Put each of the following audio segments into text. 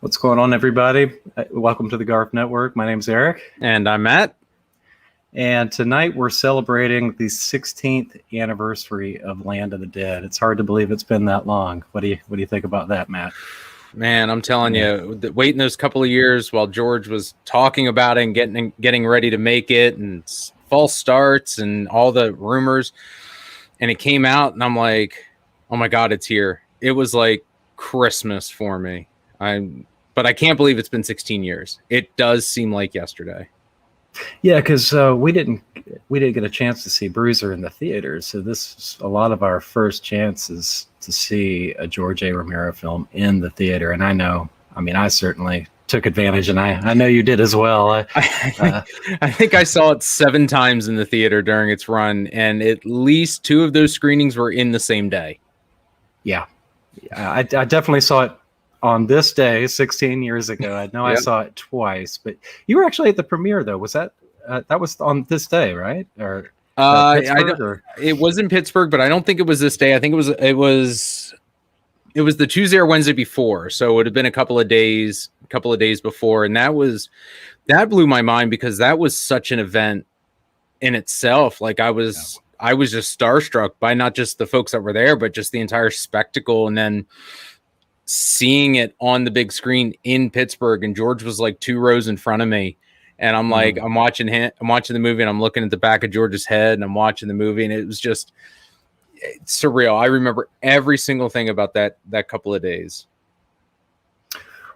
What's going on, everybody? Welcome to the Garf Network. My name's Eric. And I'm Matt. And tonight we're celebrating the 16th anniversary of Land of the Dead. It's hard to believe it's been that long. What do you think about that, Matt? Man, I'm telling you, waiting those couple of years while George was talking about it and getting ready to make it, and false starts and all the rumors, and it came out, and I'm like, oh my God, it's here. It was like Christmas for me. But I can't believe it's been 16 years. It does seem like yesterday. Yeah, because we didn't get a chance to see Bruiser in the theaters, so this is a lot of our first chances to see a George A. Romero film in the theater. And I certainly took advantage, and I know you did as well. I think I saw it 7 times in the theater during its run, and at least 2 of those screenings were in the same day. Yeah, I definitely saw it on this day 16 years ago. I know. Yep. I saw it twice, but you were actually at the premiere, though. Was that was on this day, right? Or it was in Pittsburgh, but I don't think it was this day. I think it was the Tuesday or Wednesday before, so it would have been a couple of days before, and that blew my mind because that was such an event in itself. Like I was just starstruck by not just the folks that were there, but just the entire spectacle, and then seeing it on the big screen in Pittsburgh. And George was like 2 rows in front of me, and I'm like, I'm watching the movie, and I'm looking at the back of George's head, and I'm watching the movie, and it was just surreal. I remember every single thing about that couple of days.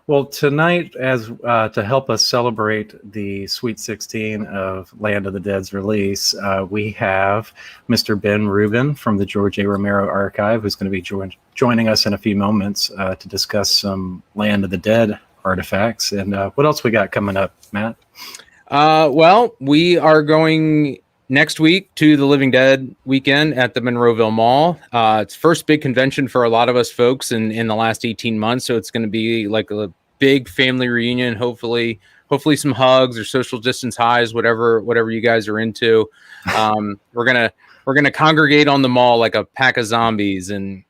Well, tonight, as to help us celebrate the Sweet 16 of Land of the Dead's release, we have Mr. Ben Rubin from the George A. Romero Archive, who's going to be joining us in a few moments to discuss some Land of the Dead artifacts. And what else we got coming up, Matt? Well, we are going next week to the Living Dead weekend at the Monroeville Mall. It's first big convention for a lot of us folks in the last 18 months. So it's going to be like a big family reunion. Hopefully some hugs or social distance highs, whatever you guys are into. We're going to congregate on the mall like a pack of zombies, and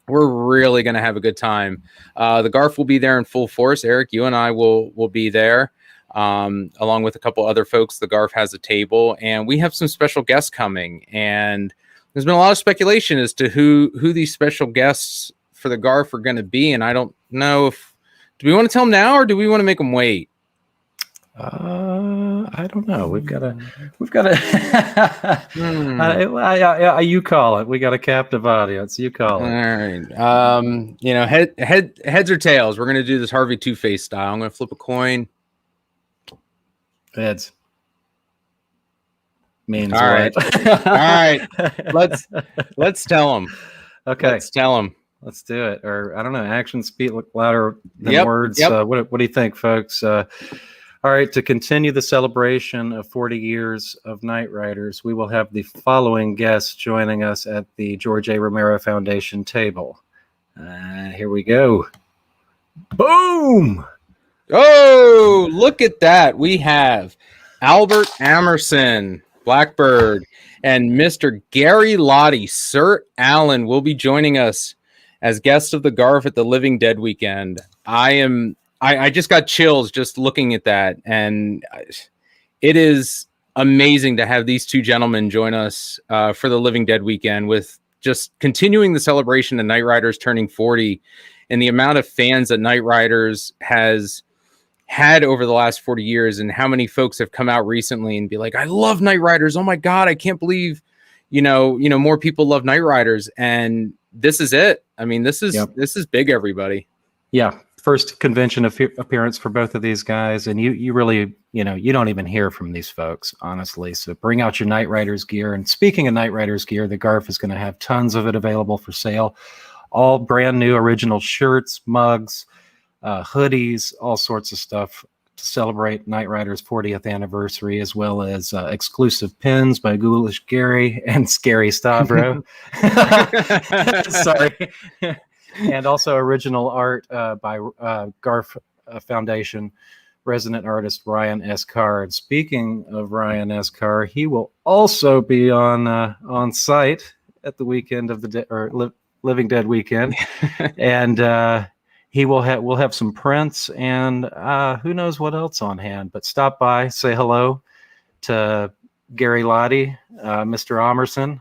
we're really going to have a good time. The Garf will be there in full force. Eric, you and I will be there. Along with a couple other folks. The Garf has a table, and we have some special guests coming, and there's been a lot of speculation as to who these special guests for the Garf are going to be. And I don't know do we want to tell them now, or do we want to make them wait? I don't know. We've got to you call it. We got a captive audience. You call it. All right. Heads or tails. We're going to do this Harvey Two-Face style. I'm going to flip a coin. Heads. Means all right. All right. Let's tell them. Okay. Let's tell them. Let's do it. Or I don't know. Actions speak louder than words. Yep. What do you think, folks? All right. To continue the celebration of 40 years of Night Riders, we will have the following guests joining us at the George A. Romero Foundation table. Here we go. Boom. Oh, look at that. We have Albert Amerson, Blackbird, and Mr. Gary Lottie. Sir Alan will be joining us as guests of the Garf at the Living Dead weekend. I just got chills just looking at that, and it is amazing to have these 2 gentlemen join us for the Living Dead weekend, with just continuing the celebration of Night Riders turning 40, and the amount of fans that Night Riders has had over the last 40 years, and how many folks have come out recently and be like, I love Night Riders. Oh my God, I can't believe, more people love Night Riders. And this is it. I mean, this is big, everybody. Yeah. First convention appearance for both of these guys. And you really, you don't even hear from these folks, honestly. So bring out your Night Riders gear. And speaking of Night Riders gear, the Garf is going to have tons of it available for sale. All brand new original shirts, mugs, hoodies, all sorts of stuff to celebrate Night Rider's 40th anniversary, as well as exclusive pins by Ghoulish Gary and Scary Stavro. Sorry. And also original art by Garf Foundation resident artist Ryan S. Carr. And speaking of Ryan S. Carr, he will also be on site at the weekend of the Living Dead weekend. And we'll have some prints and who knows what else on hand. But stop by, say hello to Gary Lottie, Mr. Omerson,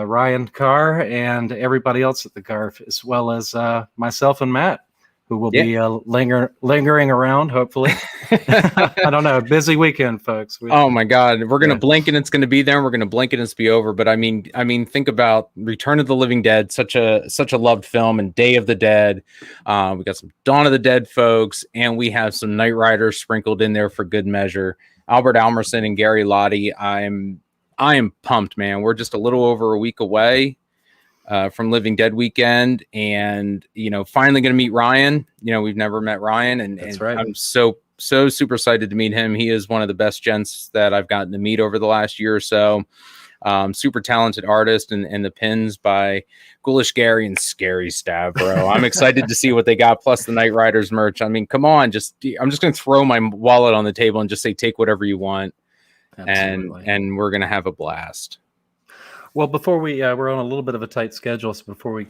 Ryan Carr, and everybody else at the Garf, as well as myself and Matt, who will be lingering around, hopefully. I don't know. Busy weekend, folks. Oh my God, we're gonna blink and it's gonna be there. And we're gonna blink and it's be over. But I mean, think about Return of the Living Dead, such a loved film, and Day of the Dead. We got some Dawn of the Dead folks, and we have some Knight Riders sprinkled in there for good measure. Albert Almerson and Gary Lottie. I am pumped, man. We're just a little over a week away from Living Dead weekend, and finally going to meet Ryan. We've never met Ryan, and right. I'm so super excited to meet him. He is one of the best gents that I've gotten to meet over the last year or so. Super talented artist, and the pins by Ghoulish Gary and Scary Stavro. I'm excited to see what they got, plus the Knight Riders merch. I mean, come on, I'm just going to throw my wallet on the table and just say, take whatever you want. Absolutely. And we're going to have a blast. Well, before we're on a little bit of a tight schedule, so before we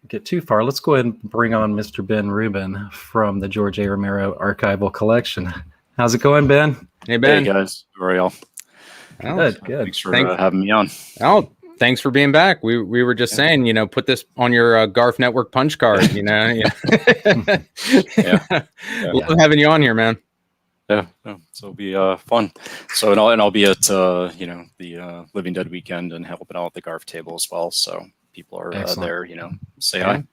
get too far, let's go ahead and bring on Mr. Ben Rubin from the George A. Romero Archival Collection. How's it going, Ben? Hey, Ben. Hey, guys. How are y'all? Good. Thanks for having me on. Oh, thanks for being back. We were just saying, put this on your Garf Network punch card. Yeah. Love having you on here, man. Yeah, so it'll be fun. So and I'll be at the Living Dead weekend and helping out at the Garf table as well. So people are there, say hi.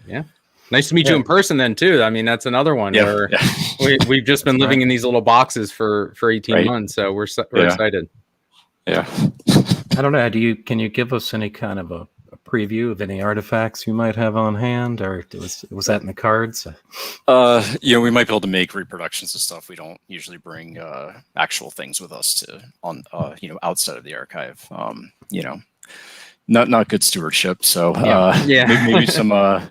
Yeah. Nice to meet you in person then too. I mean, that's another one where we've just been living in these little boxes for 18 months. So we're excited. Yeah. I don't know. Can you give us any kind of a preview of any artifacts you might have on hand, or was that in the cards? We might be able to make reproductions of stuff. We don't usually bring actual things with us outside of the archive. Not good stewardship. So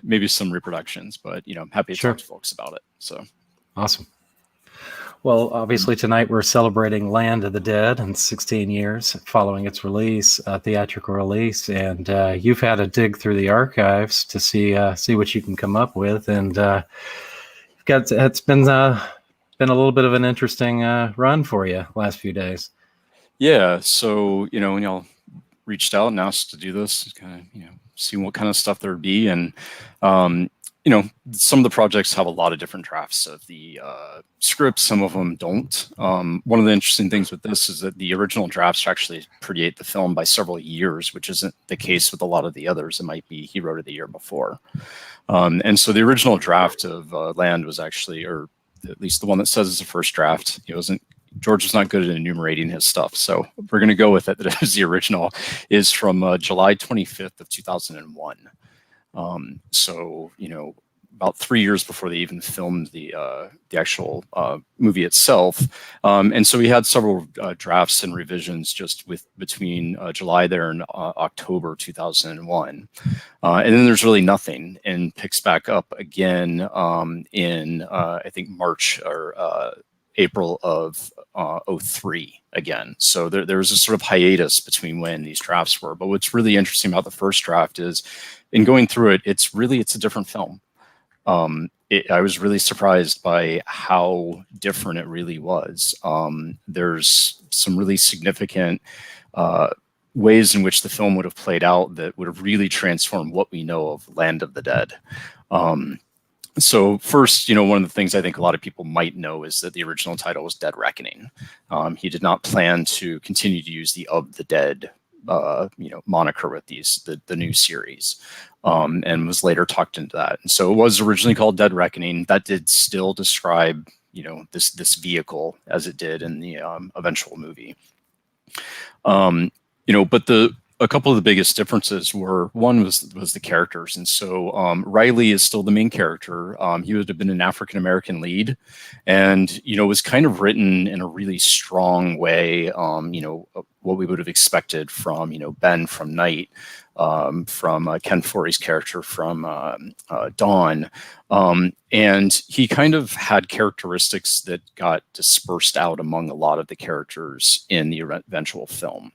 maybe some reproductions, but I'm happy to talk to folks about it. So awesome. Well, obviously tonight we're celebrating Land of the Dead and 16 years following its release, theatrical release, and you've had to dig through the archives to see what you can come up with, and it's been a little bit of an interesting run for you last few days. Yeah. So when y'all reached out and asked to do this, kind of see what kind of stuff there'd be, and some of the projects have a lot of different drafts of the scripts. Some of them don't. One of the interesting things with this is that the original drafts actually predate the film by several years, which isn't the case with a lot of the others. It might be he wrote it the year before. And so the original draft of Land was actually, or at least the one that says it's the first draft, George was not good at enumerating his stuff. So we're going to go with it that it was the original, is from July 25th of 2001. So about 3 years before they even filmed the actual movie itself, and so we had several drafts and revisions just between July there and October 2001, and then there's really nothing, and picks back up again in I think March or April of 03 again. So there was a sort of hiatus between when these drafts were. But what's really interesting about the first draft is, in going through it, it's a different film. I was really surprised by how different it really was. There's some really significant ways in which the film would have played out that would have really transformed what we know of Land of the Dead. So first, one of the things I think a lot of people might know is that the original title was Dead Reckoning. He did not plan to continue to use the Of the Dead moniker with the new series, and was later tucked into that. And so it was originally called Dead Reckoning. That did still describe this vehicle as it did in the eventual movie. But a couple of the biggest differences were, one was the characters. And so Riley is still the main character. He would have been an African-American lead, and, was kind of written in a really strong way, what we would have expected from, Ben from Night, from Ken Forey's character from Dawn. And he kind of had characteristics that got dispersed out among a lot of the characters in the eventual film.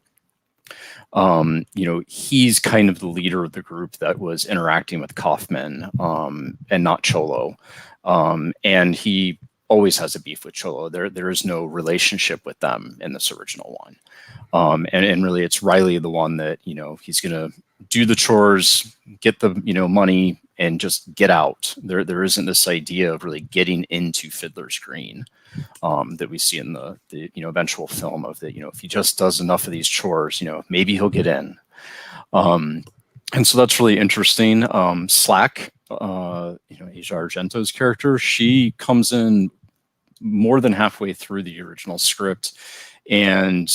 He's kind of the leader of the group that was interacting with Kaufman, and not Cholo. And he always has a beef with Cholo. There is no relationship with them in this original one. And really it's Riley, the one that, he's going to do the chores, get the, money, and just get out. There isn't this idea of really getting into Fiddler's Green, that we see in the eventual film of that, if he just does enough of these chores, maybe he'll get in. And so that's really interesting. Slack, Asia Argento's character, she comes in more than halfway through the original script. And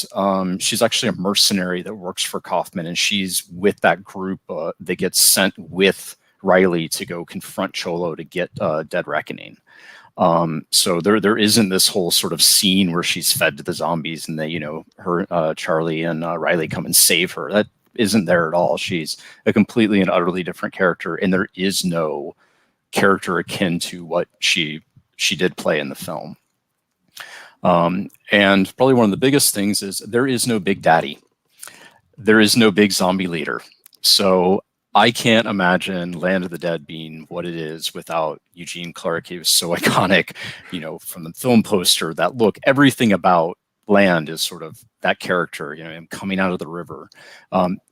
she's actually a mercenary that works for Kaufman, and she's with that group that gets sent with Riley to go confront Cholo to get Dead Reckoning. So there isn't this whole sort of scene where she's fed to the zombies and they, her, Charlie and Riley come and save her. That isn't there at all. She's a completely and utterly different character, and there is no character akin to what she did play in the film. And probably one of the biggest things is there is no big daddy. There is no big zombie leader. So I can't imagine Land of the Dead being what it is without Eugene Clark. He was so iconic, from the film poster, that look, everything about Land is sort of that character, him coming out of the river.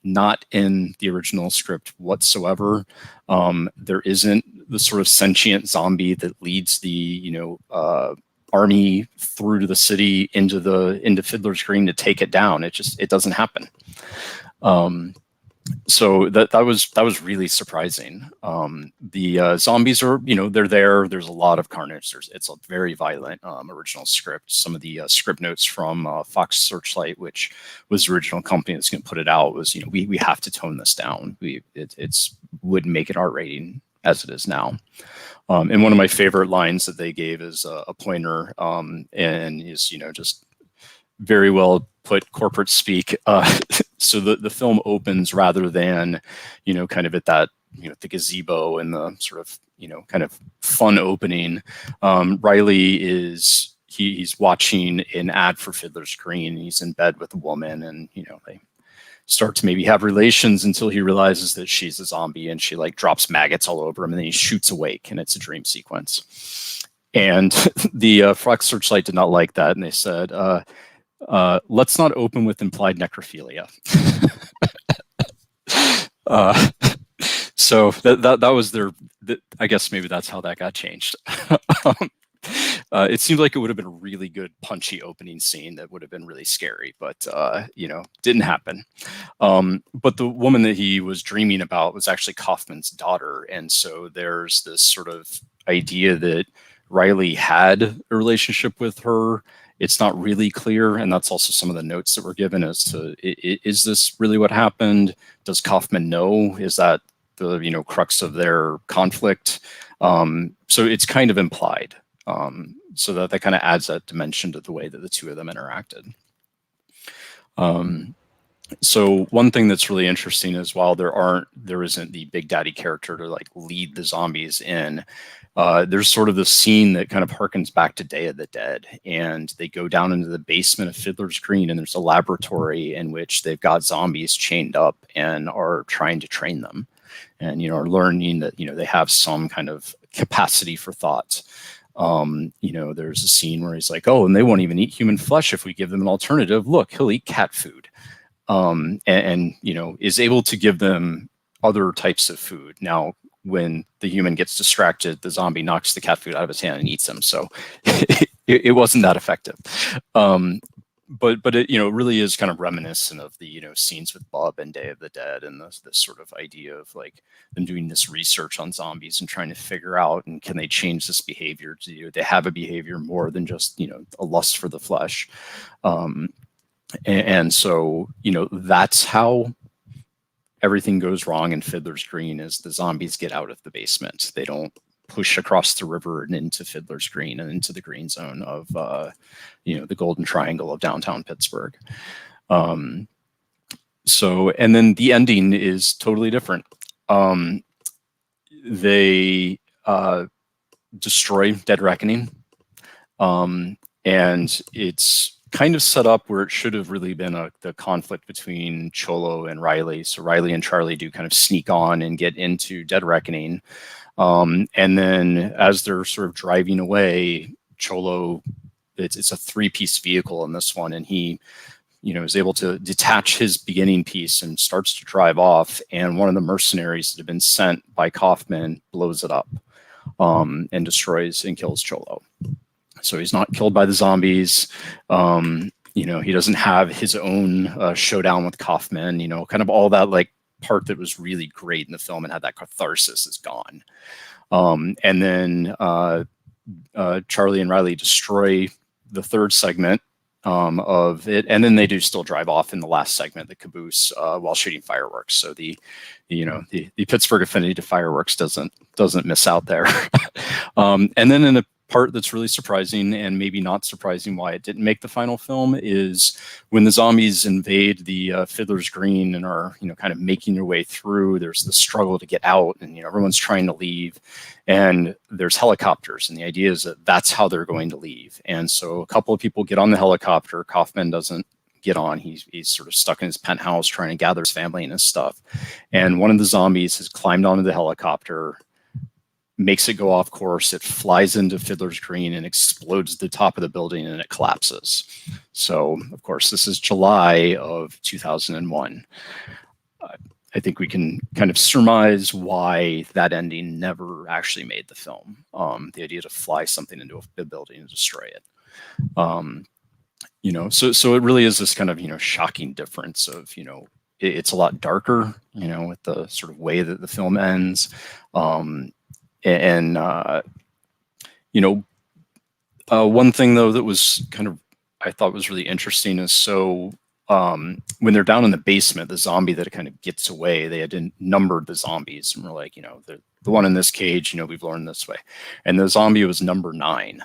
Not in the original script whatsoever. There isn't the sort of sentient zombie that leads the, army through to the city into Fiddler's Green to take it down. It doesn't happen. So that was really surprising. The zombies are, they're there. There's a lot of carnage. It's a very violent original script. Some of the script notes from Fox Searchlight, which was the original company that's going to put it out, was we have to tone this down. It's wouldn't make it R rating as it is now. And one of my favorite lines that they gave is a pointer, and is just very well put corporate speak. So the film opens rather than, kind of at that, the gazebo and the sort of, kind of fun opening. Riley he's watching an ad for Fiddler's Green. He's in bed with a woman, and, they start to maybe have relations until he realizes that she's a zombie, and she drops maggots all over him, and then he shoots awake, and it's a dream sequence. And the Fox Searchlight did not like that, and they said, let's not open with implied necrophilia. So that was I guess maybe that's how that got changed. It seemed like it would have been a really good punchy opening scene that would have been really scary, but didn't happen. But the woman that he was dreaming about was actually Kaufman's daughter, and so there's this sort of idea that Riley had a relationship with her. It's not really clear, and that's also some of the notes that were given as to, is this really what happened? Does Kaufman know? Is that the crux of their conflict? So it's kind of implied, so that kind of adds that dimension to the way that the two of them interacted. So one thing that's really interesting is while there isn't the big daddy character to lead the zombies in, there's sort of this scene that kind of harkens back to Day of the Dead, and they go down into the basement of Fiddler's Green, and there's a laboratory in which they've got zombies chained up and are trying to train them, and are learning that they have some kind of capacity for thought. There's a scene where he's like, oh, and they won't even eat human flesh if we give them an alternative. Look, he'll eat cat food. And is able to give them other types of food. Now, when the human gets distracted, the zombie knocks the cat food out of his hand and eats him. So it wasn't that effective. But it really is kind of reminiscent of the scenes with Bob and Day of the Dead, and this sort of idea of them doing this research on zombies and trying to figure out, and can they change this behavior to they have a behavior more than just a lust for the flesh. And so, that's how everything goes wrong in Fiddler's Green, is the zombies get out of the basement. They don't push across the river and into Fiddler's Green and into the green zone of, the Golden Triangle of downtown Pittsburgh. So, and then the ending is totally different. They destroy Dead Reckoning. And it's kind of set up where it should have really been the conflict between Cholo and Riley. So Riley and Charlie do kind of sneak on and get into Dead Reckoning. And then as they're sort of driving away, Cholo, it's a 3-piece vehicle in this one, and he, is able to detach his beginning piece and starts to drive off. And one of the mercenaries that have been sent by Kaufman blows it up, and destroys and kills Cholo. So he's not killed by the zombies. He doesn't have his own showdown with Kaufman. Kind of all that like part that was really great in the film and had that catharsis is gone. And then Charlie and Riley destroy the third segment of it, and then they do still drive off in the last segment, the caboose, while shooting fireworks. So the Pittsburgh affinity to fireworks doesn't miss out there. And then in a part that's really surprising and maybe not surprising why it didn't make the final film is when the zombies invade the Fiddler's Green and are kind of making their way through. There's the struggle to get out, and everyone's trying to leave, and there's helicopters, and the idea is that that's how they're going to leave. And so a couple of people get on the helicopter. Kaufman doesn't get on. He's sort of stuck in his penthouse trying to gather his family and his stuff, and one of the zombies has climbed onto the helicopter, makes it go off course. It flies into Fiddler's Green and explodes at the top of the building, and it collapses. So, of course, this is July of 2001. I think we can kind of surmise why that ending never actually made the film. The idea to fly something into a building and destroy it. So it really is this kind of, shocking difference of, it's a lot darker, with the sort of way that the film ends. One thing though that was kind of, I thought was really interesting is when they're down in the basement, the zombie that kind of gets away, they had numbered the zombies, and we're like, the one in this cage, we've learned this way, and the zombie was number 9,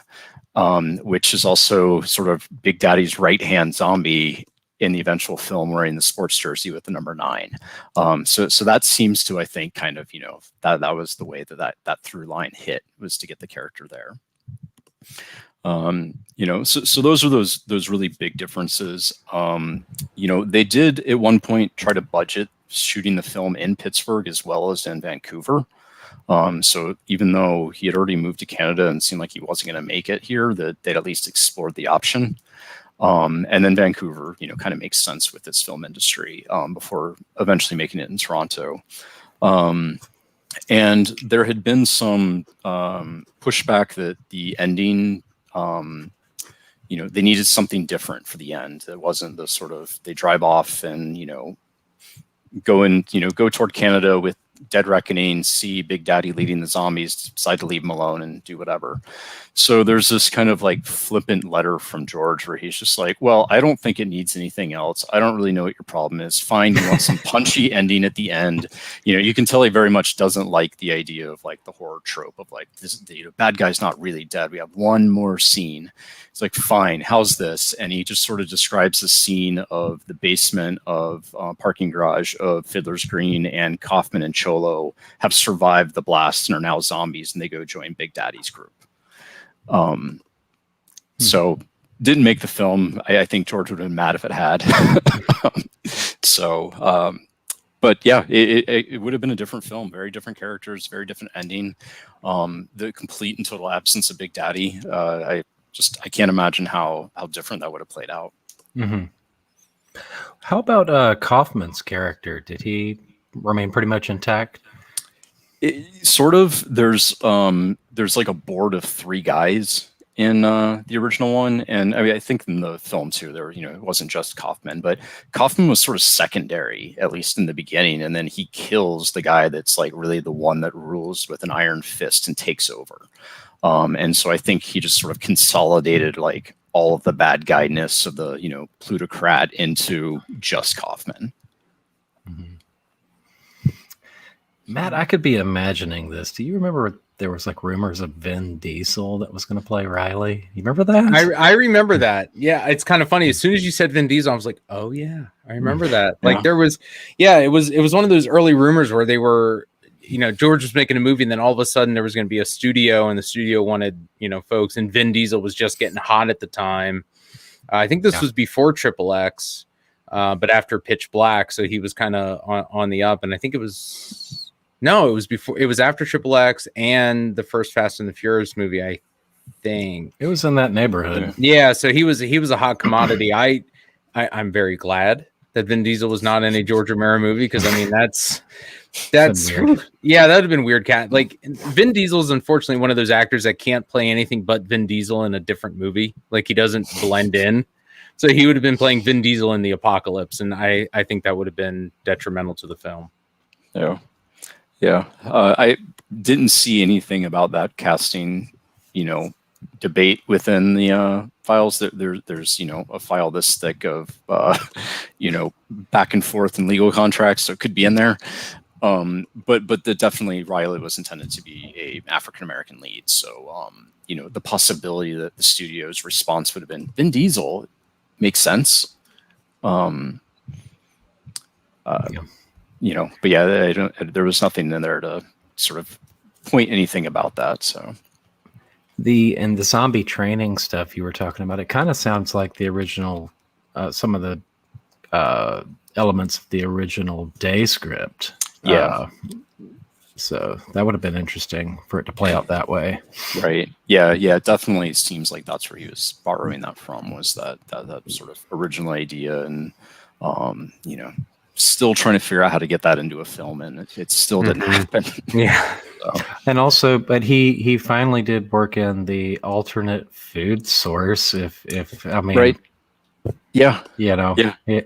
which is also sort of Big Daddy's right-hand zombie in the eventual film wearing the sports jersey with the number 9. So that seems to, I think, kind of, that was the way that through line hit, was to get the character there. So those are those really big differences. They did at one point try to budget shooting the film in Pittsburgh as well as in Vancouver. So even though he had already moved to Canada and seemed like he wasn't going to make it here, that they'd at least explored the option. And then Vancouver, kind of makes sense with its film industry, before eventually making it in Toronto. And there had been some pushback that the ending, they needed something different for the end. It wasn't the sort of, they drive off and, go toward Canada with Dead Reckoning, see Big Daddy leading the zombies, decide to leave him alone and do whatever. So there's this kind of like flippant letter from George where he's just like, well, I don't think it needs anything else. I don't really know what your problem is. Fine, you want some punchy ending at the end. You can tell he very much doesn't like the idea of like the horror trope of like this, the bad guy's not really dead. We have one more scene. It's like, fine, how's this? And he just sort of describes the scene of the basement of parking garage of Fiddler's Green, and Kaufman and Cholo have survived the blast and are now zombies, and they go join Big Daddy's group. So didn't make the film. I think George would have been mad if it had. But yeah, it would have been a different film, very different characters, very different ending. The complete and total absence of Big Daddy. I can't imagine how different that would have played out. Mm-hmm. How about Kaufman's character? Did he remain pretty much intact? Sort of. There's like a board of 3 guys in the original one, and I think in the film too, there it wasn't just Kaufman, but Kaufman was sort of secondary, at least in the beginning, and then he kills the guy that's like really the one that rules with an iron fist and takes over. And so I think he just sort of consolidated like all of the bad guyness of the plutocrat into just Kaufman. Mm-hmm. Matt, I could be imagining this. Do you remember there was like rumors of Vin Diesel that was going to play Riley? You remember that? I remember that. Yeah, it's kind of funny. As soon as you said Vin Diesel, I was like, oh yeah, I remember that. Yeah. Like there was, it was one of those early rumors where they were, George was making a movie, and then all of a sudden there was going to be a studio, and the studio wanted, folks, and Vin Diesel was just getting hot at the time. I think this was before Triple X, but after Pitch Black, so he was kind of on the up. And I think it was after Triple X and the first Fast and the Furious movie, I think. It was in that neighborhood. Yeah, so he was a hot commodity. I'm very glad that Vin Diesel was not in a George Romero movie, because I mean that's yeah, that would have been weird. Like, Vin Diesel is unfortunately one of those actors that can't play anything but Vin Diesel in a different movie. Like, he doesn't blend in. So he would have been playing Vin Diesel in the Apocalypse, and I think that would have been detrimental to the film. Yeah. I didn't see anything about that casting, debate within the files. There's a file this thick of back and forth and legal contracts, so it could be in there. But definitely Riley was intended to be a African American lead. So the possibility that the studio's response would have been Vin Diesel makes sense. But yeah, there was nothing in there to sort of point anything about that. So the zombie training stuff you were talking about, it kind of sounds like the original, some of the elements of the original Day script. Yeah. So that would have been interesting for it to play out that way. Right. Yeah. It definitely seems like that's where he was borrowing that from, was that sort of original idea, and still trying to figure out how to get that into a film, and it still didn't happen. Yeah. So. And also, but he finally did work in the alternate food source. If I mean, right. Yeah. Yeah. We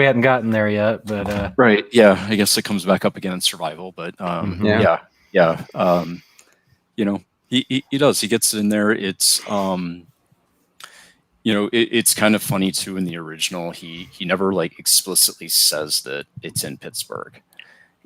hadn't gotten there yet, but right. Yeah. I guess it comes back up again in Survival, but yeah. He does. He gets in there. It's it's kind of funny too. In the original, he never like explicitly says that it's in Pittsburgh.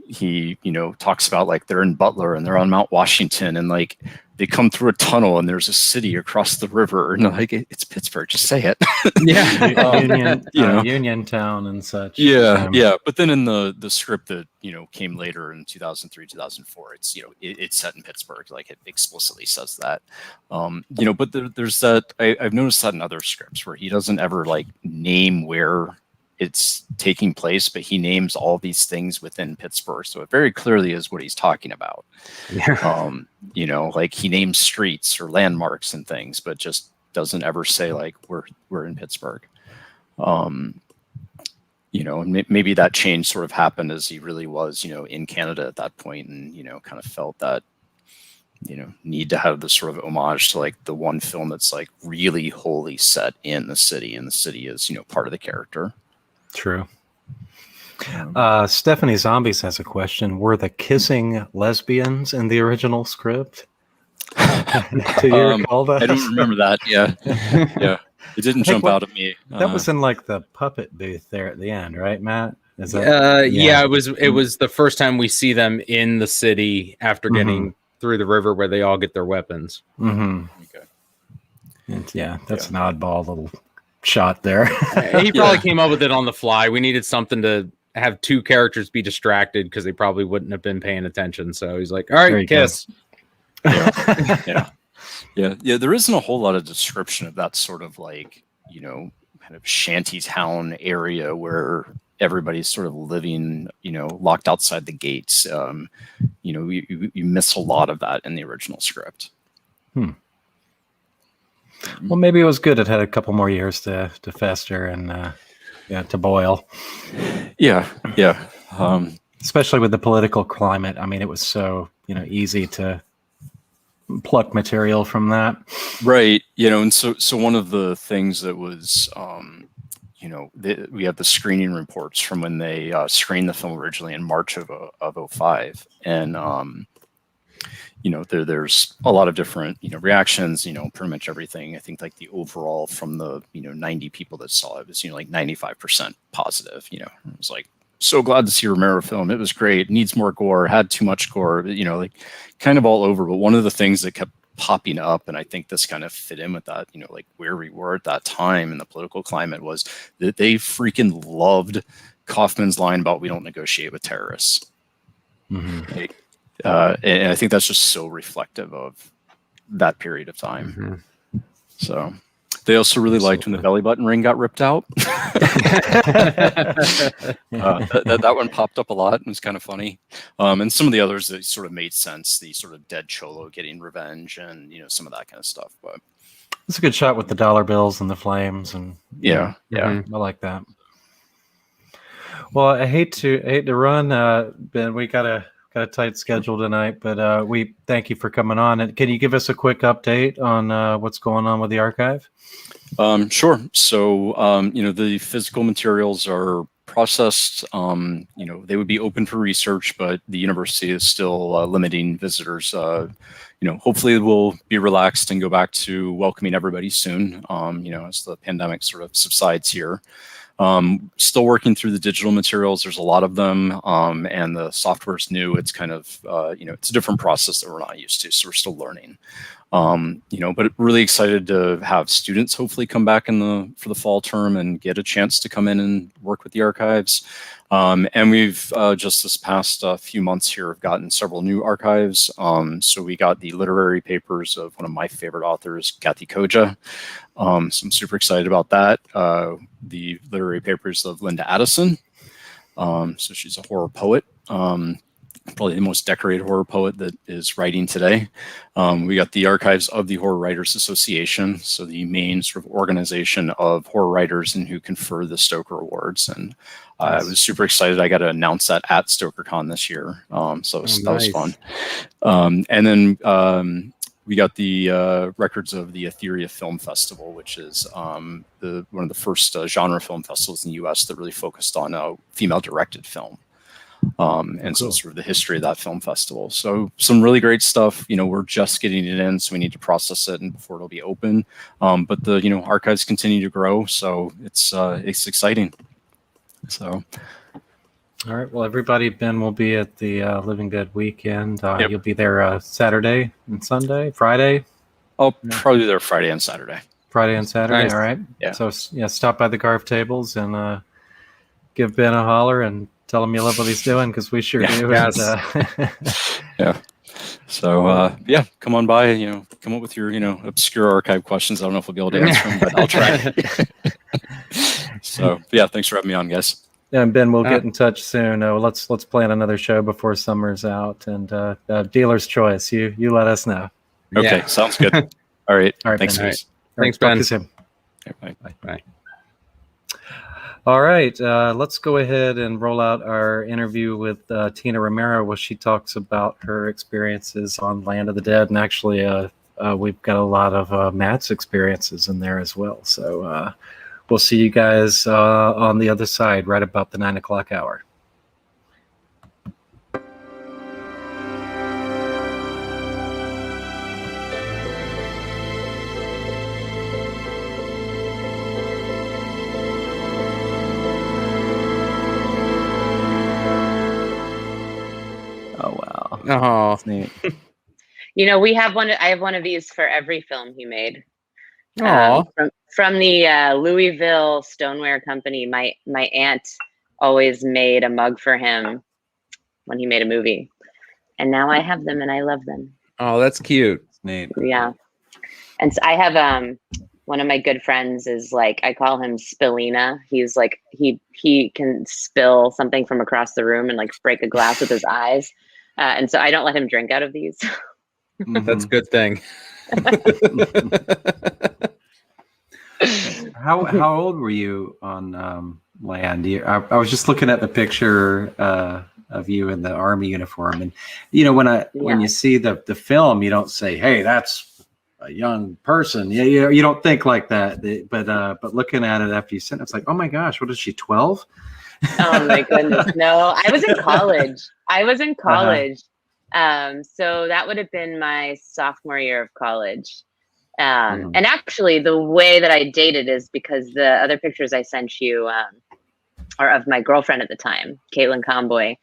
He talks about like they're in Butler and they're on Mount Washington, and like they come through a tunnel and there's a city across the river, and like it's Pittsburgh, just say it. Yeah. Uniontown and such. Yeah. But then in the script that came later in 2003, 2004, it's it's set in Pittsburgh, like it explicitly says that. But there's that. I've noticed that in other scripts where he doesn't ever like name where it's taking place, but he names all these things within Pittsburgh, so it very clearly is what he's talking about. Like he names streets or landmarks and things, but just doesn't ever say like we're in Pittsburgh. And maybe that change sort of happened as he really was in Canada at that point, and kind of felt that need to have this sort of homage to like the one film that's like really wholly set in the city, and the city is part of the character. True. Stephanie Zombies has a question. Were the kissing lesbians in the original script? Do you recall that? I don't remember that. Yeah. It didn't jump out at me. That was in like the puppet booth there at the end, right, Matt? Is that? Yeah. It was the first time we see them in the city after getting through the river, where they all get their weapons. Mm-hmm. Okay. And that's an oddball little shot there. He probably came up with it on the fly. We needed something to have two characters be distracted because they probably wouldn't have been paying attention. So he's like, all right, kiss. Yeah. There isn't a whole lot of description of that sort of like, kind of shantytown area where everybody's sort of living, locked outside the gates. You miss a lot of that in the original script. Well, maybe it was good. It had a couple more years to fester and to boil. Yeah. Especially with the political climate. I mean, it was so easy to pluck material from that. Right. And so one of the things that was, we have the screening reports from when they screened the film originally in March of 2005, and there's a lot of different, reactions, pretty much everything. I think like the overall from the, 90 people that saw it was, like 95% positive. It was like, so glad to see a Romero film. It was great. Needs more gore, had too much gore, like kind of all over. But one of the things that kept popping up, and I think this kind of fit in with that, like where we were at that time in the political climate, was that they freaking loved Kaufman's line about we don't negotiate with terrorists. Mm-hmm. And I think that's just so reflective of that period of time. So, They also really liked when the belly button ring got ripped out. That one popped up a lot and was kind of funny. And some of the others that sort of made sense, the sort of dead cholo getting revenge and, some of that kind of stuff. But it's a good shot with the dollar bills and the flames, and yeah. I like that. Well, I hate to run, Ben. We got a tight schedule tonight, but we thank you for coming on. And can you give us a quick update on what's going on with the archive? Sure. So, the physical materials are processed. They would be open for research, but the university is still limiting visitors. Hopefully we'll be relaxed and go back to welcoming everybody soon, as the pandemic sort of subsides here. Still working through the digital materials. There's a lot of them, and the software's new. It's kind of, it's a different process that we're not used to, so we're still learning. But really excited to have students hopefully come back for the fall term and get a chance to come in and work with the archives. And we've just this past few months here have gotten several new archives. So we got the literary papers of one of my favorite authors, Kathy Koja. So I'm super excited about that. The literary papers of Linda Addison. So she's a horror poet. Probably the most decorated horror poet that is writing today. We got the archives of the Horror Writers Association, so the main sort of organization of horror writers and who confer the Stoker Awards. And I was super excited. I got to announce that at StokerCon this year. So that was fun. And then we got the records of the Etheria Film Festival, which is one of the first genre film festivals in the U.S. that really focused on female-directed film. And so sort of the history of that film festival. So some really great stuff. We're just getting it in, so we need to process it and before it'll be open. But the archives continue to grow, so it's exciting. So. All right. Well, everybody, Ben will be at the Living Dead weekend. Yep. You'll be there Saturday and Sunday, Friday. I'll probably be there Friday and Saturday. Friday and Saturday. Nice. All right. Yeah. So stop by the Garf tables and give Ben a holler and tell him you love what he's doing, because we sure do. Yes. Yeah. So come on by. Come up with your obscure archive questions. I don't know if we'll be able to answer them, but I'll try. So thanks for having me on, guys. Yeah, and Ben, we'll get in touch soon. Let's plan another show before summer's out. And dealer's choice. You let us know. Okay, sounds good. All right. Thanks, Ben. guys. Thanks, Talk Ben. to you soon. Okay, bye. Bye. All right, let's go ahead and roll out our interview with Tina Romero, where she talks about her experiences on Land of the Dead. And actually, we've got a lot of Matt's experiences in there as well. So we'll see you guys on the other side, right about the 9 o'clock hour. Oh, Neat. We have one. I have one of these for every film he made. Aw. From the Louisville Stoneware Company. My aunt always made a mug for him when he made a movie, and now I have them and I love them. Oh, that's cute. Neat. Yeah, and so I have one of my good friends is I call him Spillina. He's he can spill something from across the room and break a glass with his eyes. And so I don't let him drink out of these. That's a good thing. How old were you on Land? I was just looking at the picture of you in the Army uniform, and when you see the film, you don't say, "Hey, that's a young person." You don't think like that. But looking at it after you sent it, it's like, oh my gosh, what is she, 12? Oh my goodness. No, I was in college. So that would have been my sophomore year of college. And actually the way that I dated is because the other pictures I sent you are of my girlfriend at the time, Caitlin Comboy.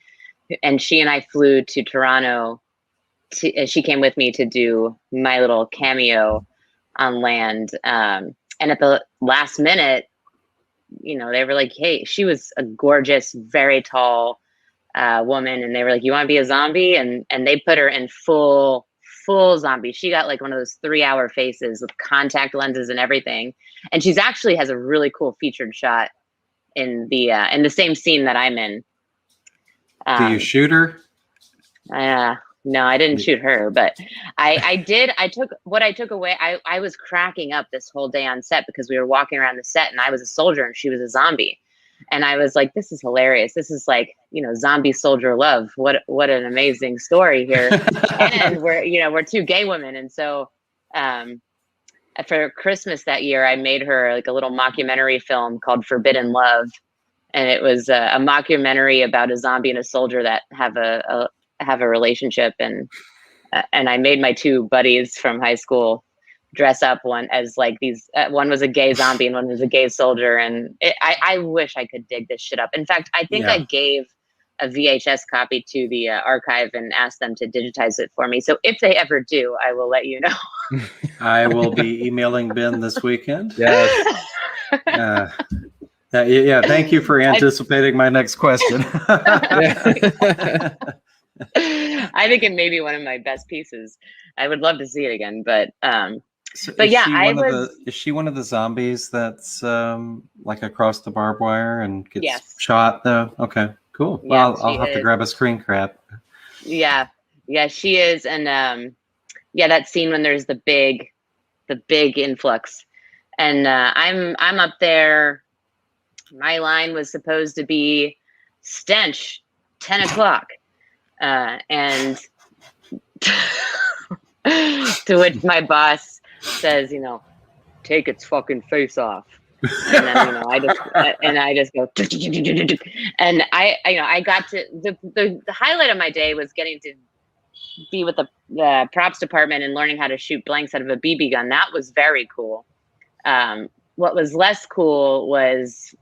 And she and I flew to Toronto. She came with me to do my little cameo on Land. And at the last minute, they were like, hey, she was a gorgeous, very tall woman. And they were like, you want to be a zombie? And they put her in full full zombie. She got like one of those 3-hour faces with contact lenses and everything. And she's actually has a really cool featured shot in the same scene that I'm in. Do you shoot her? No, I didn't shoot her, but I did. I took away. I was cracking up this whole day on set because we were walking around the set and I was a soldier and she was a zombie. And I was like, this is hilarious. This is like, zombie soldier love. What an amazing story here. And we're two gay women. And so for Christmas that year, I made her like a little mockumentary film called Forbidden Love. And it was a mockumentary about a zombie and a soldier that have a relationship. And I made my two buddies from high school dress up, one as like these one was a gay zombie and one was a gay soldier, and I wish I could dig this shit up. In fact, I think I gave a VHS copy to the archive and asked them to digitize it for me, so if they ever do, I will let you know. I will be emailing Ben this weekend. Yes. Yeah, thank you for anticipating my next question. I think it may be one of my best pieces. I would love to see it again, but is she one of the zombies that's like across the barbed wire and gets shot though? Okay, cool. Well, I'll have to grab a screen grab. Yeah, she is, and that scene when there's the big influx, and I'm up there. My line was supposed to be stench, 10 o'clock, and to which my boss says, take its fucking face off. And then, I just go, and I got to, the highlight of my day was getting to be with the props department and learning how to shoot blanks out of a BB gun. That was very cool. What was less cool was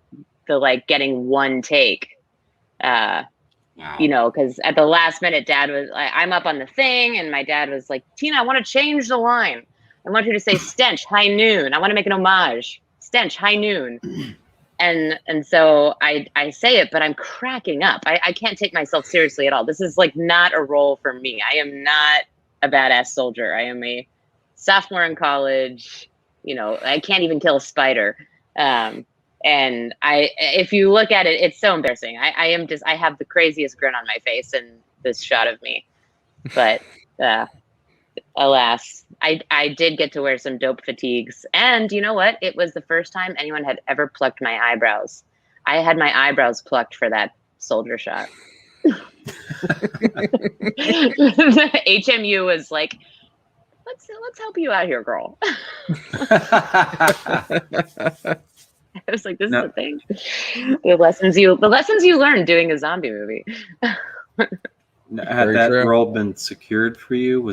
the getting one take. Wow. Because at the last minute, Dad was I'm up on the thing, and my dad was like, Tina, I want to change the line. I want you to say stench, high noon. I want to make an homage. Stench, high noon. And so I say it, but I'm cracking up. I can't take myself seriously at all. This is not a role for me. I am not a badass soldier. I am a sophomore in college. I can't even kill a spider. And if you look at it, it's so embarrassing. I have the craziest grin on my face in this shot of me, but alas, I did get to wear some dope fatigues. And you know what? It was the first time anyone had ever plucked my eyebrows. I had my eyebrows plucked for that soldier shot. The HMU was like, let's help you out here, girl. I was like, this is the thing. The lessons you learn doing a zombie movie. Had that role been secured for you?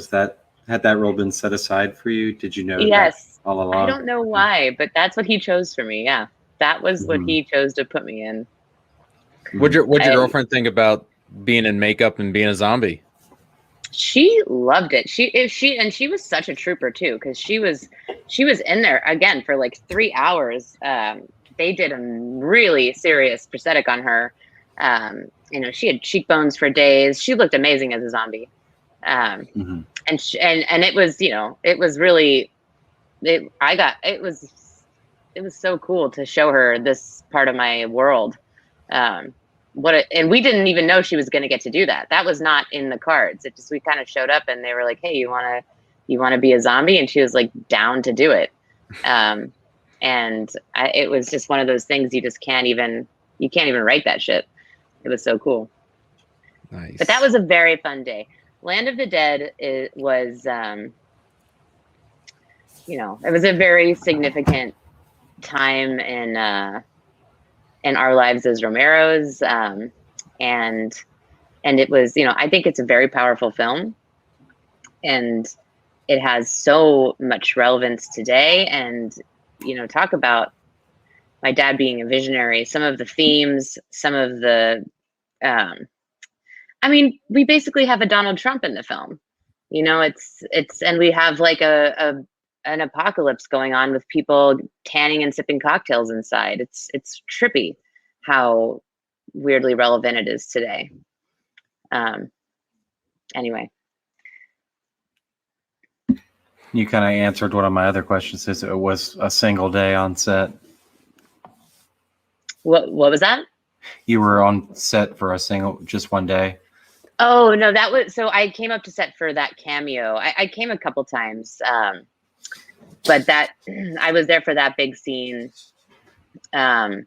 Had that role been set aside for you? Did you know that all along? I don't know why, but that's what he chose for me. Yeah. That was what he chose to put me in. What'd your girlfriend think about being in makeup and being a zombie? She loved it. She was such a trooper too, because she was in there again for 3 hours. They did a really serious prosthetic on her. She had cheekbones for days. She looked amazing as a zombie. And it was, it was really, it was so cool to show her this part of my world. And we didn't even know she was going to get to do that. That was not in the cards. It just, we kind of showed up and they were like, hey, you want to be a zombie? And she was down to do it. It was just one of those things you can't even write that shit. It was so cool. Nice. But that was a very fun day. Land of the Dead was, it was a very significant time in our lives as Romero's. And it was, I think it's a very powerful film, and it has so much relevance today. And, talk about my dad being a visionary, some of the themes, some of the, we basically have a Donald Trump in the film, and we have an apocalypse going on with people tanning and sipping cocktails inside. It's trippy how weirdly relevant it is today. Anyway. You kind of answered one of my other questions. Is it was a single day on set? What was that? You were on set for just one day? Oh no, that was, so I came up to set for that cameo. I came a couple times, but that I was there for that big scene, and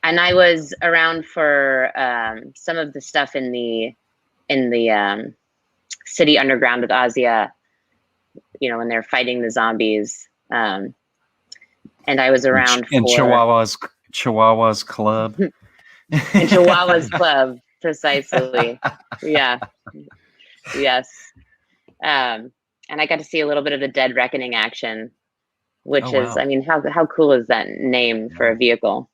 I was around for some of the stuff in the city underground with Azia, when they're fighting the zombies, and I was around in for Chihuahua's club. in Chihuahua's club, precisely. Yeah. Yes. And I got to see a little bit of the Dead Reckoning action, which is, I mean, how cool is that name for a vehicle?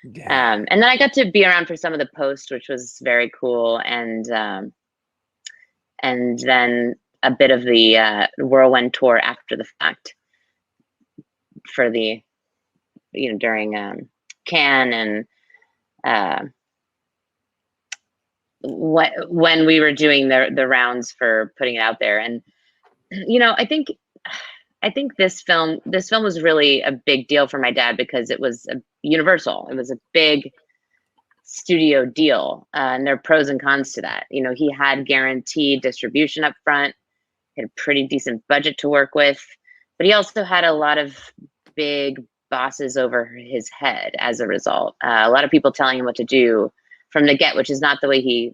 Yeah. And then I got to be around for some of the post, which was very cool. And then a bit of the whirlwind tour after the fact for the, during Cannes and when we were doing the rounds for putting it out there. And I think this film was really a big deal for my dad because it was a Universal. It was a big studio deal, and there are pros and cons to that. He had guaranteed distribution up front, had a pretty decent budget to work with, but he also had a lot of big bosses over his head as a result. A lot of people telling him what to do from the get, which is not the way he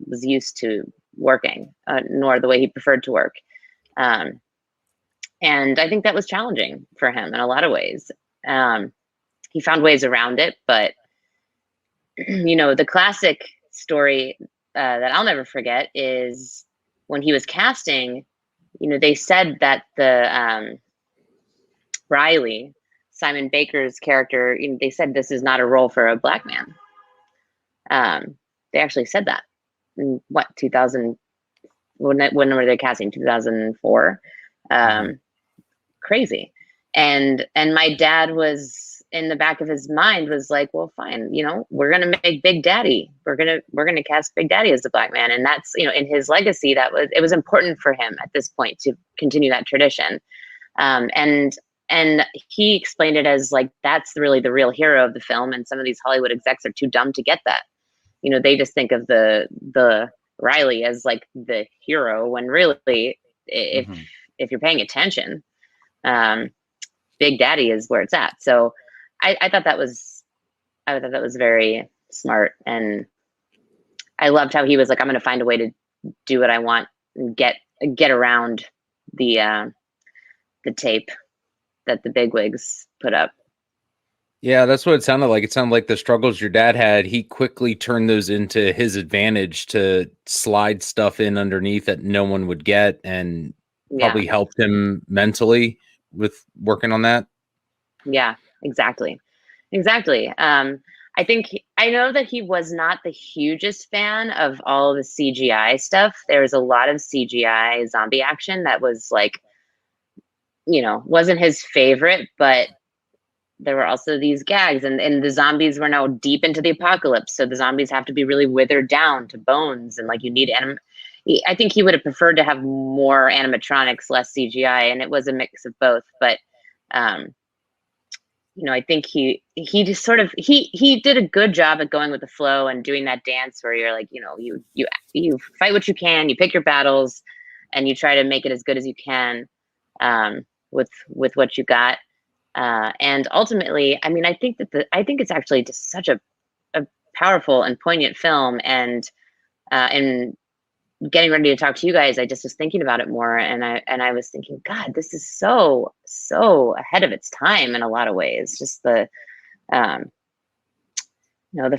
was used to working, nor the way he preferred to work. And I think that was challenging for him in a lot of ways. He found ways around it, but the classic story that I'll never forget is when he was casting, they said that the Riley, Simon Baker's character, they said this is not a role for a black man. They actually said that in 2000, when were they casting? 2004. Crazy. And my dad was, in the back of his mind, was like, well, fine, we're gonna make Big Daddy. We're gonna cast Big Daddy as the black man, and that's in his legacy, it was important for him at this point to continue that tradition. And he explained it as like, that's really the real hero of the film, and some of these Hollywood execs are too dumb to get that. They just think of the Riley as like the hero, when really, if you're paying attention, Big Daddy is where it's at. So I thought that was very smart, and I loved how he was like, I'm going to find a way to do what I want and get around the tape that the bigwigs put up. Yeah, that's what it sounded like. It sounded like the struggles your dad had, he quickly turned those into his advantage to slide stuff in underneath that no one would get, and probably helped him mentally with working on that. Yeah, exactly. I know that he was not the hugest fan of all the CGI stuff. There was a lot of CGI zombie action that was like, wasn't his favorite, but there were also these gags, and the zombies were now deep into the apocalypse. So the zombies have to be really withered down to bones, and like you need I think he would have preferred to have more animatronics, less CGI, and it was a mix of both. But I think he just sort of he did a good job at going with the flow and doing that dance where you're like, you fight what you can, you pick your battles, and you try to make it as good as you can with what you got. And ultimately, I mean, I think it's actually just such a powerful and poignant film. And getting ready to talk to you guys, I just was thinking about it more, and I was thinking, God, this is so ahead of its time in a lot of ways. Just the the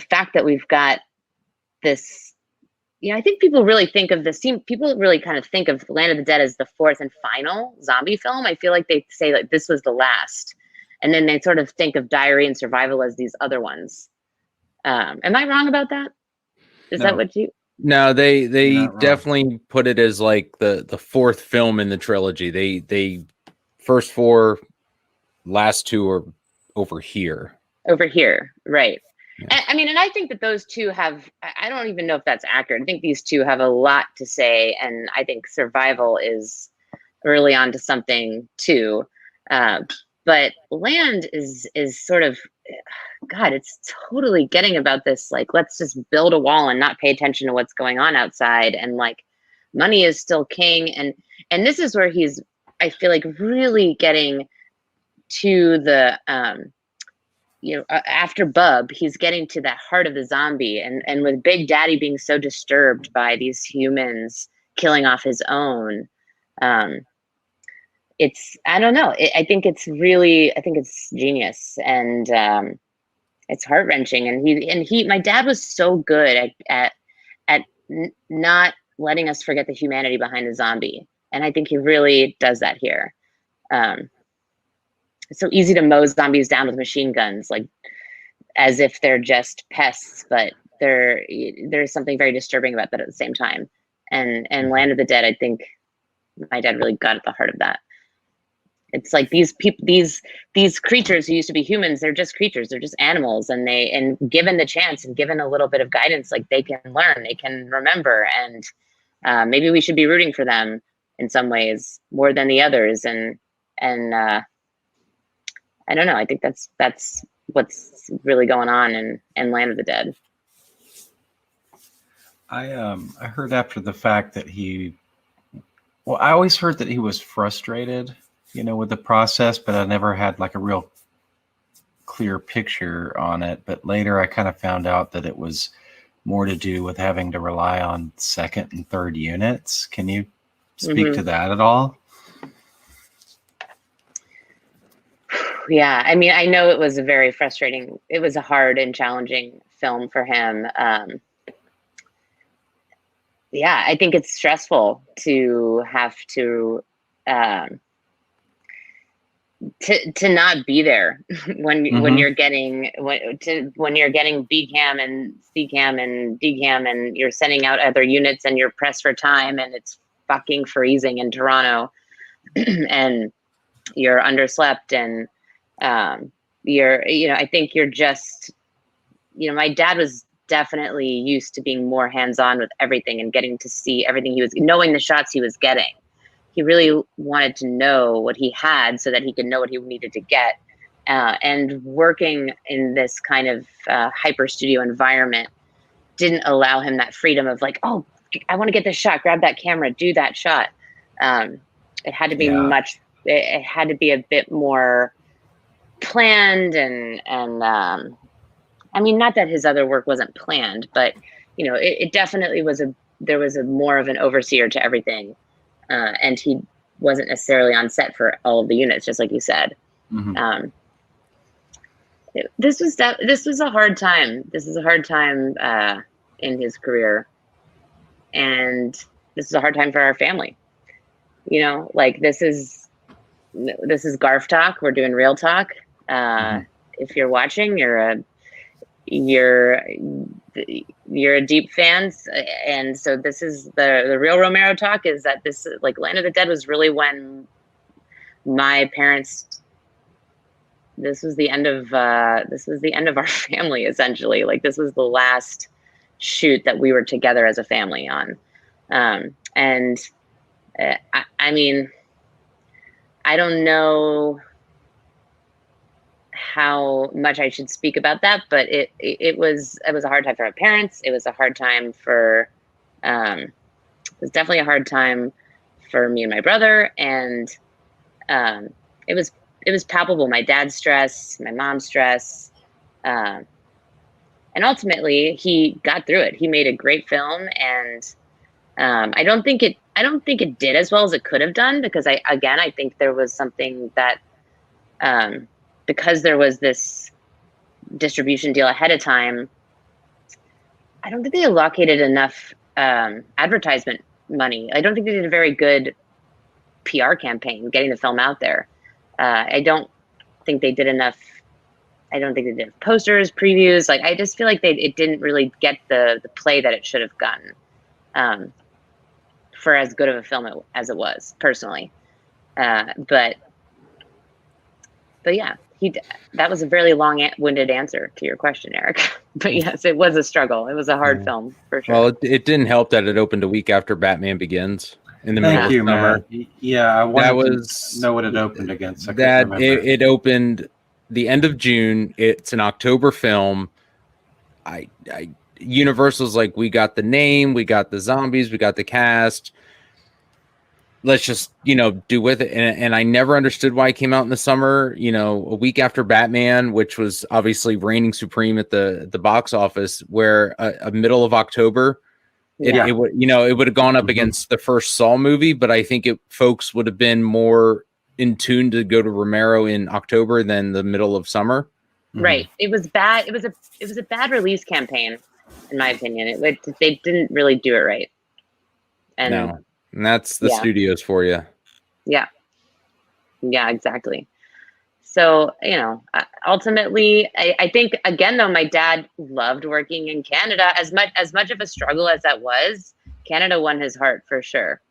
fact that we've got this. I think people really think of this. People really kind of think of Land of the Dead as the fourth and final zombie film. I feel like they say like this was the last, and then they sort of think of Diary and Survival as these other ones. Am I wrong about that? Is that what you? No, they definitely put it as like the fourth film in the trilogy. They first four, last two are over here. Over here, right? I mean, and I think that those two have, I don't even know if that's accurate. I think these two have a lot to say, and I think Survival is early on to something too. But Land is sort of, God, it's totally getting about this, like, let's just build a wall and not pay attention to what's going on outside. And like, money is still king. And this is where he's, I feel like, really getting to the, after Bub, he's getting to the heart of the zombie. And with Big Daddy being so disturbed by these humans killing off his own, it's, I don't know. I think it's genius, and it's heart wrenching. And my dad was so good at not letting us forget the humanity behind the zombie. And I think he really does that here. It's so easy to mow zombies down with machine guns, like as if they're just pests, but there's something very disturbing about that at the same time. And Land of the Dead, I think my dad really got at the heart of that. It's like these creatures who used to be humans, they're just creatures, they're just animals, and given the chance and given a little bit of guidance, like, they can learn, they can remember, and maybe we should be rooting for them in some ways more than the others. And I don't know. I think that's what's really going on in Land of the Dead. I heard after the fact that I always heard that he was frustrated, with the process, but I never had like a real clear picture on it. But later I kind of found out that it was more to do with having to rely on second and third units. Can you speak to that at all? Yeah, I mean, I know it was it was a hard and challenging film for him. Yeah, I think it's stressful to have to not be there when you're getting when you're getting B cam and C cam and D cam, and you're sending out other units, and you're pressed for time, and it's fucking freezing in Toronto, and you're underslept, and I think you're just, my dad was definitely used to being more hands-on with everything and getting to see everything knowing the shots he was getting. He really wanted to know what he had so that he could know what he needed to get. And working in this kind of hyper studio environment didn't allow him that freedom of like, oh, I want to get this shot, grab that camera, do that shot. It had to be it had to be a bit more planned, and I mean, not that his other work wasn't planned, but it definitely was there was more of an overseer to everything, and he wasn't necessarily on set for all of the units, just like you said. This was a hard time. This is a hard time in his career, and this is a hard time for our family. Like, this is Garf talk. We're doing real talk. If you're watching, you're a deep fan, and so this is the real Romero talk. Is that this, like, Land of the Dead was really when my parents. This was the end of our family, essentially. Like, this was the last shoot that we were together as a family on, and I mean, I don't know how much I should speak about that, but it was a hard time for our parents. It was a hard time for, it was definitely a hard time for me and my brother. And it was palpable. My dad's stress, my mom's stress. And ultimately he got through it. He made a great film. And I don't think it did as well as it could have done, because I think there was something that, because there was this distribution deal ahead of time, I don't think they allocated enough advertisement money. I don't think they did a very good PR campaign getting the film out there. I don't think they did enough. I don't think they did posters, previews. Like, I just feel like it didn't really get the play that it should have gotten for as good of a film as it was, personally. But yeah, That was a very long-winded answer to your question, Eric. But yes, it was a struggle. It was a hard film for sure. Well, it didn't help that it opened a week after Batman Begins in the middle of summer. Man. Yeah, I wanted to know what it opened against. It opened the end of June. It's an October film. Universal's like, we got the name, we got the zombies, we got the cast. Let's just, do with it. And I never understood why it came out in the summer, a week after Batman, which was obviously reigning supreme at the box office, where a middle of October, it would have gone up against the first Saw movie, but I think folks would have been more in tune to go to Romero in October than the middle of summer. Right. It was bad. It was a bad release campaign, in my opinion. They didn't really do it right. And that's the studios for you. Yeah. Yeah, exactly. So, ultimately, I think, again, though, my dad loved working in Canada. As much of a struggle as that was, Canada won his heart for sure.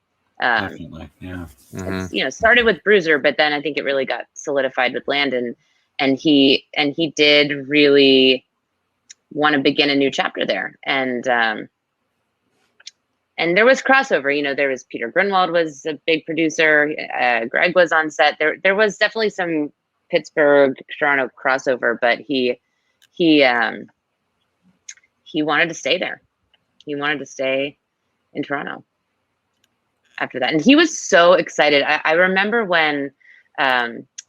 Definitely, yeah. It's, started with Bruiser, but then I think it really got solidified with Landon, and he did really want to begin a new chapter there. And there was crossover, there was Peter Grunwald was a big producer. Greg was on set. There was definitely some Pittsburgh, Toronto crossover, but he wanted to stay there. He wanted to stay in Toronto after that. And he was so excited. I remember when,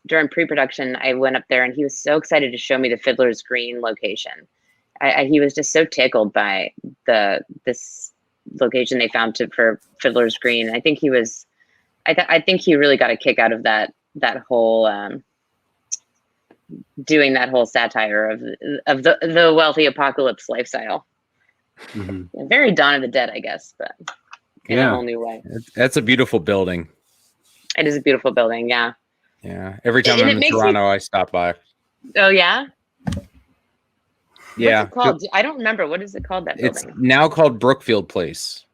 during pre-production, I went up there and he was so excited to show me the Fiddler's Green location. He was just so tickled by this location they found for Fiddler's Green. I think he was, I think he really got a kick out of that whole, doing that whole satire of the wealthy apocalypse lifestyle. Very Dawn of the Dead, I guess, but in a whole new way. That's a beautiful building. It is a beautiful building. Yeah. Yeah. Every time I'm in Toronto, I stop by. Oh yeah. Yeah. What's it called? I don't remember. What is it called, that building? It's now called Brookfield Place.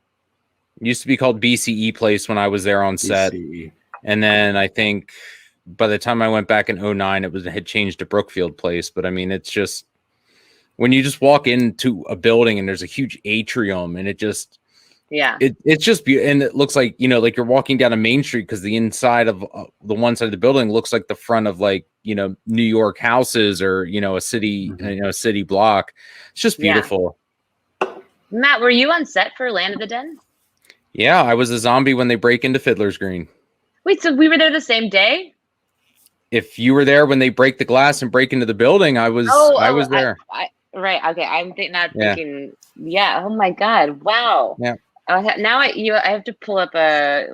It used to be called BCE Place when I was there on set. BCE. And then I think by the time I went back in 2009, it had changed to Brookfield Place. But I mean, it's just, when you just walk into a building and there's a huge atrium and it's just beautiful. And it looks like, like you're walking down a main street, because the inside of the one side of the building looks like the front of New York houses or, a city, a city block. It's just beautiful. Yeah. Matt, were you on set for Land of the Dead? Yeah, I was a zombie when they break into Fiddler's Green. Wait, so we were there the same day? If you were there when they break the glass and break into the building, I was there. Right. Okay. I'm thinking. Yeah. Oh my God. Wow. Yeah. Now I have to pull up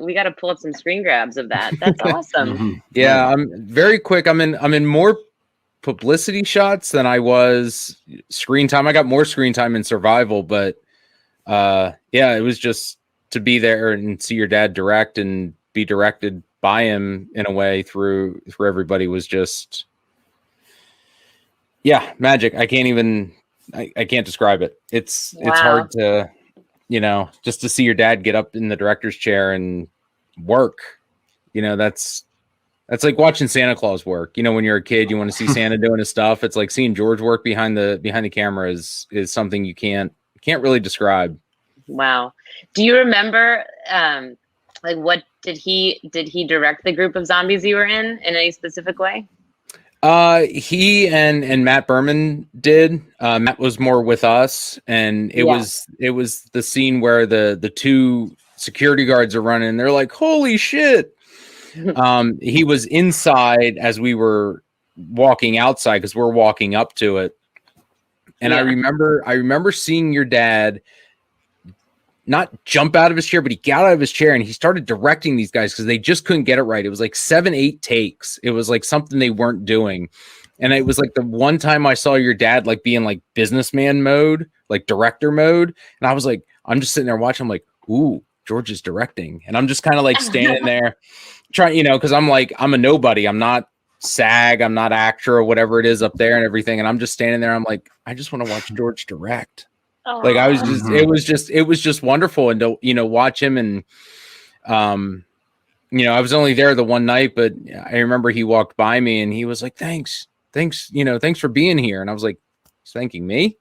we got to pull up some screen grabs of that. That's awesome. Yeah. I'm very quick. I'm in more publicity shots than I was screen time. I got more screen time in Survival, but it was just to be there and see your dad direct and be directed by him in a way through everybody was just, magic. I can't describe it. It's hard to, just to see your dad get up in the director's chair and work, that's like watching Santa Claus work. When you're a kid, you want to see Santa doing his stuff. It's like seeing George work behind the camera is something you can't really describe. Wow. Do you remember, what did he direct the group of zombies you were in any specific way? He and Matt Berman did. Matt was more with us, and it was the scene where the two security guards are running. They're like, "Holy shit!" He was inside as we were walking outside, because we're walking up to it. And I remember seeing your dad not jump out of his chair, but he got out of his chair and he started directing these guys because they just couldn't get it right. It was like 7-8 takes. It was like something they weren't doing. And it was like the one time I saw your dad like being like businessman mode, like director mode. And I was like, I'm just sitting there watching. I'm like, ooh, George is directing. And I'm just kind of like standing there trying, because I'm like, I'm a nobody. I'm not SAG. I'm not actor or whatever it is up there and everything. And I'm just standing there. I'm like, I just want to watch George direct. Like I was just, it was just wonderful. And to, watch him and, I was only there the one night, but I remember he walked by me and he was like, thanks. thanks for being here. And I was like, he's thanking me.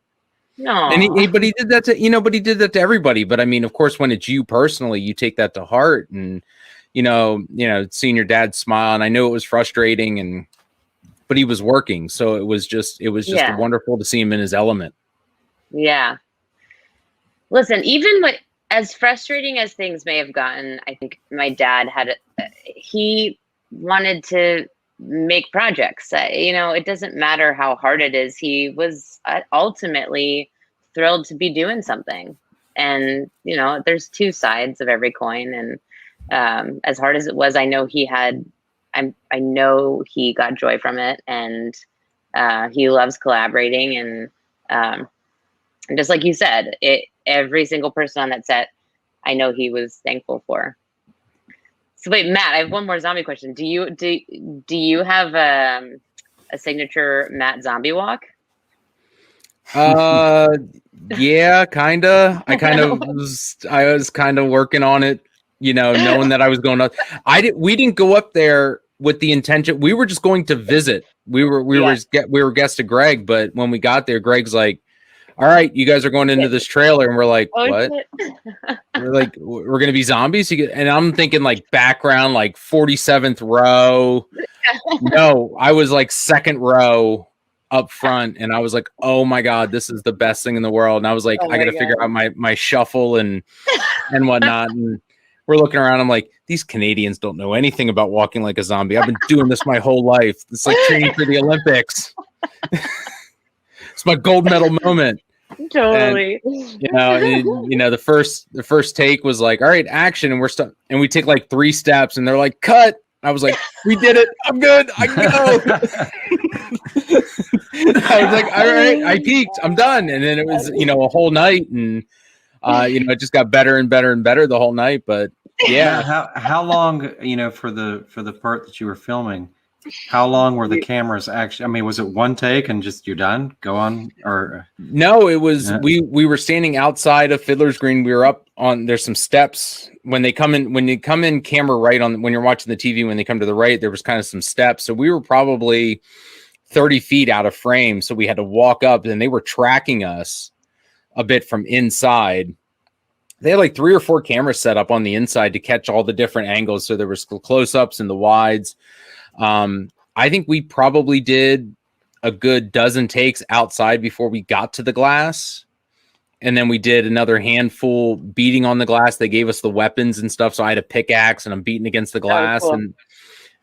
No. And but he did that to, but he did that to everybody. But I mean, of course, when it's you personally, you take that to heart, and, seeing your dad smile, and I know it was frustrating, but he was working. So it was just wonderful to see him in his element. Yeah. Listen, even as frustrating as things may have gotten, I think my dad he wanted to make projects. It doesn't matter how hard it is. He was ultimately thrilled to be doing something. And, there's two sides of every coin. And as hard as it was, I know I know he got joy from it, and he loves collaborating. And just like you said, every single person on that set, I know he was thankful for. So wait, Matt, I have one more zombie question. Do you have a signature Matt zombie walk? Yeah, kinda. I was kind of working on it, knowing that I was going up. We didn't go up there with the intention. We were just going to visit. We were guests of Greg, but when we got there, Greg's like, all right, you guys are going into this trailer. And we're like, what? We're like, we're going to be zombies? And I'm thinking like background, like 47th row. No, I was like second row up front. And I was like, oh my God, this is the best thing in the world. And I was like, I got to figure out my shuffle and whatnot. And we're looking around. I'm like, these Canadians don't know anything about walking like a zombie. I've been doing this my whole life. It's like training for the Olympics. It's my gold medal moment. Totally. And, the first take was like, all right, action. And we're stuck. And we take like 3 steps and they're like, cut. I was like, we did it. I'm good. I can go. I was like, all right, I peaked. I'm done. And then it was, a whole night. And, it just got better and better and better the whole night. But yeah. How long, for the part that you were filming, how long were the cameras actually? I mean, was it one take and just you're done? Go on, or no? It was we were standing outside of Fiddler's Green. We were up on. There's some steps when they come in camera right on when you're watching the TV. When they come to the right, there was kind of some steps. So we were probably 30 feet out of frame. So we had to walk up, and they were tracking us a bit from inside. They had like 3 or 4 cameras set up on the inside to catch all the different angles. So there was close-ups and the wides. I think we probably did a good dozen takes outside before we got to the glass. And then we did another handful beating on the glass. They gave us the weapons and stuff. So I had a pickaxe and I'm beating against the glass. Oh, cool. And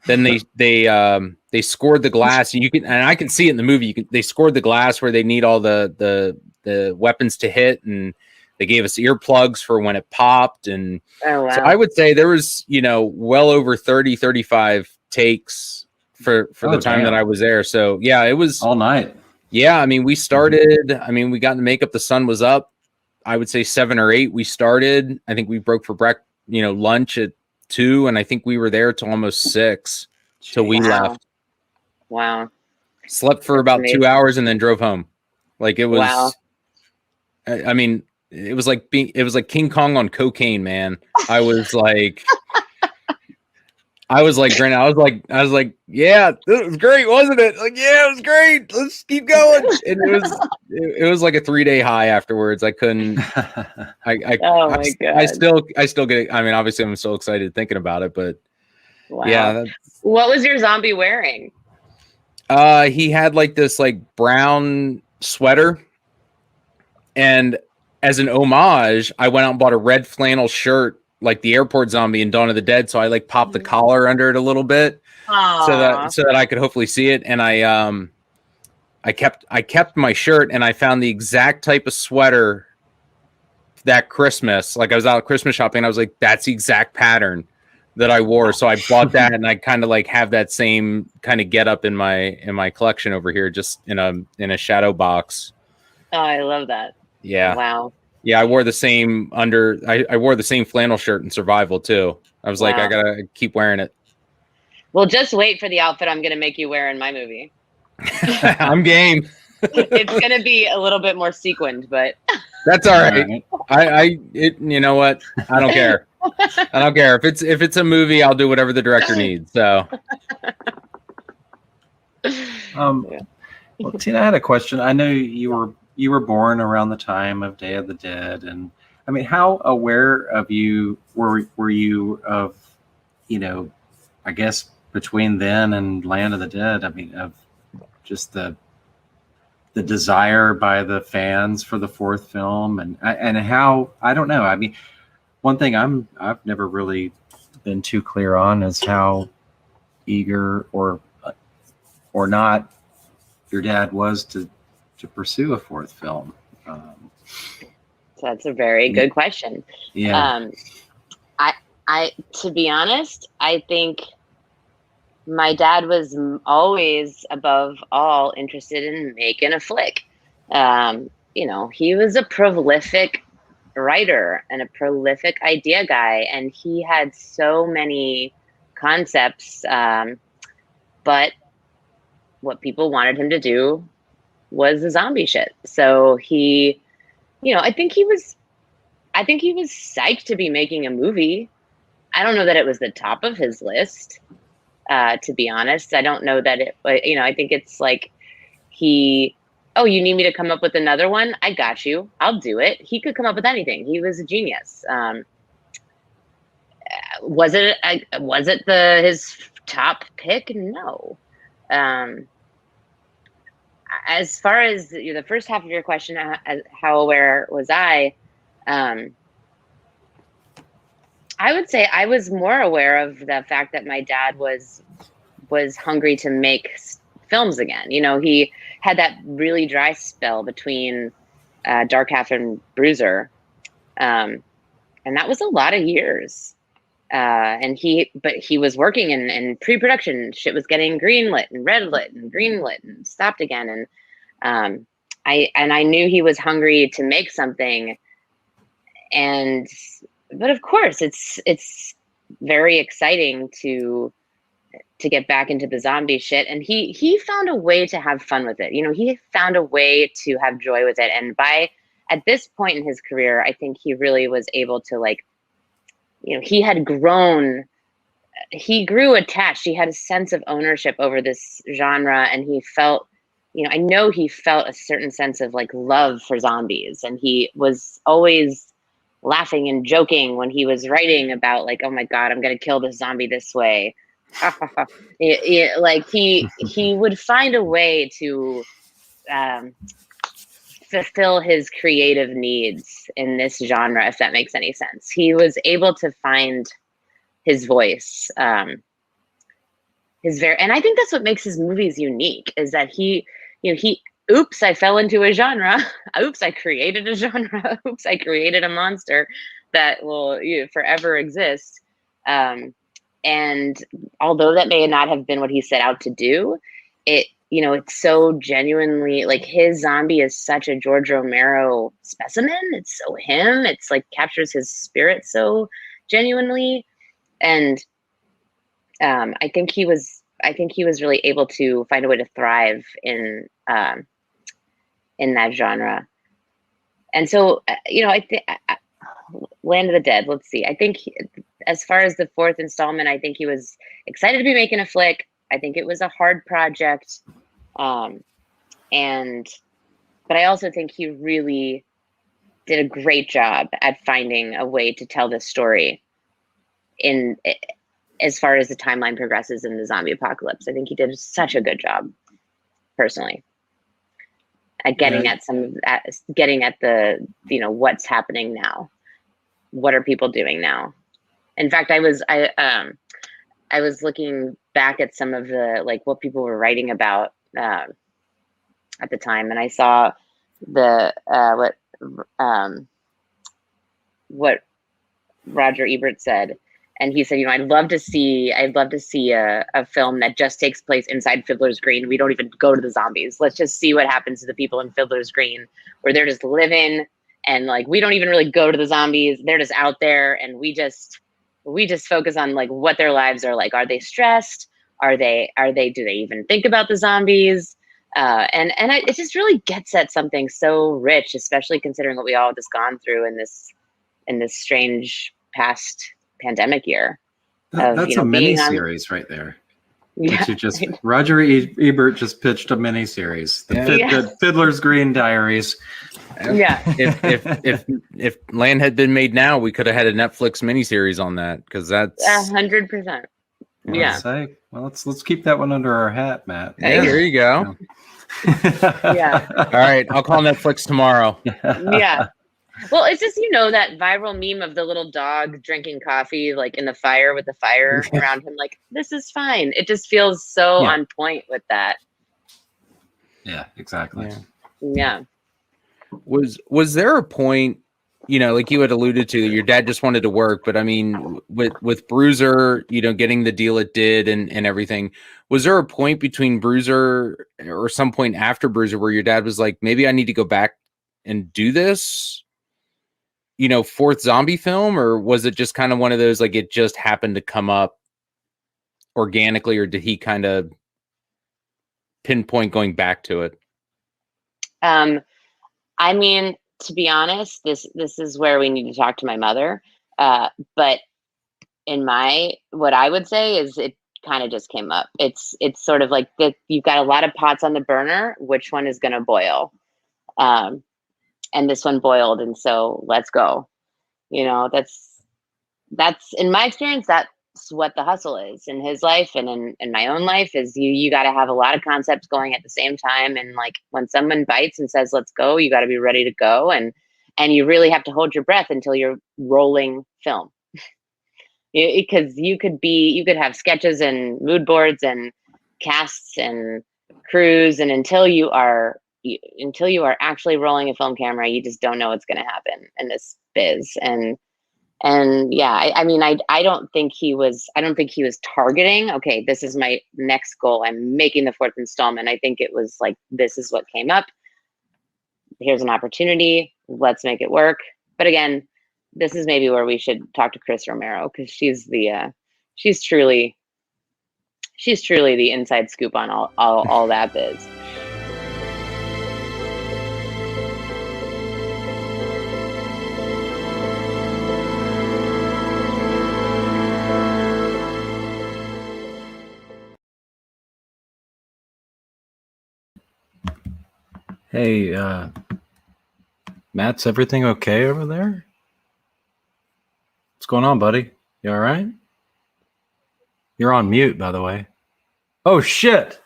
then they scored the glass, and I can see it in the movie. They scored the glass where they need all the weapons to hit, and they gave us earplugs for when it popped. And so I would say there was, well over 30, 35 takes for the time that I was there. So yeah, it was all night. Yeah. I mean, we started, we got to make up. The sun was up. I would say 7 or 8. We started, I think we broke for lunch at 2. And I think we were there till almost 6 till we left. Wow. Slept for about 2 hours and then drove home. Like it was, it was like King Kong on cocaine, man. I was like, grinning. I was like, yeah, this was great, wasn't it? Like, yeah, it was great. Let's keep going. And it was like a 3-day high afterwards. I couldn't. Oh my God. I still get it. I mean, obviously, I'm so excited thinking about it, but yeah. What was your zombie wearing? He had like this brown sweater, and as an homage, I went out and bought a red flannel shirt, like the airport zombie in Dawn of the Dead. So I popped the collar under it a little bit, so that I could hopefully see it. And I kept my shirt, and I found the exact type of sweater that Christmas. Like I was out Christmas shopping, and I was like, that's the exact pattern that I wore. So I bought that, and I kind of have that same kind of get up in my collection over here, just in a shadow box. Oh, I love that. Yeah. Wow. Yeah, I wore the same I wore the same flannel shirt in Survival too. I was like, I gotta keep wearing it. Well, just wait for the outfit I'm gonna make you wear in my movie. I'm game. It's gonna be a little bit more sequined, but that's all right. You know what? I don't care. I don't care if it's a movie. I'll do whatever the director needs. So Yeah. Well, Tina, I had a question. I know you were born around the time of Day of the Dead, and I mean, how aware of you were you of, you know, I guess between then and Land of the Dead? I mean, of just the desire by the fans for the fourth film, and how, I don't know. I mean, one thing I've never really been too clear on is how eager or not your dad was to pursue a fourth film. So that's a very good question. Yeah. I to be honest, I think my dad was always above all interested in making a flick. You know, he was a prolific writer and a prolific idea guy, and he had so many concepts. But what people wanted him to do was the zombie shit. So he, you know, I think he was psyched to be making a movie. I don't know that it was the top of his list. To be honest, I don't know that it, you know, I think it's like oh, you need me to come up with another one? I got you. I'll do it. He could come up with anything. He was a genius. Was it his top pick? No. As far as the first half of your question, how aware was I would say I was more aware of the fact that my dad was hungry to make films again. You know, he had that really dry spell between Dark Half and Bruiser, and that was a lot of years. And he was working in pre-production. Shit was getting greenlit and redlit and greenlit and stopped again. And I knew he was hungry to make something. But of course, it's very exciting to get back into the zombie shit. And he found a way to have fun with it. You know, he found a way to have joy with it. And at this point in his career, I think he really was able to, like, you know, he grew attached. He had a sense of ownership over this genre, and he felt, you know, I know he felt a certain sense of like love for zombies, and he was always laughing and joking when he was writing about, like, oh my God, I'm going to kill this zombie this way. Like he would find a way to fulfill his creative needs in this genre, if that makes any sense. He was able to find his voice. And I think that's what makes his movies unique, is that oops, I fell into a genre. Oops, I created a genre. Oops, I created a monster that will forever exist. And although that may not have been what he set out to do, it's so genuinely, like, his zombie is such a George Romero specimen. It's so him. It's like captures his spirit so genuinely. And I think he was really able to find a way to thrive in that genre. And so, I think Land of the Dead, let's see. I think as far as the fourth installment, I think he was excited to be making a flick. I think it was a hard project. But I also think he really did a great job at finding a way to tell this story as far as the timeline progresses in the zombie apocalypse. I think he did such a good job, personally, at getting at the, what's happening now. What are people doing now? In fact, I was looking back at some of the, like, what people were writing about at the time, and I saw what Roger Ebert said, and he said, I'd love to see a film that just takes place inside Fiddler's Green. We don't even go to the zombies. Let's just see what happens to the people in Fiddler's Green, where they're just living, and, like, we don't even really go to the zombies. They're just out there, and we just focus on, like, what their lives are like. Are they stressed? Do they even think about the zombies? It just really gets at something so rich, especially considering what we all just gone through in this strange past pandemic year. That's a mini series right there. Yeah. Roger Ebert just pitched a miniseries, the Fiddler's Green Diaries. Yeah. If Land had been made now, we could have had a Netflix miniseries on that, because that's 100%. Yeah. Well, let's keep that one under our hat, Matt. Hey, here you go. Yeah. All right, I'll call Netflix tomorrow. Yeah. Well, it's just, that viral meme of the little dog drinking coffee, like in the fire with the fire around him. Like, this is fine. It just feels so on point with that. Yeah, exactly. Yeah. Was there a point, like you had alluded to, your dad just wanted to work, but I mean, with Bruiser, getting the deal it did and everything, was there a point between Bruiser or some point after Bruiser where your dad was like, maybe I need to go back and do this, fourth zombie film? Or was it just kind of one of those, like, it just happened to come up organically, or did he kind of pinpoint going back to it? I mean, to be honest, this is where we need to talk to my mother. But what I would say is it kind of just came up. It's sort of like that. You've got a lot of pots on the burner. Which one is going to boil? And this one boiled, and so let's go. That's in my experience. That's what the hustle is in his life, and in my own life is you got to have a lot of concepts going at the same time. And like when someone bites and says let's go, you got to be ready to go, and you really have to hold your breath until you're rolling film. Because you could have sketches and mood boards and casts and crews, and until you are actually rolling a film camera, you just don't know what's going to happen in this biz. And yeah, I mean, I don't think he was targeting, okay, this is my next goal, I'm making the fourth installment. I think it was like, this is what came up, here's an opportunity, let's make it work. But again, this is maybe where we should talk to Chris Romero, because she's truly the inside scoop on all that biz. Hey, Matt's everything okay over there? What's going on, buddy? You all right? You're on mute, by the way. Oh, shit!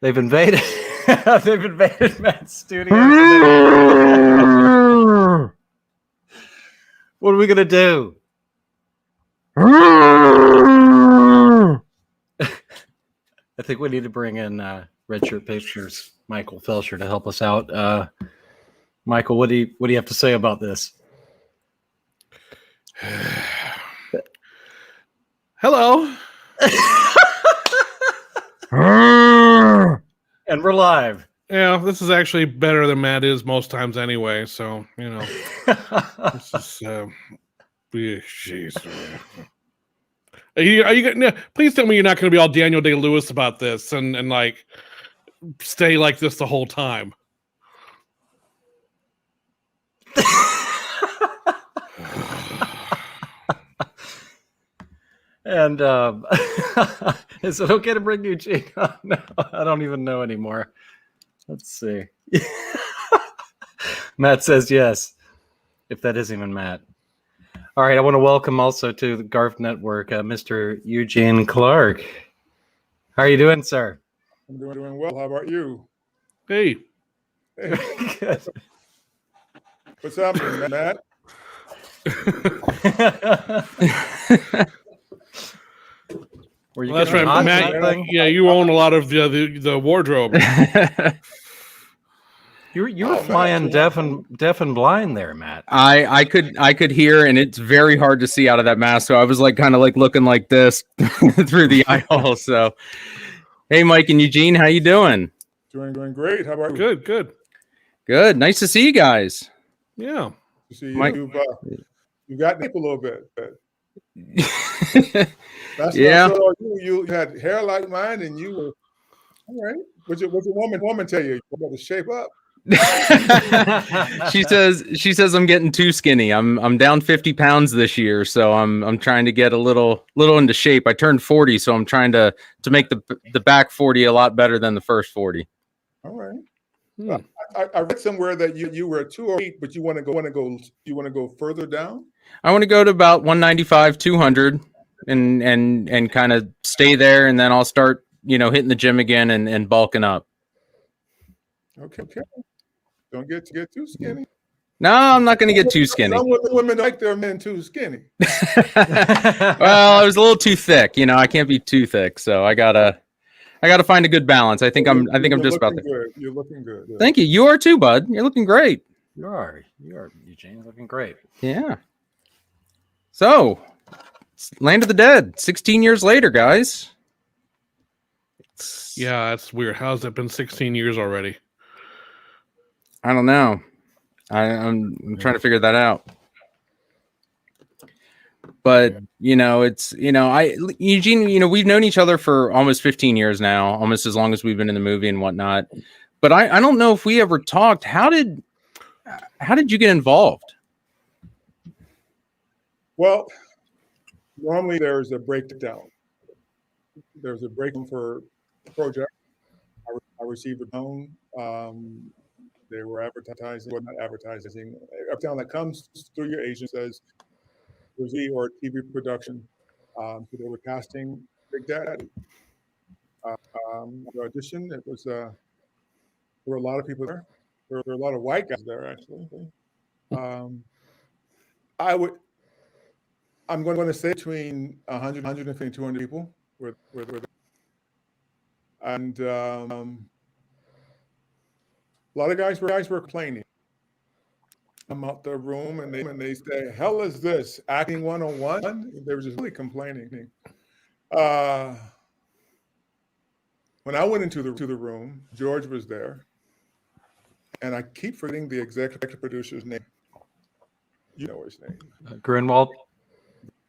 They've invaded. They've invaded Matt's studio. What are we gonna do? I think we need to bring in Red Shirt Pictures, Michael Felsher, to help us out. Michael, what do you have to say about this? Hello. And we're live. Yeah, this is actually better than Matt is most times anyway. So, this is, jeez. Are you gonna, please tell me you're not going to be all Daniel Day-Lewis about this and like stay like this the whole time. And is it okay to bring Eugene on? No, I don't even know anymore. Let's see. Matt says yes, if that is even Matt. All right, I want to welcome also to the Garf Network, Mr. Eugene Clark. How are you doing, sir? I'm doing well. How about you? Hey. Good. What's happening, Matt? Well, that's right, Matt. Yeah, you own a lot of the wardrobe. You were flying deaf and blind there, Matt. I could hear, and it's very hard to see out of that mask. So I was like kind of like looking like this through the eye hole. So, hey, Mike and Eugene, how you doing? Doing great. How about you? Good. Nice to see you guys. Yeah. See, Mike, you got nip a little bit. That's yeah. You had hair like mine, and you were all right. What's your woman tell you? You got to shape up. She says I'm getting too skinny. I'm down 50 pounds this year, so I'm trying to get a little into shape. I turned 40, so I'm trying to make the back 40 a lot better than the first 40. All right. I read somewhere that you were 208, but you want to go further down. I want to go to about 195, 200, and kind of stay there, and then I'll start hitting the gym again and bulking up. Okay. Don't get too skinny. No, I'm not going to get too skinny. Some women like their men too skinny. Well, I was a little too thick. I can't be too thick, so I gotta find a good balance. I think I'm just about there. You're looking good. Yeah. Thank you. You are too, bud. You're looking great. You are, Eugene, looking great. Yeah. So, Land of the Dead, 16 years later, guys. Yeah, that's weird. How's it been 16 years already? I don't know. I'm trying to figure that out. But Eugene, we've known each other for almost 15 years now, almost as long as we've been in the movie and whatnot. But I don't know if we ever talked. How did you get involved? Well, normally there's a breakdown. There's a breakdown for the project. I received a loan. They were advertising, well, not advertising. Every time that comes through your agent says TV or TV production. So they were casting Big Daddy. The audition, it was there were a lot of people there. There were a lot of white guys there, actually. I'm going to say between 100, 150, 200 people were there. And a lot of guys were complaining. I'm out the room and they say, "Hell is this? Acting 101?" They were just really complaining. When I went into the room, George was there, and I keep forgetting the executive producer's name. You know his name. Grunwald.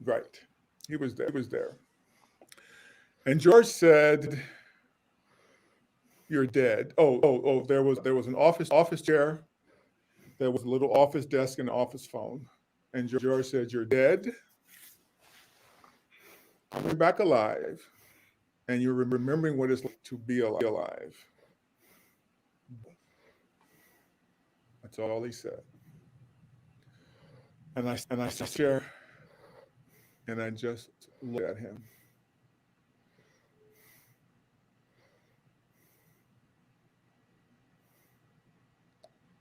Right. He was there. And George said, "You're dead." Oh, there was an office chair. There was a little office desk and an office phone. And George said, "You're dead. Coming back alive. And you're remembering what it's like to be alive." That's all he said. And I sat there and I just looked at him.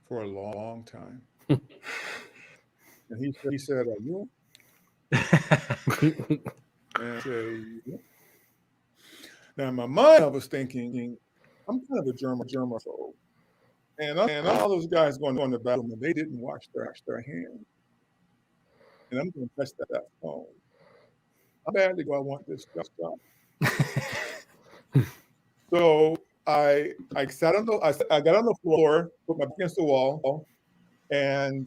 For a long time. And he said, "Are you?" And I said, "Yeah." Now in my mind, I was thinking, I'm kind of a germaphobe. And all those guys going to the bathroom and they didn't wash their hands. And I'm going to touch that phone. How badly do I want this stuff done? So I got on the floor, put my back against the wall, and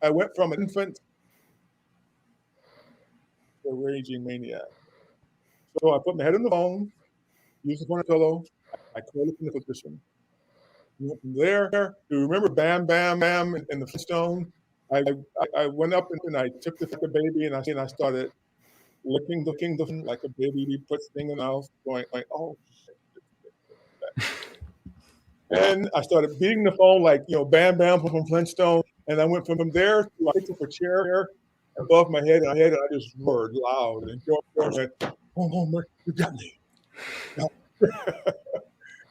I went from an infant to a raging maniac. So I put my head on the phone, used the phone as a pillow, I curled up in the position. Went from there, you remember Bam Bam Bam in the Flintstone? I went up and I took the baby and I started licking the like a baby puts thing in the mouth, going like, "Oh shit." And I started beating the phone like, Bam Bam from Flintstone. And I went from there to I picked up a chair above my head and I just roared loud. And George said, "Oh, you got me."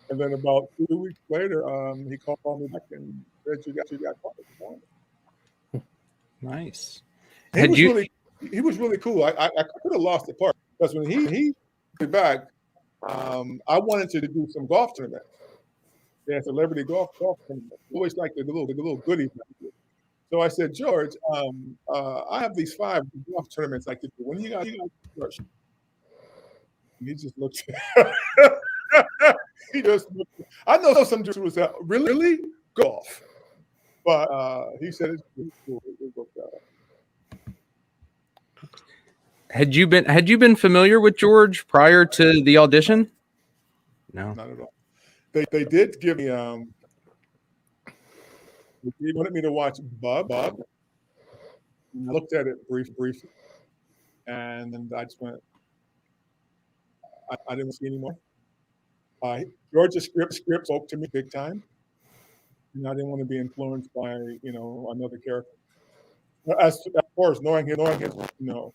And then about 2 weeks later, he called me back and said, you got caught this morning. Nice. He was really cool. I could have lost the part because when he came back, I wanted to do some golf tournaments. Yeah, celebrity golf tournament. Always like the little goodies. So I said, "George, I have these 5 golf tournaments I could do. When you got first?" And he just looked. He just looked. I know some dudes was that really golf, but he said it's really cool. It worked out. Had you been familiar with George prior to the audition? No, not at all. they did give me they wanted me to watch Bub. And I looked at it briefly, and then I just went. I didn't see anymore. George's script spoke to me big time, and I didn't want to be influenced by another character. As far as knowing him, no,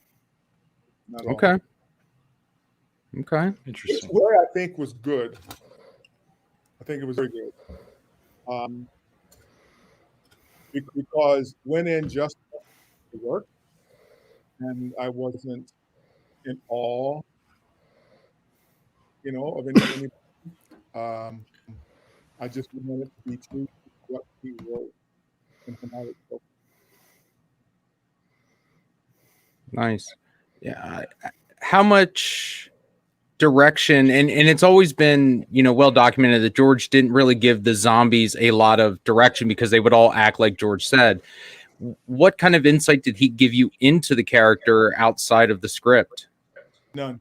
not at all. Okay. Okay. Interesting. What I think was good. I think it was very good. Because went in just to work, and I wasn't in awe, of any. I just wanted to be true to what he wrote and how it spoke. Nice. Yeah. How much direction, and it's always been, well documented that George didn't really give the zombies a lot of direction because they would all act like George said. What kind of insight did he give you into the character outside of the script? None.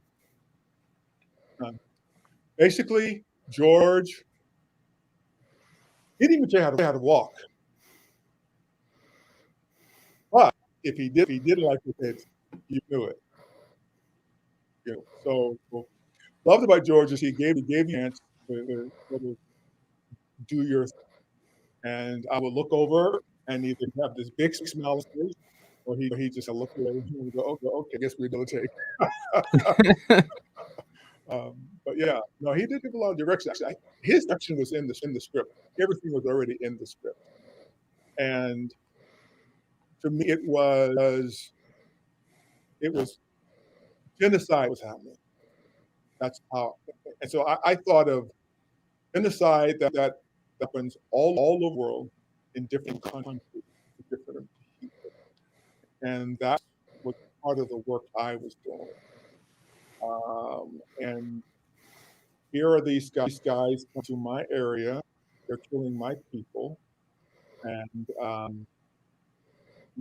Basically, George, he didn't even tell you how to walk. But if he did like it, you knew it. So loved about George is he gave me a chance to do your thing. And I would look over and either have this big smile on his face, or he just look away and go, okay, I guess we're gonna take. But yeah, no, he did give a lot of direction. Actually, his direction was in the script. Everything was already in the script, and to me, it was genocide was happening. That's how, and so I thought of genocide that happens all over the world in different countries, different people, and that was part of the work I was doing. And here are these guys come to my area. They're killing my people, and I'm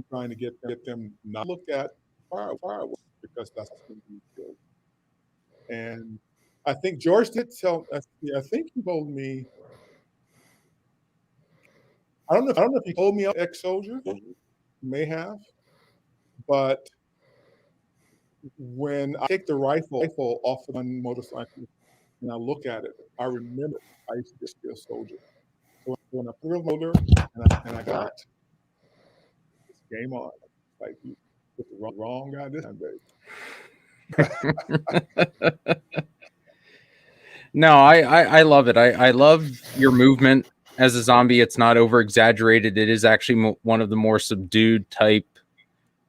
trying to get them not look at fireworks because that's going to be killed. And I think George did tell. I think he told me. I don't know if he told me ex-soldier. May have, but when I take the rifle off of one motorcycle and I look at it, I remember I used to just be a soldier. So when I put a motor and I got it's game on. Like you put the wrong guy this time, baby. No, I love it. I love your movement as a zombie. It's not over exaggerated. It is actually one of the more subdued type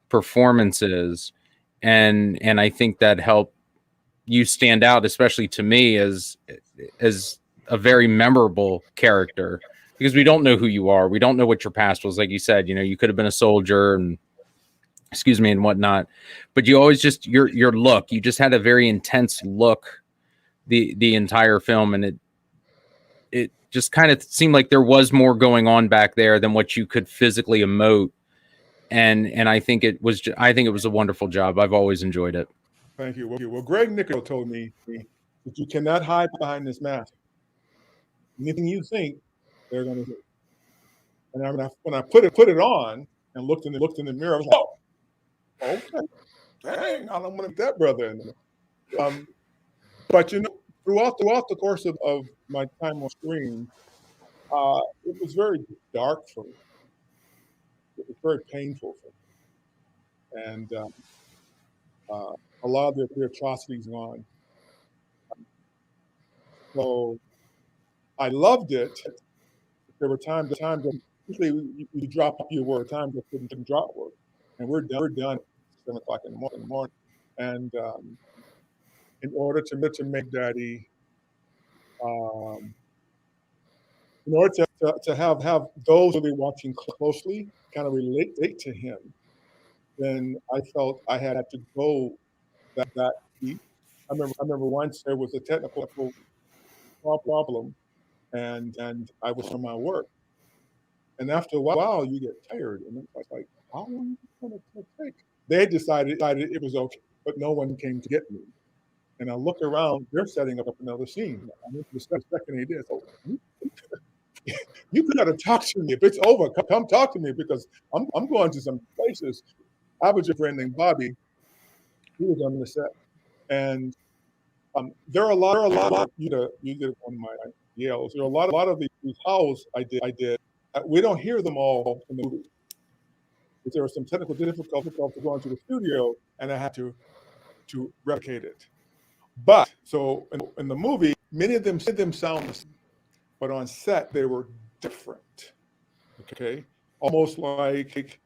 performances, and I think that helped you stand out, especially to me as a very memorable character, because we don't know who you are. We don't know what your past was. Like you said, you could have been a soldier and and whatnot, but you always just your look. You just had a very intense look the entire film, and it just kind of seemed like there was more going on back there than what you could physically emote. And I think it was a wonderful job. I've always enjoyed it. Thank you. Well, Greg Nickel told me that you cannot hide behind this mask. Anything you think, they're going to do. And when I put it on and looked in the mirror, I was like, oh, okay, dang, I don't want to be that brother. But throughout the course of my time on screen, it was very dark for me. It was very painful for me, and a lot of the atrocities on. So I loved it. There were times that usually you drop your word. Times I couldn't drop word, and we're done at 7:00 in the morning. And in order to make Daddy, in order to have those really watching closely kind of relate to him, then I felt I had to go that deep. I remember once there was a technical problem, and I was on my work, and after a while you get tired, and it's like, how long is it going to take? They decided it was okay, but no one came to get me, And I look around, they're setting up another scene. I went to the second he did. So you got to talk to me. If it's over, come talk to me because I'm going to some places. I have a friend named Bobby. He was on the set. And there are a lot. You did one of my yells. There are a lot of these howls I did. We don't hear them all in the movie. But there was some technical difficulty going to the studio, and I had to replicate it. But so in the movie, many of them sound the same, but on set they were different. Okay, almost like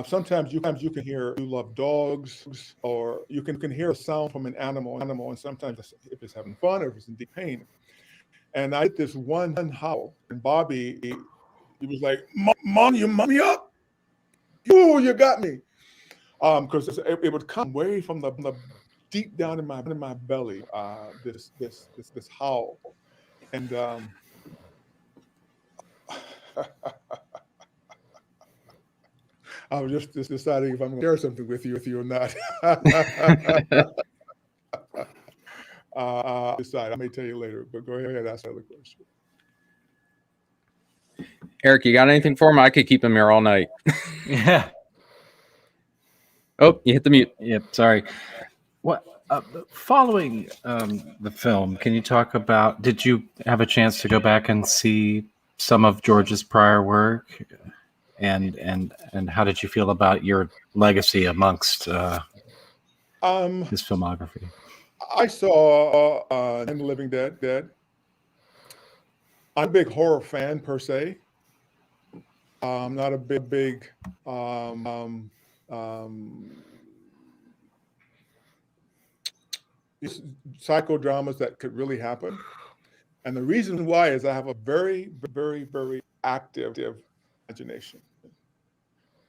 sometimes you can hear "You Love Dogs," or you can hear a sound from an animal, and sometimes if it's having fun or if it's in deep pain. And I did this one howl, and Bobby, he was like, "Mom, you mum me up! You got me!" Because it would come way from the deep down in my belly, this howl, and I was just deciding if I'm going to share something with you or not. Decide. I may tell you later, but go ahead and ask another question. Eric, you got anything for him? I could keep him here all night. Yeah. Oh, you hit the mute. Yep. Sorry. What? Following the film, can you talk about? Did you have a chance to go back and see some of George's prior work, and how did you feel about your legacy amongst his filmography? I saw And the Living Dead. I'm a big horror fan per se. I'm not a big psychodramas that could really happen. And the reason why is I have a very, very, very active imagination.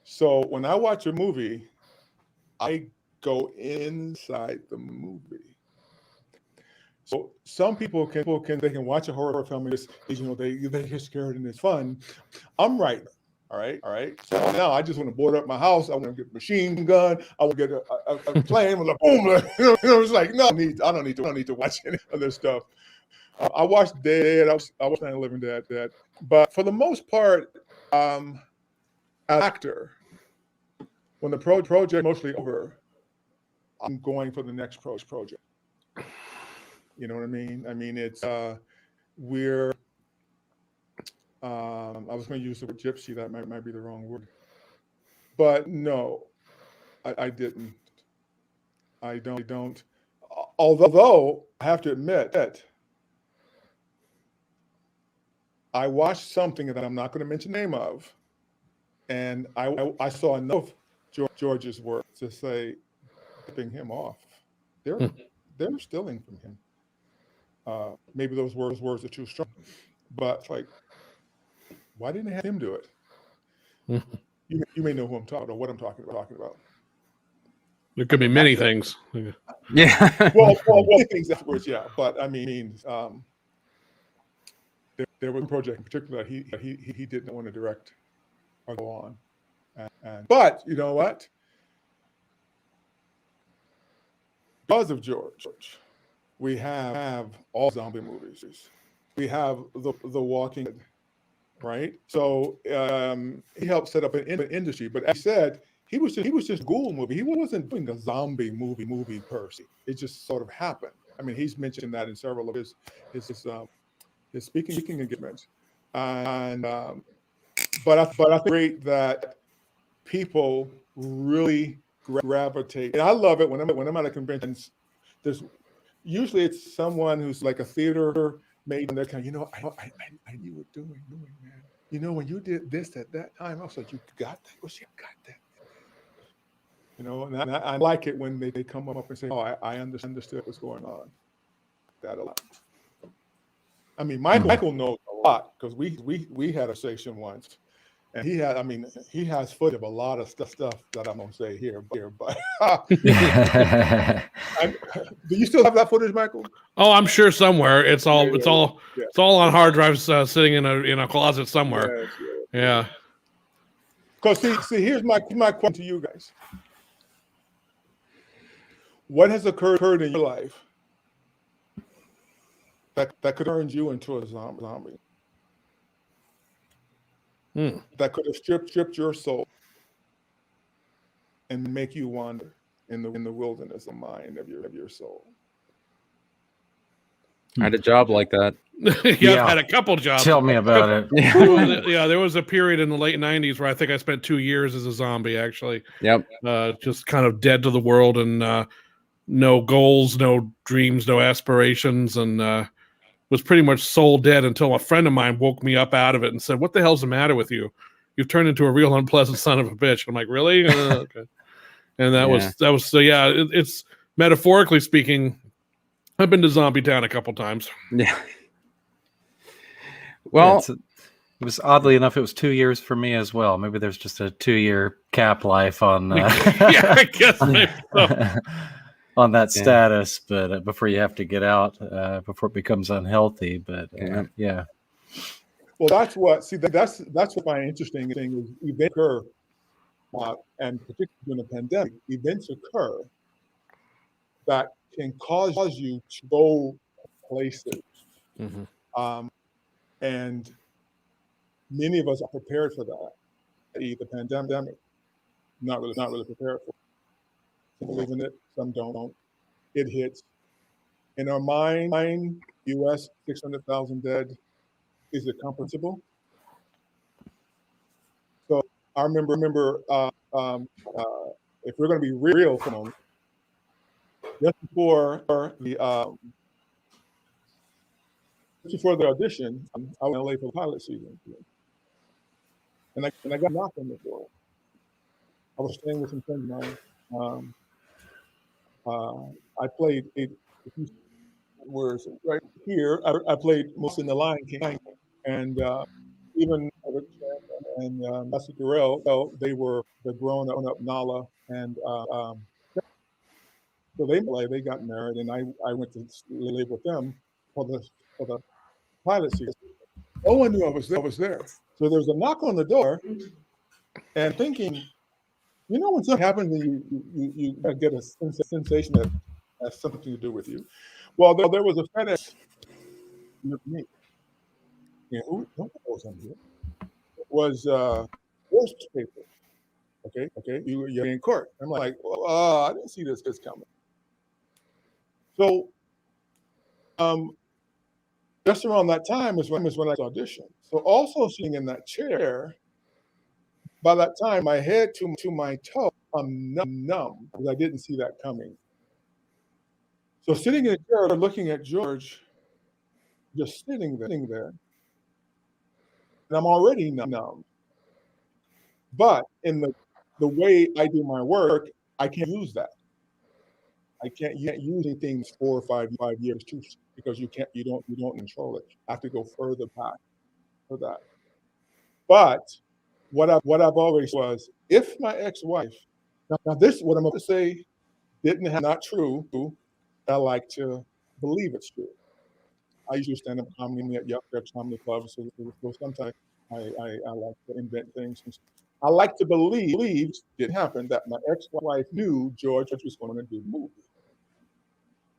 So when I watch a movie, I go inside the movie. So some people can watch a horror film and just, they get scared and it's fun. I'm right. All right. So now I just want to board up my house. I want to get a machine gun. I want to get a plane with a boom. It's like no, I don't need to watch any other stuff. I watched Dead. I watched Night of the Living Dead. But for the most part, as an actor, when the project mostly over, I'm going for the next project. You know what I mean? I mean, it's we're. I was going to use the word gypsy. That might be the wrong word. But no, I didn't. I don't. Although I have to admit that I watched something that I'm not going to mention the name of, and I saw enough of George's work to say, ripping him off. They're stealing from him. Maybe those words are too strong, but it's like, why didn't they have him do it? You may know who I'm talking about, or what I'm talking about. There could be many things. Yeah. well, things afterwards, yeah. But I mean, there was a project in particular that he didn't want to direct or go on. But you know what? Because of George, we have all zombie movies. We have the Walking Dead, right? So he helped set up an industry. But as I said, he was just a ghoul movie. He wasn't doing a zombie movie per se. It just sort of happened. I mean, he's mentioned that in several of his speaking engagements. And but I think it's great that people really gravitate. And I love it when I'm at a convention. There's usually it's someone who's like a theater made, and they're kind of, I knew what doing, man. When you did this at that time, I was like, you got that? Well, she got that. And I like it when they come up and say, oh, I understood what's going on. That a lot. I mean, Michael knows a lot because we had a session once, and he has footage of a lot of stuff that I'm gonna say here. But do you still have that footage, Michael? Oh, I'm sure somewhere. It's all on hard drives sitting in a closet somewhere. Yeah. Because see, here's my question to you guys. What has occurred in your life that could turn you into a zombie. That could have stripped your soul and make you wander in the wilderness of mind of your soul. I had a job like that. Yeah, I've had a couple jobs. Tell me about it. There was a period in the late 90s where I think I spent 2 years as a zombie, actually. Yep. Just kind of dead to the world and no goals, no dreams, no aspirations, and was pretty much soul dead until a friend of mine woke me up out of it and said, "What the hell's the matter with you? You've turned into a real unpleasant son of a bitch." I'm like, "Really?" Okay. And that was so. Yeah, it's metaphorically speaking. I've been to Zombie Town a couple times. Yeah. Well, it was oddly enough, it was 2 years for me as well. Maybe there's just a 2-year cap life on. Yeah, I guess maybe so. On that status, but before you have to get out, before it becomes unhealthy. But yeah. Well, that's what that's what my interesting thing is. Events occur, and particularly during the pandemic, events occur that can cause you to go places, and many of us are prepared for that. The pandemic, not really prepared for. Some believe in it, some don't. It hits. In our mind, U.S. 600,000 dead. Is it comfortable? So I remember. If we're going to be real for a moment, just before the audition, I was in LA for the pilot season, and I got knocked on the door. I was staying with some friends of mine. I played right here. I played most in The Lion King, and even Rick and Master Darrell, they were the grown up Nala, and so they got married, and I went to live with them for the pilot season. No one knew I was there. So there was a knock on the door, and thinking, you know, when something happens and you get a sensation that has something to do with you. Well, there was a FedEx near me. You know, who knows I'm here? It was Worst paper. Okay, you're in court. I'm like, well, I didn't see this coming. So, just around that time was when I auditioned. So, also sitting in that chair. By that time, my head to my toe, I'm numb because I didn't see that coming. So sitting in a chair, looking at George, just sitting there, and I'm already numb. But in the way I do my work, I can't use that. You can't use anything 4 or 5 years too, because you don't control it. I have to go further back for that. But what I've always was, if my ex-wife, now this what I'm about to say not true, I like to believe it's true. I usually stand up comedy at Yuck Comedy Club, so sometimes I like to invent things. I like to believe it happened that my ex-wife knew George was going to do the movie,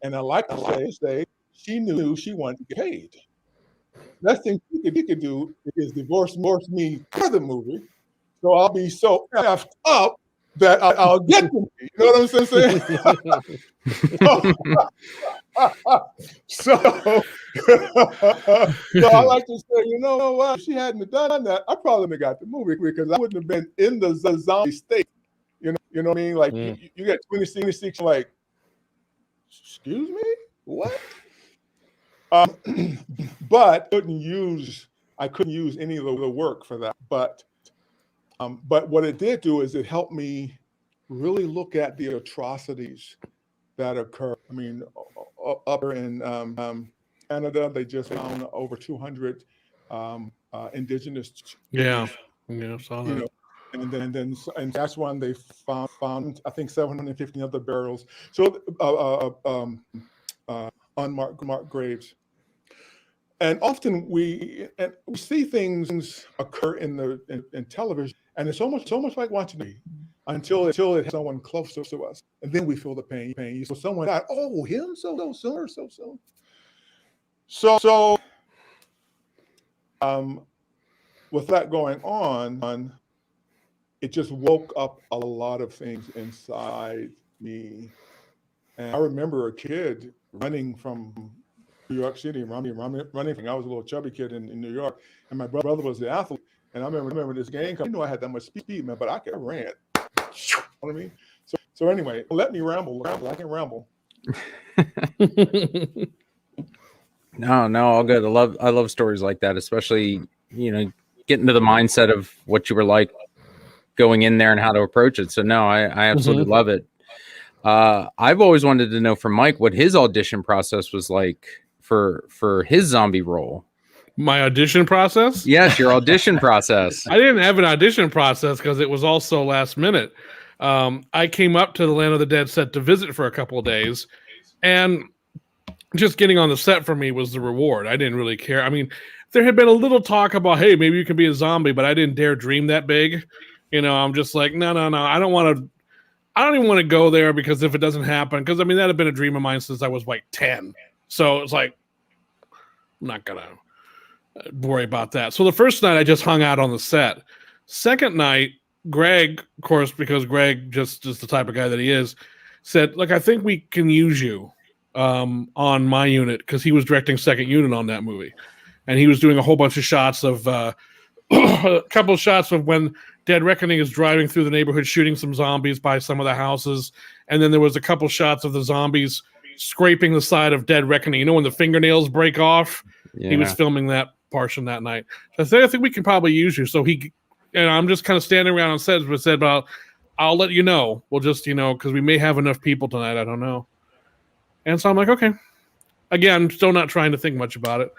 and I like to say she knew she wanted to get paid. Best thing he could do is divorce me for the movie, so I'll be so effed up that I'll get the movie. You know what I'm saying? So I like to say, you know what? If she hadn't done that, I probably would have got the movie because I wouldn't have been in the zombie state. You know what I mean? Like you get 26, like, excuse me, what? But I couldn't use any of the work for that. But what it did do is it helped me really look at the atrocities that occur. I mean, up in Canada, they just found over 200 indigenous. Yeah, saw that. You know, and that's when they found I think 750 other barrels. So unmarked graves. And often we see things occur in television, and it's almost like watching TV until it has someone close to us, and then we feel the pain. So someone died. Oh, him so. So, with that going on, it just woke up a lot of things inside me. And I remember a kid running from New York City, running. I was a little chubby kid in New York, and my brother was the athlete. And I remember this gang coming. I had that much speed, man, but I could ran. You know what I mean? So anyway, let me ramble. I can ramble. No, all good. I love stories like that, especially, getting to the mindset of what you were like going in there and how to approach it. So no, I absolutely love it. I've always wanted to know from Mike what his audition process was like for his zombie role. My audition process? Yes, your audition process. I didn't have an audition process because it was also last minute. I came up to the Land of the Dead set to visit for a couple of days, and just getting on the set for me was the reward. I didn't really care. I mean, there had been a little talk about, hey, maybe you can be a zombie, but I didn't dare dream that big. I'm just like, no. I don't even want to go there, because if it doesn't happen, because I mean, that had been a dream of mine since I was like 10. So it's like, I'm not going to worry about that. So the first night I just hung out on the set. Second night, Greg, of course, because Greg just is the type of guy that he is, said, look, I think we can use you on my unit, because he was directing second unit on that movie. And he was doing a whole bunch of shots of a couple of shots of when Dead Reckoning is driving through the neighborhood, shooting some zombies by some of the houses. And then there was a couple shots of the zombies scraping the side of Dead Reckoning. When the fingernails break off? Yeah. He was filming that portion that night. So I think we can probably use you. So I'm just kind of standing around on set, but said, well, I'll let you know. We'll just, because we may have enough people tonight. I don't know. And so I'm like, okay. Again, still not trying to think much about it.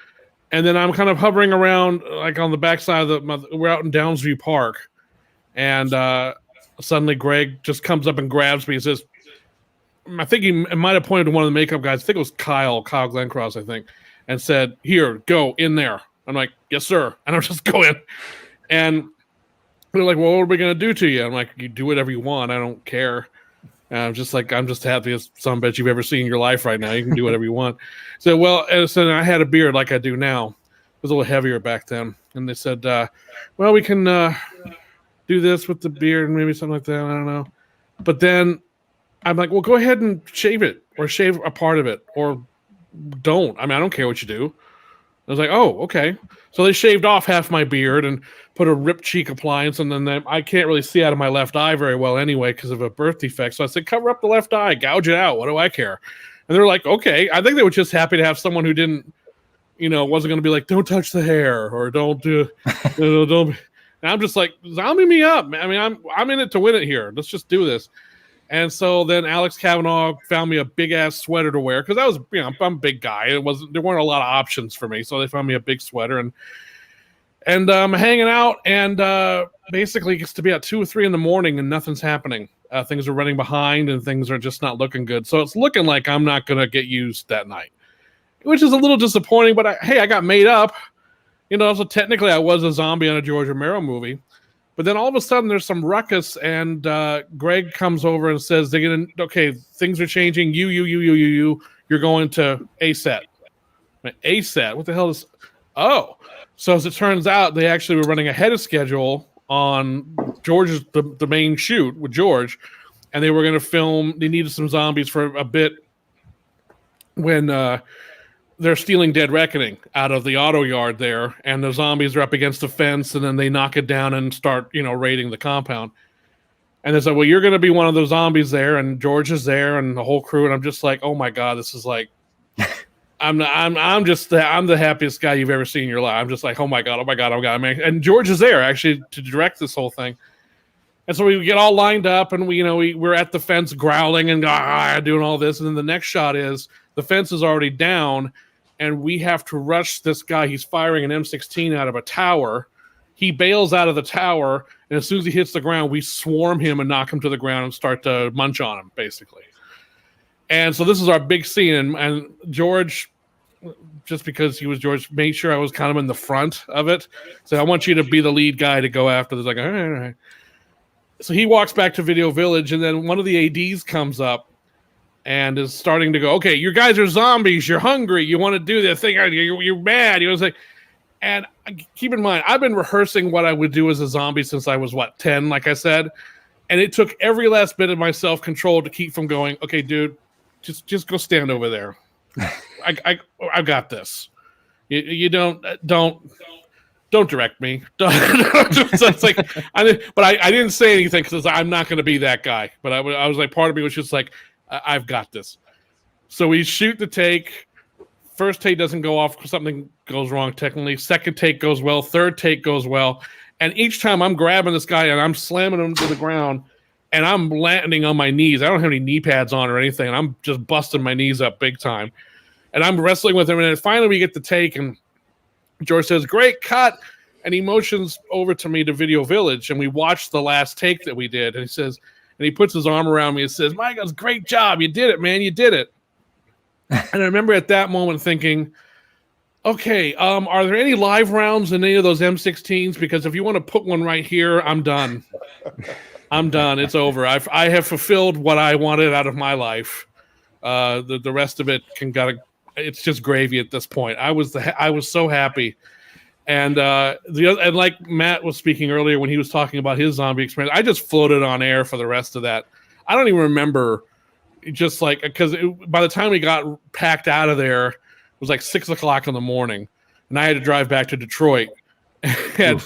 And then I'm kind of hovering around, like on the backside of we're out in Downsview Park. And suddenly Greg just comes up and grabs me and says, I think he might have pointed to one of the makeup guys. I think it was Kyle Glencross, I think, and said, here, go in there. I'm like, yes, sir. And I'm just going. And they're like, well, what are we going to do to you? I'm like, you do whatever you want. I don't care. And I'm just like, I'm just the happiest son of a bitch you've ever seen in your life right now. You can do whatever you want. So, so I had a beard like I do now. It was a little heavier back then. And they said, well, we can do this with the beard and maybe something like that. I don't know. But then I'm like, well, go ahead and shave it, or shave a part of it, or don't. I mean, I don't care what you do. I was like, oh, okay. So they shaved off half my beard and put a ripped cheek appliance, and then I can't really see out of my left eye very well anyway because of a birth defect. So I said, cover up the left eye, gouge it out. What do I care? And they're like, okay. I think they were just happy to have someone who didn't, wasn't going to be like, don't touch the hair, or don't do, don't. And I'm just like, zombie me up. I mean, I'm in it to win it here. Let's just do this. And so then Alex Kavanaugh found me a big ass sweater to wear, because I was, I'm a big guy. There weren't a lot of options for me, so they found me a big sweater, and I'm hanging out, and basically it gets to be at 2 or 3 in the morning, and nothing's happening. Things are running behind, and things are just not looking good. So it's looking like I'm not gonna get used that night, which is a little disappointing. But I got made up, So technically, I was a zombie on a George Romero movie. But then all of a sudden there's some ruckus, and Greg comes over and says, okay, things are changing. You're going to A set. A set? What the hell is... Oh. So as it turns out, they actually were running ahead of schedule on George's, the main shoot with George, and they were going to film... They needed some zombies for a bit when... they're stealing Dead Reckoning out of the auto yard there, and the zombies are up against the fence, and then they knock it down and start, raiding the compound. And they said, well, you're going to be one of those zombies there, and George is there, and the whole crew. And I'm just like, oh my God, this is like, I'm the happiest guy you've ever seen in your life. I'm just like, oh my God. And George is there actually to direct this whole thing. And so we get all lined up, and we're at the fence growling and doing all this. And then the next shot is the fence is already down, and we have to rush this guy. He's firing an M16 out of a tower. He bails out of the tower, and as soon as he hits the ground, we swarm him and knock him to the ground and start to munch on him, basically. And so this is our big scene, and George, just because he was George, made sure I was kind of in the front of it. So I want you to be the lead guy to go after this. Like, all right. So he walks back to Video Village, and then one of the ADs comes up, and is starting to go, okay, you guys are zombies. You're hungry. You want to do this thing. You're mad. He was like, and keep in mind, I've been rehearsing what I would do as a zombie since I was 10, like I said. And it took every last bit of my self-control to keep from going, okay, dude, just go stand over there. I got this. You don't direct me. So it's like, but I didn't say anything because I'm not going to be that guy. But I was like, part of me was just like, I've got this. So we shoot the take. First take doesn't go off because something goes wrong technically. Second take goes well. Third take goes well. And each time I'm grabbing this guy and I'm slamming him to the ground and I'm landing on my knees. I don't have any knee pads on or anything. And I'm just busting my knees up big time. And I'm wrestling with him. And then finally we get the take and George says, great cut. And he motions over to me to Video Village. And we watched the last take that we did. And he says, and he puts his arm around me and says, Michael, great job. You did it, man. You did it. And I remember at that moment thinking, okay, are there any live rounds in any of those M16s? Because if you want to put one right here, I'm done. I'm done. It's over. I have fulfilled what I wanted out of my life. The rest of it it's just gravy at this point. I was so happy. And and like Matt was speaking earlier when he was talking about his zombie experience, I just floated on air for the rest of that. I don't even remember, just like, because by the time we got packed out of there, it was like 6 o'clock in the morning, and I had to drive back to Detroit. And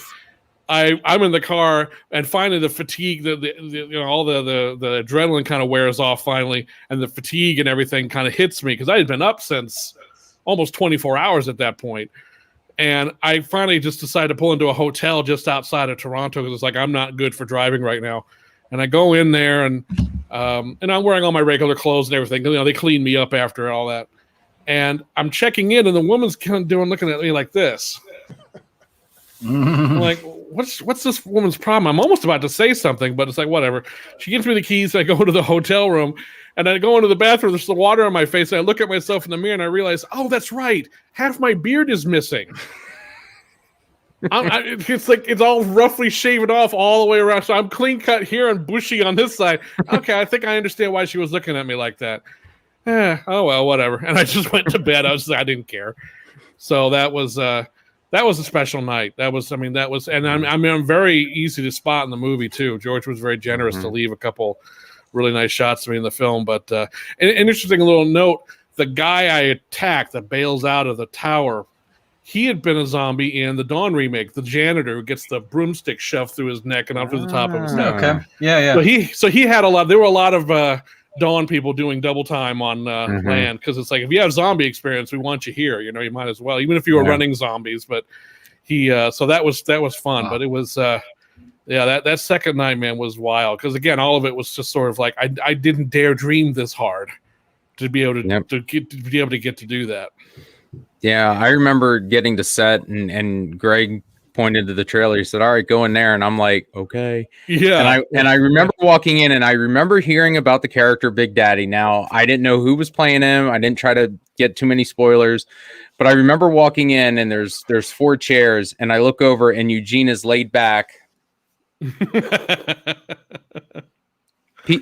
I'm in the car, and finally the fatigue, all the adrenaline kind of wears off finally, and the fatigue and everything kind of hits me because I had been up since almost 24 hours at that point. And I finally just decided to pull into a hotel just outside of Toronto because it's like, I'm not good for driving right now. And I go in there, and I'm wearing all my regular clothes and everything. They clean me up after all that. And I'm checking in, and the woman's kind of looking at me like this. I'm like, what's this woman's problem? I'm almost about to say something, but it's like, whatever. She gives me the keys, and I go into the hotel room, and I go into the bathroom. There's the water on my face, and I look at myself in the mirror, and I realize, oh, that's right. Half my beard is missing. It's like it's all roughly shaven off all the way around. So I'm clean cut here and bushy on this side. Okay, I think I understand why she was looking at me like that. Oh well, whatever. And I just went to bed. I didn't care. So that was a special night. And I'm very easy to spot in the movie too. George was very generous to leave a couple really nice shots to me in the film. But an interesting little note: the guy I attacked that bails out of the tower, he had been a zombie in the Dawn remake. The janitor who gets the broomstick shoved through his neck and up to the top of his neck. Okay, yeah. So he had a lot. There were a lot of Dawn people doing double time on land because it's like, if you have zombie experience, we want you here. You might as well, even if you were running zombies. But he so that was fun. Wow. But it was that second night, man, was wild because again, all of it was just sort of like I didn't dare dream this hard to be able to get to do that. Yeah, I remember getting to set and Greg pointed to the trailer. He said, all right, go in there. And I'm like, okay. Yeah. And I remember walking in and I remember hearing about the character Big Daddy. Now, I didn't know who was playing him. I didn't try to get too many spoilers, but I remember walking in and there's 4 chairs and I look over and Eugene is laid back,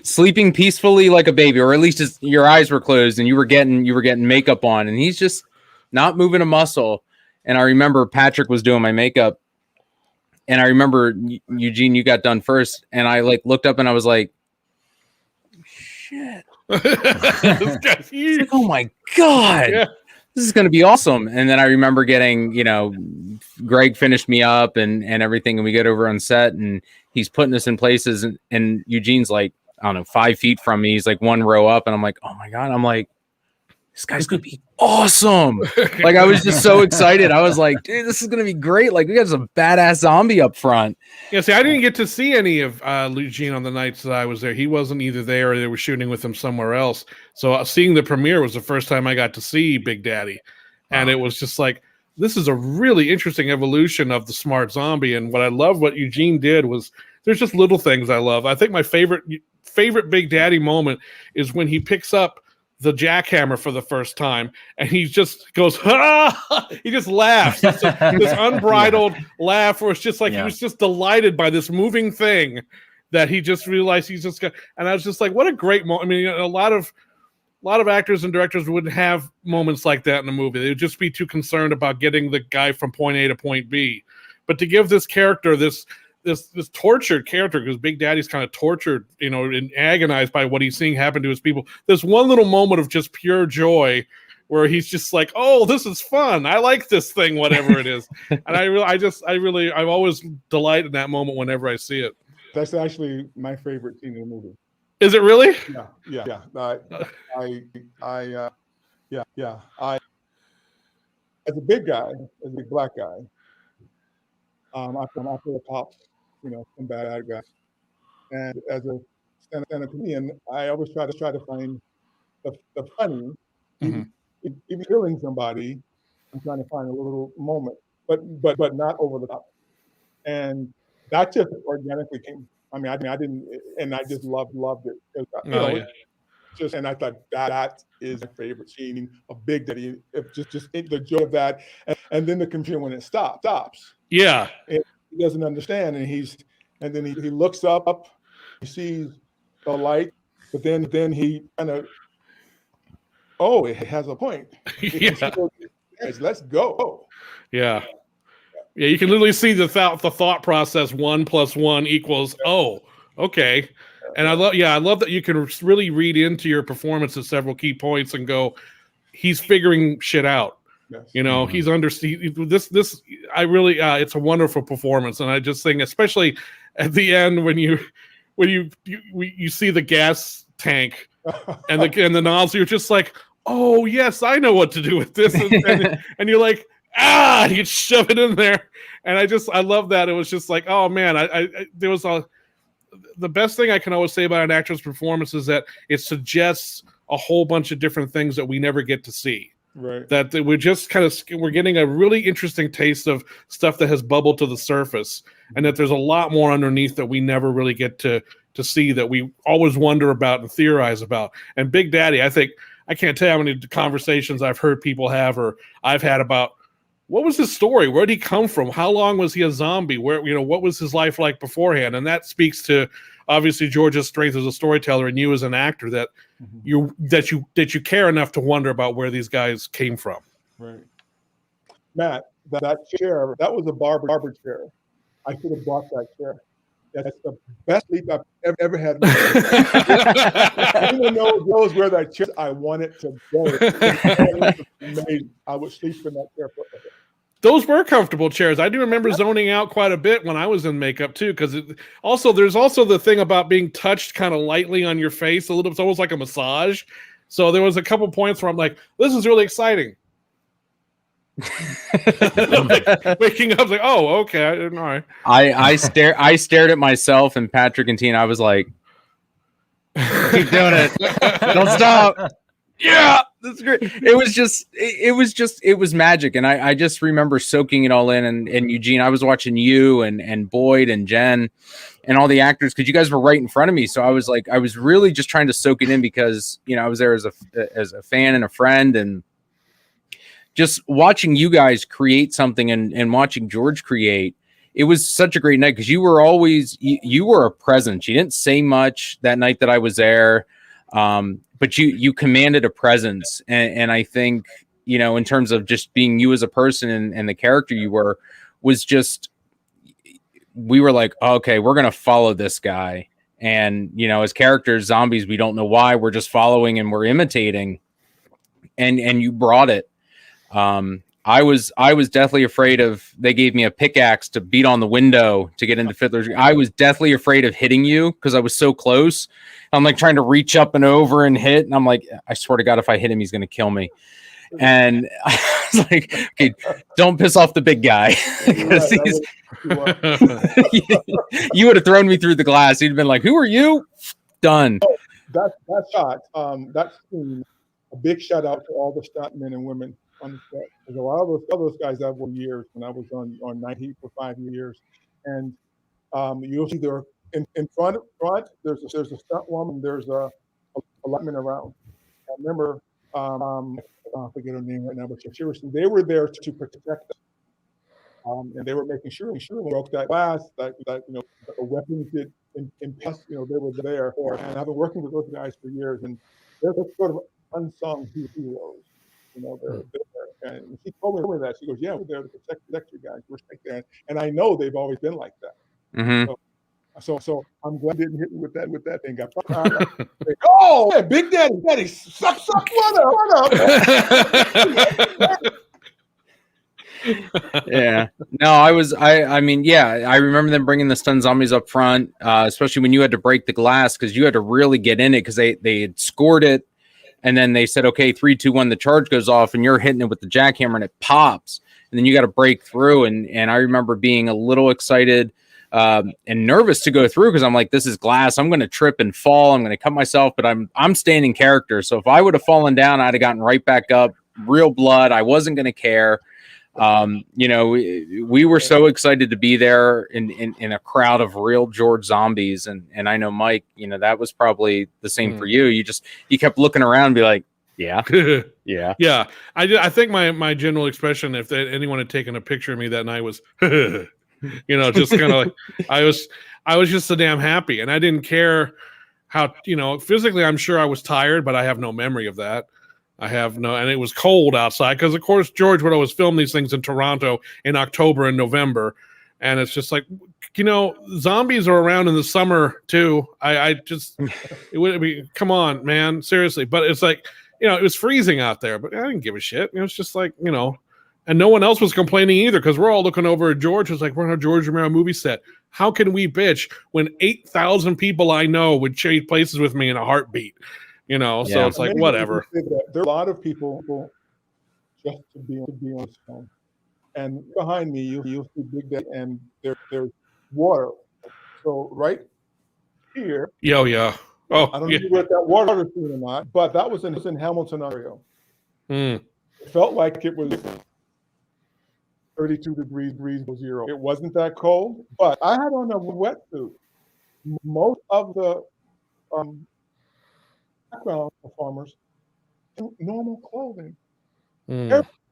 sleeping peacefully like a baby, or at least your eyes were closed and you were getting makeup on, and he's just not moving a muscle. And I remember Patrick was doing my makeup, and I remember Eugene, you got done first, and I looked up and I was like, shit. Oh my God. Yeah. This is going to be awesome. And then I remember getting, Greg finished me up and everything. And we get over on set and he's putting us in places. And Eugene's like, I don't know, 5 feet from me. He's like 1 row up. And I'm like, oh my God. I'm like, this guy's going to be awesome. Like, I was just so excited. I was like, dude, this is going to be great. Like, we got some badass zombie up front. Yeah, see, I didn't get to see any of Eugene on the nights that I was there. He wasn't either there or they were shooting with him somewhere else. So seeing the premiere was the first time I got to see Big Daddy. And it was just like, this is a really interesting evolution of the smart zombie. And what I love what Eugene did was, there's just little things I love. I think my favorite Big Daddy moment is when he picks up the jackhammer for the first time, and he just goes, ah! He just laughs. It's this unbridled laugh where it's just like he was just delighted by this moving thing that he just realized he's just got. And I was just like, what a great moment. I mean, a lot of lot of actors and directors wouldn't have moments like that in a movie. They would just be too concerned about getting the guy from point A to point B. But to give this character this tortured character, because Big Daddy's kind of tortured, and agonized by what he's seeing happen to his people. There's one little moment of just pure joy where he's just like, "Oh, this is fun. I like this thing, whatever it is." And I always delight in that moment whenever I see it. That's actually my favorite scene in the movie. Is it really? Yeah. I as a big guy, as a big black guy, I play a cop, some bad guy, and as a stand-up comedian, I always try to find the funny. Even killing somebody, I'm trying to find a little moment, but not over the top. And that just organically came. I didn't, and I just loved it. And I thought that is my favorite scene of Big Daddy. Just the joy of that, and then the confusion when it stops. Yeah, and he doesn't understand, and then he looks up, he sees the light, but then he kind of, oh, it has a point. Yeah. Let's go. Yeah. Yeah, you can literally see the thought process. 1 + 1 = oh, okay. And I love that you can really read into your performance at several key points and go, he's figuring shit out. Yes. He's this. I really, it's a wonderful performance, and I just think, especially at the end when you see the gas tank and the nozzle, you're just like, oh yes, I know what to do with this, and you're like, you shove it in there, and I love that. It was just like, oh man, there was the best thing I can always say about an actor's performance is that it suggests a whole bunch of different things that we never get to see. Right. That we're just we're getting a really interesting taste of stuff that has bubbled to the surface, and that there's a lot more underneath that we never really get to see, that we always wonder about and theorize about. And Big Daddy, I think, I can't tell you how many conversations I've heard people have, or I've had, about what was his story? Where did he come from? How long was he a zombie? Where, what was his life like beforehand? And that speaks to, obviously, George's strength as a storyteller and you as an actor, that you care enough to wonder about where these guys came from. Right. Matt, that chair, that was a barber chair. I could have bought that chair. That's the best sleep I've ever had. Anyone knows where that chair is, I want it to go. Amazing. I would sleep in that chair forever. Those were comfortable chairs. I do remember zoning out quite a bit when I was in makeup too, because there's also the thing about being touched kind of lightly on your face a little. It's almost like a massage. So there was a couple points where I'm like, this is really exciting. Waking up like, oh, okay, all right. I stared at myself and Patrick and Tina. I was like, keep doing it, don't stop. Yeah, that's great. It was magic, and I just remember soaking it all in. And Eugene, I was watching you and Boyd and Jen and all the actors, because you guys were right in front of me. So I was really just trying to soak it in, because I was there as a fan and a friend, and just watching you guys create something and watching George create. It was such a great night, because you were always you were a presence. You didn't say much that night that I was there. But you commanded a presence, and I think, in terms of just being you as a person and the character you were, was just, we were like, oh, okay, we're going to follow this guy. And, as characters, zombies, we don't know why, we're just following and we're imitating, and you brought it. I was deathly afraid of, they gave me a pickaxe to beat on the window to get into Fiddler's. I was deathly afraid of hitting you, because I was so close. I'm like trying to reach up and over and hit, and I'm like, I swear to God, if I hit him, he's going to kill me. And I was like, okay, don't piss off the big guy. You would have thrown me through the glass. He'd have been like, who are you? Done. Oh, that shot, that scene, a big shout out to all the stuntmen and women on the set. Because a lot of those guys I've worked years, when I was on Night Heat for 5 years, and you'll see there in front. There's a stunt woman. There's a lineman around. I remember, I forget her name right now, but seriously, they were there to protect us, and they were making sure we broke that glass, that the weapons did impass. They were there, and I've been working with those guys for years, and they're sort of unsung heroes. You know, they're there. And she told me that. She goes, "Yeah, we're there to protect you guys. We're right there." And I know they've always been like that. Mm-hmm. So I'm glad they didn't hit me with that thing. Got oh, yeah, Big Daddy, suck, what up? Yeah. No, I mean, yeah, I remember them bringing the stun zombies up front, especially when you had to break the glass because you had to really get in it because they had scored it. And then they said, okay, 3, 2, 1, the charge goes off and you're hitting it with the jackhammer and it pops. And then you got to break through. And I remember being a little excited and nervous to go through because I'm like, this is glass. I'm going to trip and fall. I'm going to cut myself, but I'm staying in character. So if I would have fallen down, I'd have gotten right back up, real blood. I wasn't going to care. You know, we were so excited to be there in a crowd of real George zombies. And I know, Mike, you know, that was probably the same for you. You kept looking around and be like, yeah, yeah. Yeah. I think my general expression, if anyone had taken a picture of me that night was, you know, just kind of like, I was just so damn happy. And I didn't care how, you know, physically, I'm sure I was tired, but I have no memory of that. And it was cold outside because, of course, George would always film these things in Toronto in October and November. And it's just like, you know, zombies are around in the summer too. It would be, come on, man, seriously. But it's like, you know, it was freezing out there, but I didn't give a shit. It was just like, you know, and no one else was complaining either because we're all looking over at George. It's like, we're on a George Romero movie set. How can we bitch when 8,000 people I know would trade places with me in a heartbeat? You know, so it's like, whatever. There are a lot of people just to be on this film. And behind me, you'll see Big Daddy, and there's water. So right here. Yeah. Oh, I don't know if you read that water scene or not, but that was in Hamilton, Ontario. It felt like it was 32 degrees below zero. It wasn't that cold, but I had on a wetsuit. Most of the background performers in normal clothing.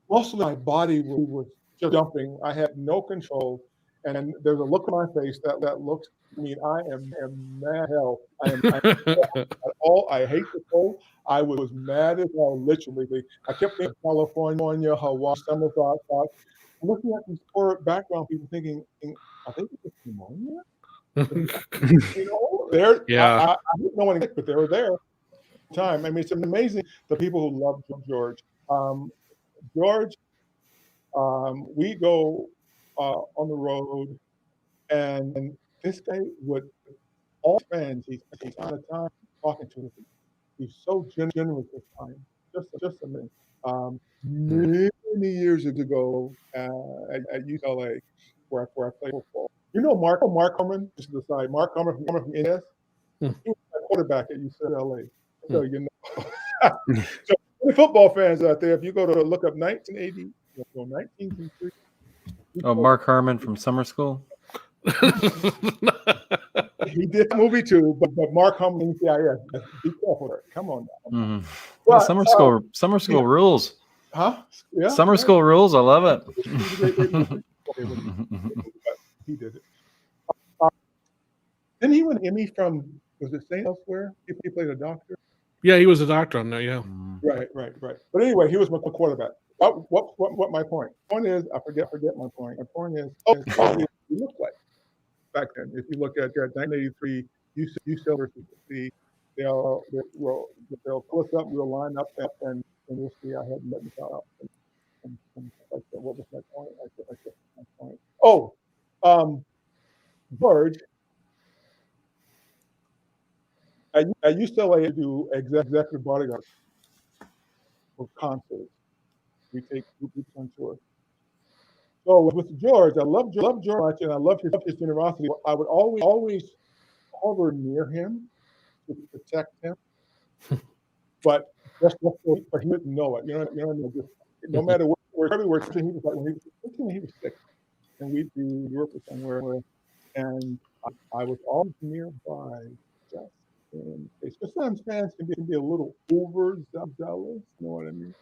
Most of my body was just jumping. I had no control, and there's a look on my face that looks. I mean, I am mad hell. I am at all. I hate the cold. I was mad as hell, literally. I kept thinking California, Hawaii, summer thoughts. Looking at these poor background people, thinking, I think it's pneumonia. You know, I didn't know when, but they were there. Time. I mean, it's amazing the people who love George. George, we go on the road, and this guy would all fans. He's out of time talking to them. He's so generous with time. Just amazing. Many years ago at UCLA, where I played football. You know Mark Harmon. Just to the side, Mark Harmon from NS. He was a quarterback at UCLA. So you know. So the football fans out there, if you go to look up 1980, 1983. Oh, Mark Harmon from summer school. He did a movie too, but Mark Harmon, yeah, be careful there. Come on now. Mm-hmm. Well, summer school rules. Huh? Yeah. Summer school rules. I love it. He did it. Then he won an Emmy from, was it St. Elsewhere? He played a doctor. Yeah, he was a doctor on there. Yeah. Right. But anyway, he was my quarterback. What my point? Point is, I forget my point. My point is, he looked like back then. If you look at 1983, UCLA versus the, they'll pull us up, we'll line up, and you'll see I hadn't let me out. And like that. What was my point? I guess my point. Oh, George. I used to do executive bodyguard for concerts. We take groups on tour. So with George, I love George, and I love his generosity. I would always hover near him to protect him, but just but he didn't know it. You know what I mean? Just, no matter where he was like when he was sick, and we'd be in Europe or somewhere, and I was always nearby, just in case. But sometimes fans can be a little over zealous. You know what I mean?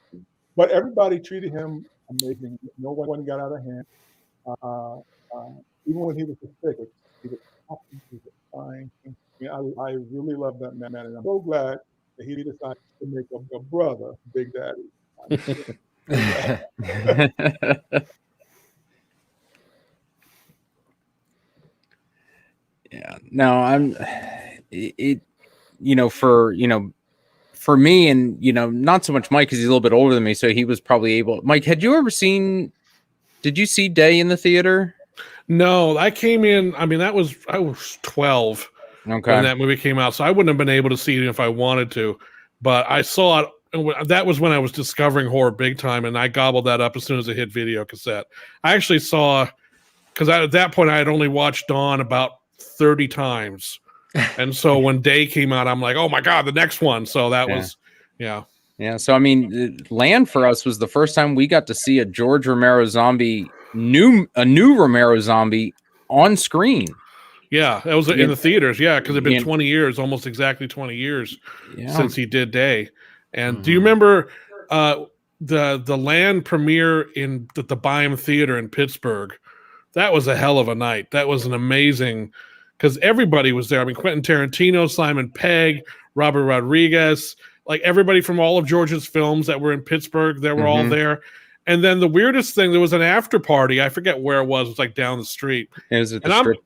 But everybody treated him amazing. No one got out of hand. Even when he was sick, he was happy, he was fine. I mean, I really love that man, and I'm so glad that he decided to make a brother Big Daddy. Yeah. No, for me, and not so much Mike because he's a little bit older than me, so he was probably able. Mike, did you see Day in the theater? No, I came in. I mean, I was 12 when that movie came out, so I wouldn't have been able to see it if I wanted to. But I saw it. That was when I was discovering horror big time, and I gobbled that up as soon as it hit video cassette. I actually saw, because at that point I had only watched Dawn about 30 times. And so when Day came out, I'm like, oh my God, the next one. So that was, yeah. So, I mean, Land for us was the first time we got to see a George Romero zombie, a new Romero zombie on screen. Yeah, that was in the theaters. Yeah, because it'd been 20 years, almost exactly 20 years since he did Day. And do you remember the Land premiere in the Byam Theater in Pittsburgh? That was a hell of a night. That was an amazing, because everybody was there. I mean, Quentin Tarantino, Simon Pegg, Robert Rodriguez, like everybody from all of George's films that were in Pittsburgh, they were all there. And then the weirdest thing, there was an after party. I forget where it was. It was like down the street. Is it the strip?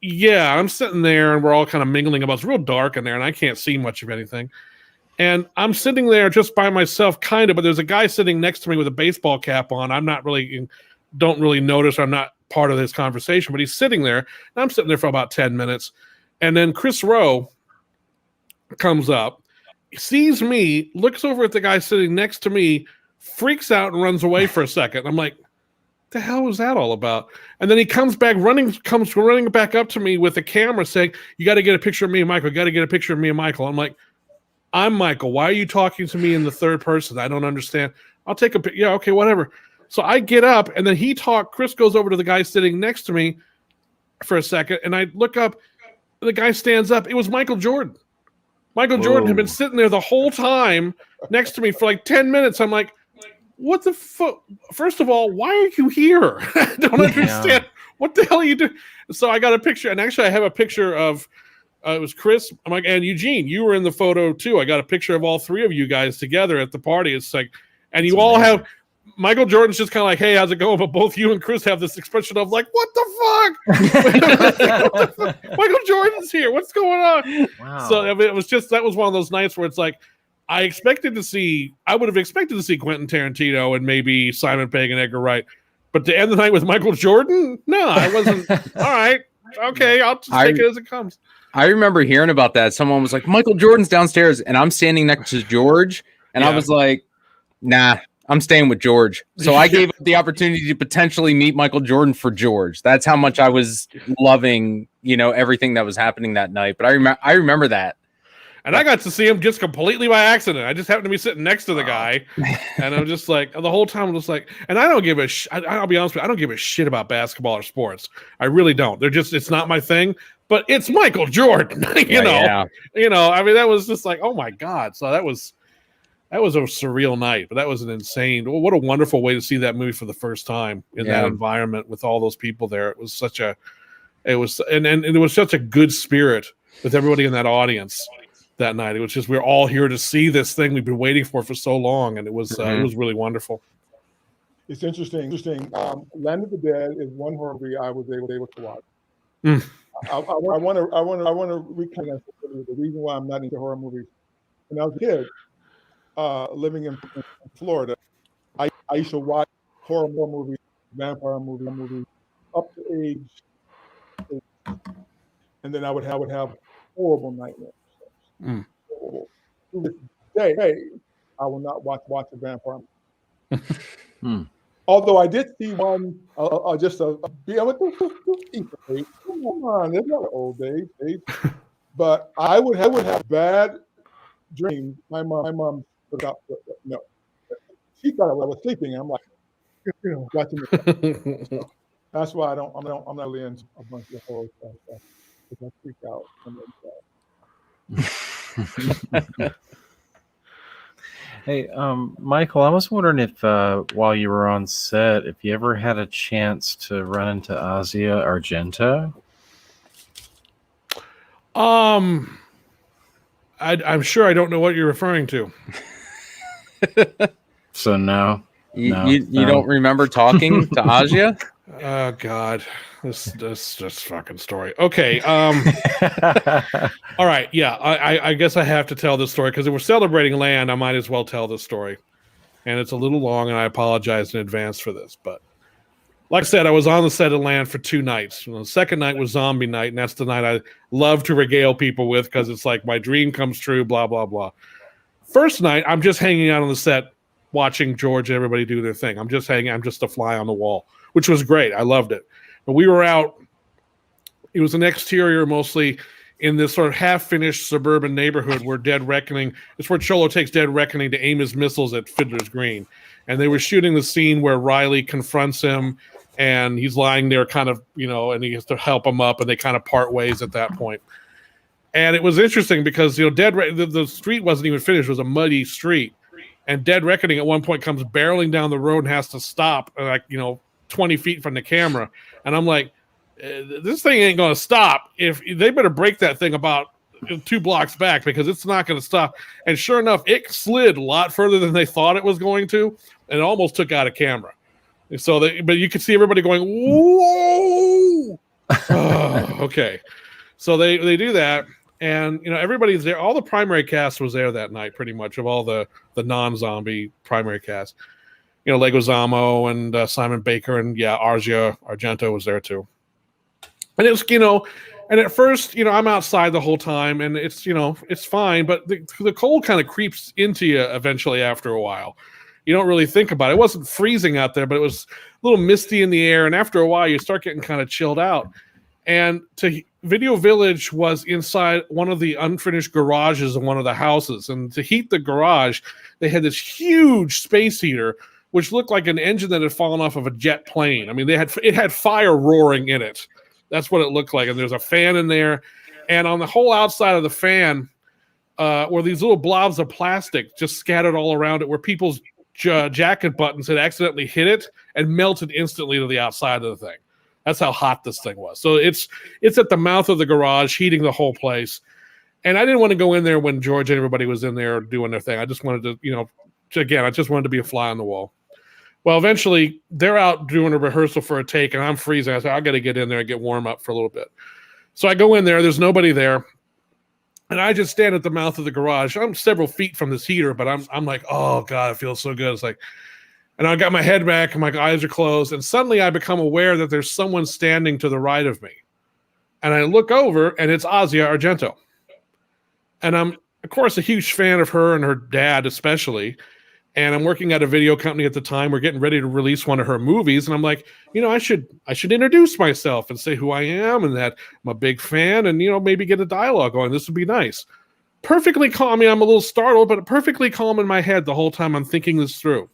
I'm sitting there and we're all kind of mingling about. It's real dark in there and I can't see much of anything. And I'm sitting there just by myself, kind of, but there's a guy sitting next to me with a baseball cap on. I'm not really, don't really notice. I'm not part of this conversation, but he's sitting there. And I'm sitting there for about 10 minutes. And then Chris Rowe comes up, sees me, looks over at the guy sitting next to me, freaks out and runs away for a second. I'm like, the hell was that all about? And then he comes running back up to me with a camera saying, you got to get a picture of me and Michael. You got to get a picture of me and Michael. I'm like, I'm Michael. Why are you talking to me in the third person? I don't understand. I'll take a picture. Yeah, okay, whatever. So I get up and then Chris goes over to the guy sitting next to me for a second. And I look up, the guy stands up. It was Michael Jordan. Michael Jordan had been sitting there the whole time next to me for like 10 minutes. I'm like, what the fuck? First of all, why are you here? I don't understand. What the hell are you doing? So I got a picture, and actually I have a picture of, it was Chris, I'm like, and Eugene, you were in the photo too. I got a picture of all three of you guys together at the party. It's like, and you all have, Michael Jordan's just kind of like, hey, how's it going? But both you and Chris have this expression of like, what the fuck? Michael Jordan's here. What's going on? Wow. So I mean, that was one of those nights where it's like, I would have expected to see Quentin Tarantino and maybe Simon Pegg and Edgar Wright. But to end the night with Michael Jordan? No, I wasn't. All right. Okay. I'll just take it as it comes. I remember hearing about that. Someone was like, Michael Jordan's downstairs, and I'm standing next to George. And I was like, nah, I'm staying with George. So I gave up the opportunity to potentially meet Michael Jordan for George. That's how much I was loving, everything that was happening that night. But I remember that. And I got to see him just completely by accident. I just happened to be sitting next to the guy. And I'm just like, the whole time I'm just like, and I don't give a I'll be honest with you, I don't give a shit about basketball or sports. I really don't. It's not my thing. But it's Michael Jordan, you know. I mean, that was just like, oh my God. So that was a surreal night, but that was an insane, what a wonderful way to see that movie for the first time in that environment with all those people there. It was such a good spirit with everybody in that audience that night. It was just, we're all here to see this thing we've been waiting for so long. And it was really wonderful. It's interesting. Land of the Dead is one horror movie I was able to watch. I want to recount the reason why I'm not into horror movies. When I was a kid, living in Florida, I used to watch horror movies, vampire movies, up to age 8, and then I would have horrible nightmares. Horrible. To this day, I will not watch a vampire movie. Although I did see one, just a come on, it's not old days. But I would have bad dreams. My mom forgot. No, she thought I was sleeping. I'm like, watching the so that's why I'm not really into a bunch of horror stuff because I freak out. Hey, Michael, I was wondering if while you were on set, if you ever had a chance to run into Asia Argento? I'm sure I don't know what you're referring to. So no. You No, you no. don't remember talking to Asia? Oh God, this fucking story. Okay, all right, yeah. I guess I have to tell this story because if we're celebrating land, I might as well tell this story. And it's a little long, and I apologize in advance for this. But like I said, I was on the set of Land for 2 nights. The second night was Zombie Night, and that's the night I love to regale people with because it's like my dream comes true. Blah blah blah. First night, I'm just hanging out on the set, watching George and everybody do their thing. I'm just hanging. I'm just a fly on the wall, which was great. I loved it. But we were out. It was an exterior mostly in this sort of half-finished suburban neighborhood where Dead Reckoning, it's where Cholo takes Dead Reckoning to aim his missiles at Fiddler's Green. And they were shooting the scene where Riley confronts him and he's lying there kind of, and he has to help him up and they kind of part ways at that point. And it was interesting because, the street wasn't even finished. It was a muddy street. And Dead Reckoning at one point comes barreling down the road and has to stop, 20 feet from the camera. And I'm like, this thing ain't going to stop. If they better break that thing about 2 blocks back because it's not going to stop. And sure enough, it slid a lot further than they thought it was going to, and it almost took out a camera. So, but you could see everybody going, "Whoa!" Oh, okay, so they do that, and everybody's there. All the primary cast was there that night, pretty much of all the non-zombie primary cast. Leguizamo and Simon Baker and Asia Argento was there too. And it's, and at first, I'm outside the whole time and it's, it's fine, but the cold kind of creeps into you eventually after a while. You don't really think about it. It wasn't freezing out there, but it was a little misty in the air. And after a while, you start getting kind of chilled out. And Video Village was inside one of the unfinished garages of one of the houses. And to heat the garage, they had this huge space heater, which looked like an engine that had fallen off of a jet plane. I mean, it had fire roaring in it. That's what it looked like. And there's a fan in there. And on the whole outside of the fan were these little blobs of plastic just scattered all around it where people's jacket buttons had accidentally hit it and melted instantly to the outside of the thing. That's how hot this thing was. So it's at the mouth of the garage, heating the whole place. And I didn't want to go in there when George and everybody was in there doing their thing. I just wanted to, I just wanted to be a fly on the wall. Well, eventually, they're out doing a rehearsal for a take, and I'm freezing. I said, I got to get in there and get warm up for a little bit. So I go in there. There's nobody there. And I just stand at the mouth of the garage. I'm several feet from this heater, but I'm like, oh, God, it feels so good. It's like, and I got my head back, and my eyes are closed, and suddenly I become aware that there's someone standing to the right of me. And I look over, and it's Asia Argento. And I'm, of course, a huge fan of her and her dad especially. And I'm working at a video company at the time. We're getting ready to release one of her movies. And I'm like, I should introduce myself and say who I am and that I'm a big fan and, maybe get a dialogue going. This would be nice. Perfectly calm. I mean, I'm a little startled, but perfectly calm in my head the whole time I'm thinking this through.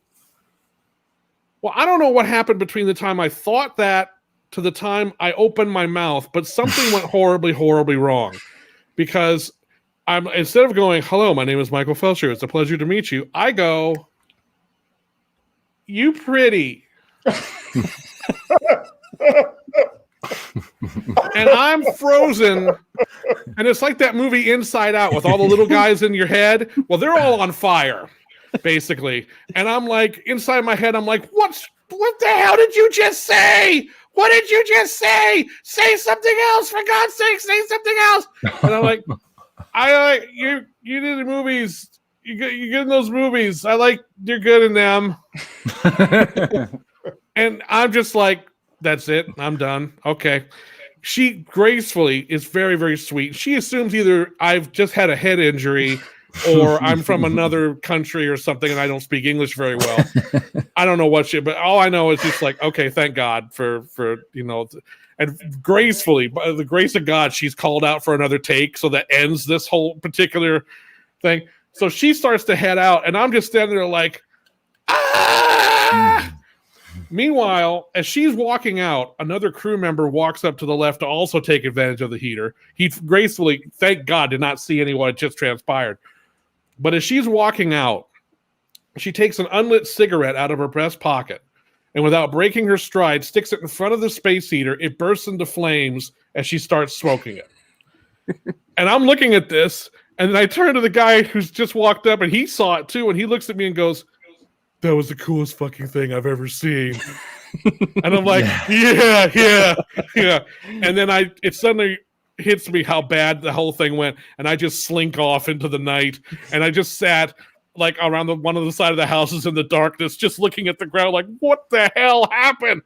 Well, I don't know what happened between the time I thought that to the time I opened my mouth, but something went horribly, horribly wrong because instead of going, hello, my name is Michael Felsher. It's a pleasure to meet you. I go, you pretty. And I'm frozen. And it's like that movie Inside Out with all the little guys in your head. Well, they're all on fire, basically. And I'm like, inside my head, I'm like, what the hell did you just say? What did you just say? Say something else, for God's sake, say something else. And I'm like, you did the movies. You're good in those movies. You're good in them. And I'm just like, that's it. I'm done. Okay. She gracefully is very, very sweet. She assumes either I've just had a head injury or I'm from another country or something and I don't speak English very well. I don't know what but all I know is just like, okay, thank God for and gracefully, by the grace of God, she's called out for another take. So that ends this whole particular thing. So she starts to head out and I'm just standing there like, ah! Meanwhile, as she's walking out, another crew member walks up to the left to also take advantage of the heater. He gracefully, thank God, did not see anyone. It just transpired. But as she's walking out, she takes an unlit cigarette out of her breast pocket and without breaking her stride, sticks it in front of the space heater. It bursts into flames as she starts smoking it. And I'm looking at this, And then I turn to the guy who's just walked up, and he saw it too, and he looks at me and goes, "That was the coolest fucking thing I've ever seen." And I'm like, yeah. And then it suddenly hits me how bad the whole thing went, and I just slink off into the night, and I just sat like around one of the side of the houses in the darkness, just looking at the ground, like, what the hell happened?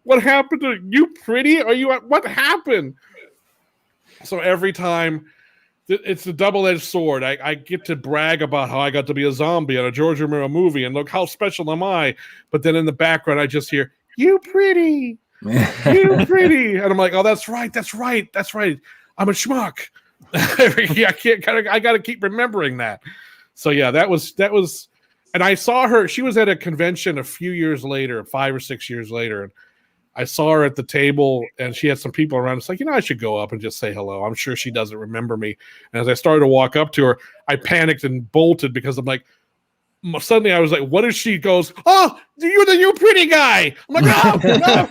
What happened to you? Pretty? What happened? So every time, it's a double-edged sword. I get to brag about how I got to be a zombie on a George Romero movie, and look how special am I. But then in the background, I just hear, "You pretty, you pretty," and I'm like, "Oh, that's right. I'm a schmuck." I got to keep remembering that. So yeah, that was, and I saw her. She was at a convention a few years later, 5 or 6 years later, and I saw her at the table, and she had some people around. It's like, I should go up and just say hello. I'm sure she doesn't remember me. And as I started to walk up to her, I panicked and bolted because I'm like, suddenly I was like, what is she? Goes, "Oh, you're the you pretty guy." I'm like, no.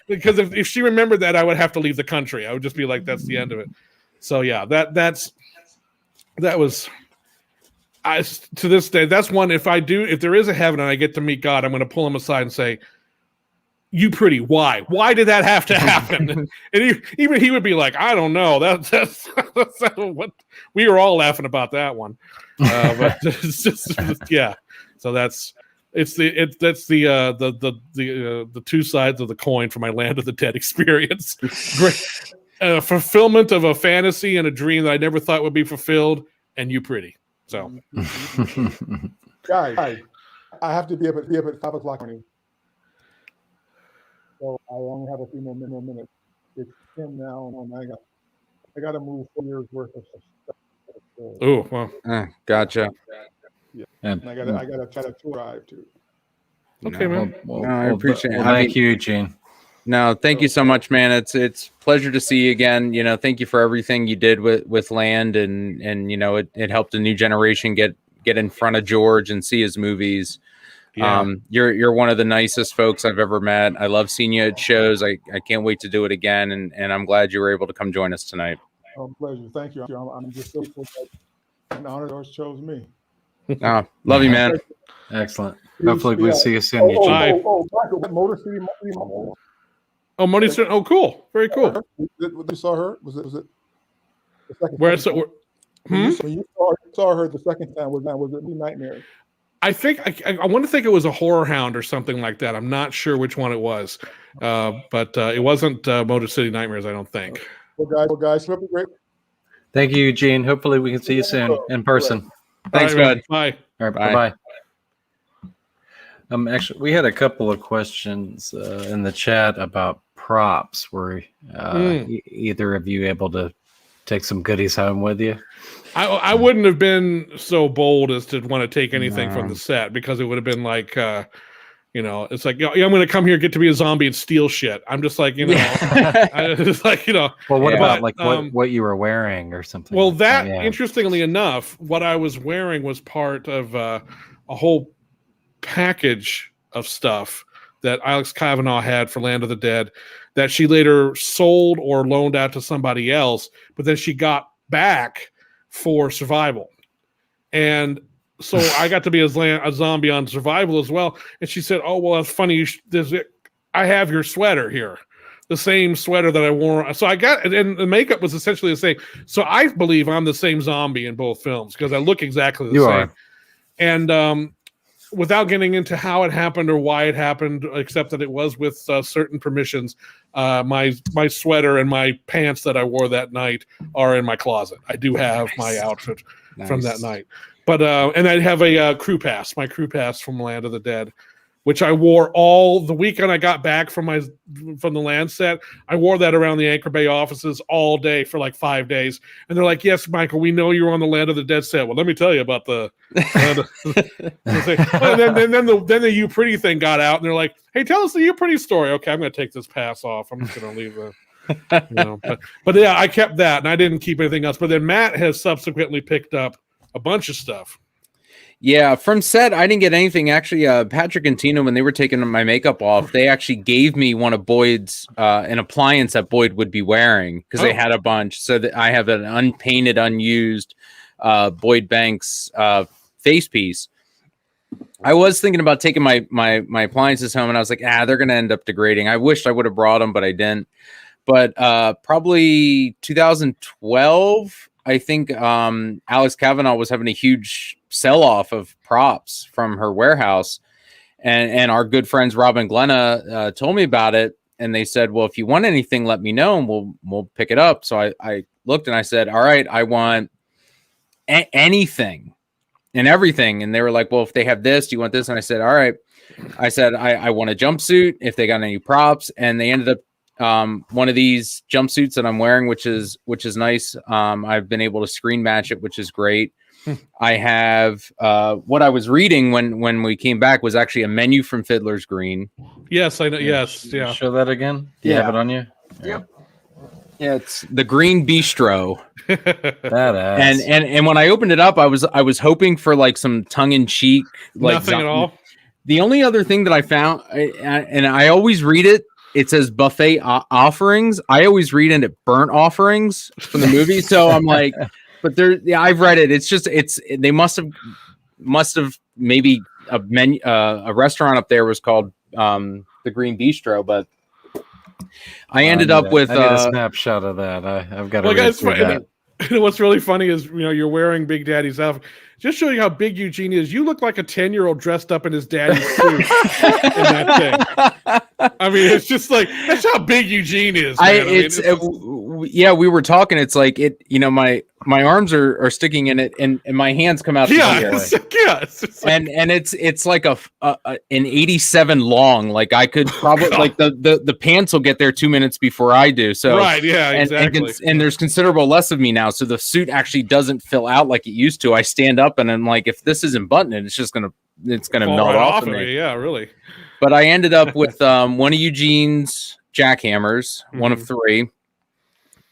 Because if she remembered that, I would have to leave the country. I would just be like, that's the end of it. So yeah, that was, to this day, that's one. If there is a heaven and I get to meet God, I'm going to pull him aside and say, "You pretty, why? Why did that have to happen?" And even he would be like, "I don't know. That's what we were all laughing about that one." But it's just yeah. So that's the two sides of the coin for my Land of the Dead experience. Great fulfillment of a fantasy and a dream that I never thought would be fulfilled, and you pretty. So, guys, I have to be up at 5 o'clock morning. So I only have a few more minutes. It's 10 now, and I got to move 4 years worth of stuff. Oh, well, gotcha. Yeah, and I got to try to tour drive too. Okay, man. Well, I appreciate it. Thank you, Eugene. No, thank you so much, man. It's a pleasure to see you again. Thank you for everything you did with Land, and it helped a new generation get in front of George and see his movies. Yeah. You're one of the nicest folks I've ever met. I love seeing you at shows. I can't wait to do it again, and I'm glad you were able to come join us tonight. Oh, pleasure. Thank you. I'm just so grateful that an honor George chose me. Love you, man. Excellent. Hopefully we'll see you soon, Eugene. Michael, Motor City. Oh, Money City. Oh, cool. Very cool. You saw her? Was it the second? When you saw her the second time, was it Nightmare? I think I want to think it was a Horror Hound or something like that. I'm not sure which one it was, but it wasn't Motor City Nightmares, I don't think. Well, guys, it'll be great. Thank you, Eugene. Hopefully we can see you soon in person. Thanks, bud. Bye. All right, bye. Actually, we had a couple of questions in the chat about props. Were either of you able to take some goodies home with you? I wouldn't have been so bold as to want to take anything from the set, because it would have been like, it's like, I'm going to come here, get to be a zombie and steal shit. I'm just like, it's like, Well, what about what you were wearing or something? Well, interestingly enough, what I was wearing was part of a whole package of stuff that Alex Kavanaugh had for Land of the Dead that she later sold or loaned out to somebody else, but then she got back for Survival. And so I got to be a zombie on Survival as well. And she said, "Oh, well, that's funny. I have your sweater here, the same sweater that I wore." So I got, and the makeup was essentially the same. So I believe I'm the same zombie in both films because I look exactly the same. And without getting into how it happened or why it happened, except that it was with certain permissions, my sweater and my pants that I wore that night are in my closet. I do have my outfit from that night. But and I have a crew pass, my crew pass from Land of the Dead, which I wore all the weekend I got back from the land set. I wore that around the Anchor Bay offices all day for like 5 days. And they're like, "Yes, Michael, we know you're on the Land of the Dead set." Well, let me tell you about the then the You Pretty thing got out, and they're like, "Hey, tell us the You Pretty story." Okay, I'm going to take this pass off. I'm just going to leave the but yeah, I kept that, and I didn't keep anything else. But then Matt has subsequently picked up a bunch of stuff. Yeah, from set, I didn't get anything. Actually, Patrick and Tina, when they were taking my makeup off, they actually gave me one of Boyd's, an appliance that Boyd would be wearing because they had a bunch. So that I have an unpainted, unused Boyd Banks face piece. I was thinking about taking my appliances home, and I was like, they're going to end up degrading. I wished I would have brought them, but I didn't. But probably 2012, I think Alex Kavanaugh was having a huge sell-off of props from her warehouse. And our good friends, Rob and Glenna, told me about it. And they said, well, if you want anything, let me know, and we'll pick it up. So I looked and I said, all right, I want anything and everything. And they were like, well, if they have this, do you want this? And I said, all right. I said, I want a jumpsuit if they got any props. And they ended up one of these jumpsuits that I'm wearing, which is nice. I've been able to screen match it, which is great. I have what I was reading when we came back was actually a menu from Fiddler's Green. Yes, I know. Yes, yeah. Show that again. Do you have it on you? Yep. Yeah, it's the Green Bistro. Badass. And when I opened it up, I was hoping for like some tongue in cheek, like Nothing at all. The only other thing that I found, and I always read it. It says buffet offerings. I always read into burnt offerings from the movie. So I'm like, but I've read it. It's just, they must have maybe a menu, a restaurant up there was called the Green Bistro, but I ended up with I need a snapshot of that. I've got to read through that. What's really funny is, you're wearing Big Daddy's outfit. Just showing how big Eugene is. You look like a 10-year-old dressed up in his daddy's suit in that thing. I mean, it's just like, that's how big Eugene is. Man. We were talking. It's like my arms are sticking in it, and my hands come out. And it's like an 87 long. Like I could probably like the pants will get there 2 minutes before I do. So right, yeah, exactly. And there's considerable less of me now, so the suit actually doesn't fill out like it used to. I stand up and I'm like, if this isn't buttoned, it's gonna melt right off of me. Yeah, really. But I ended up with one of Eugene's jackhammers, one of 3.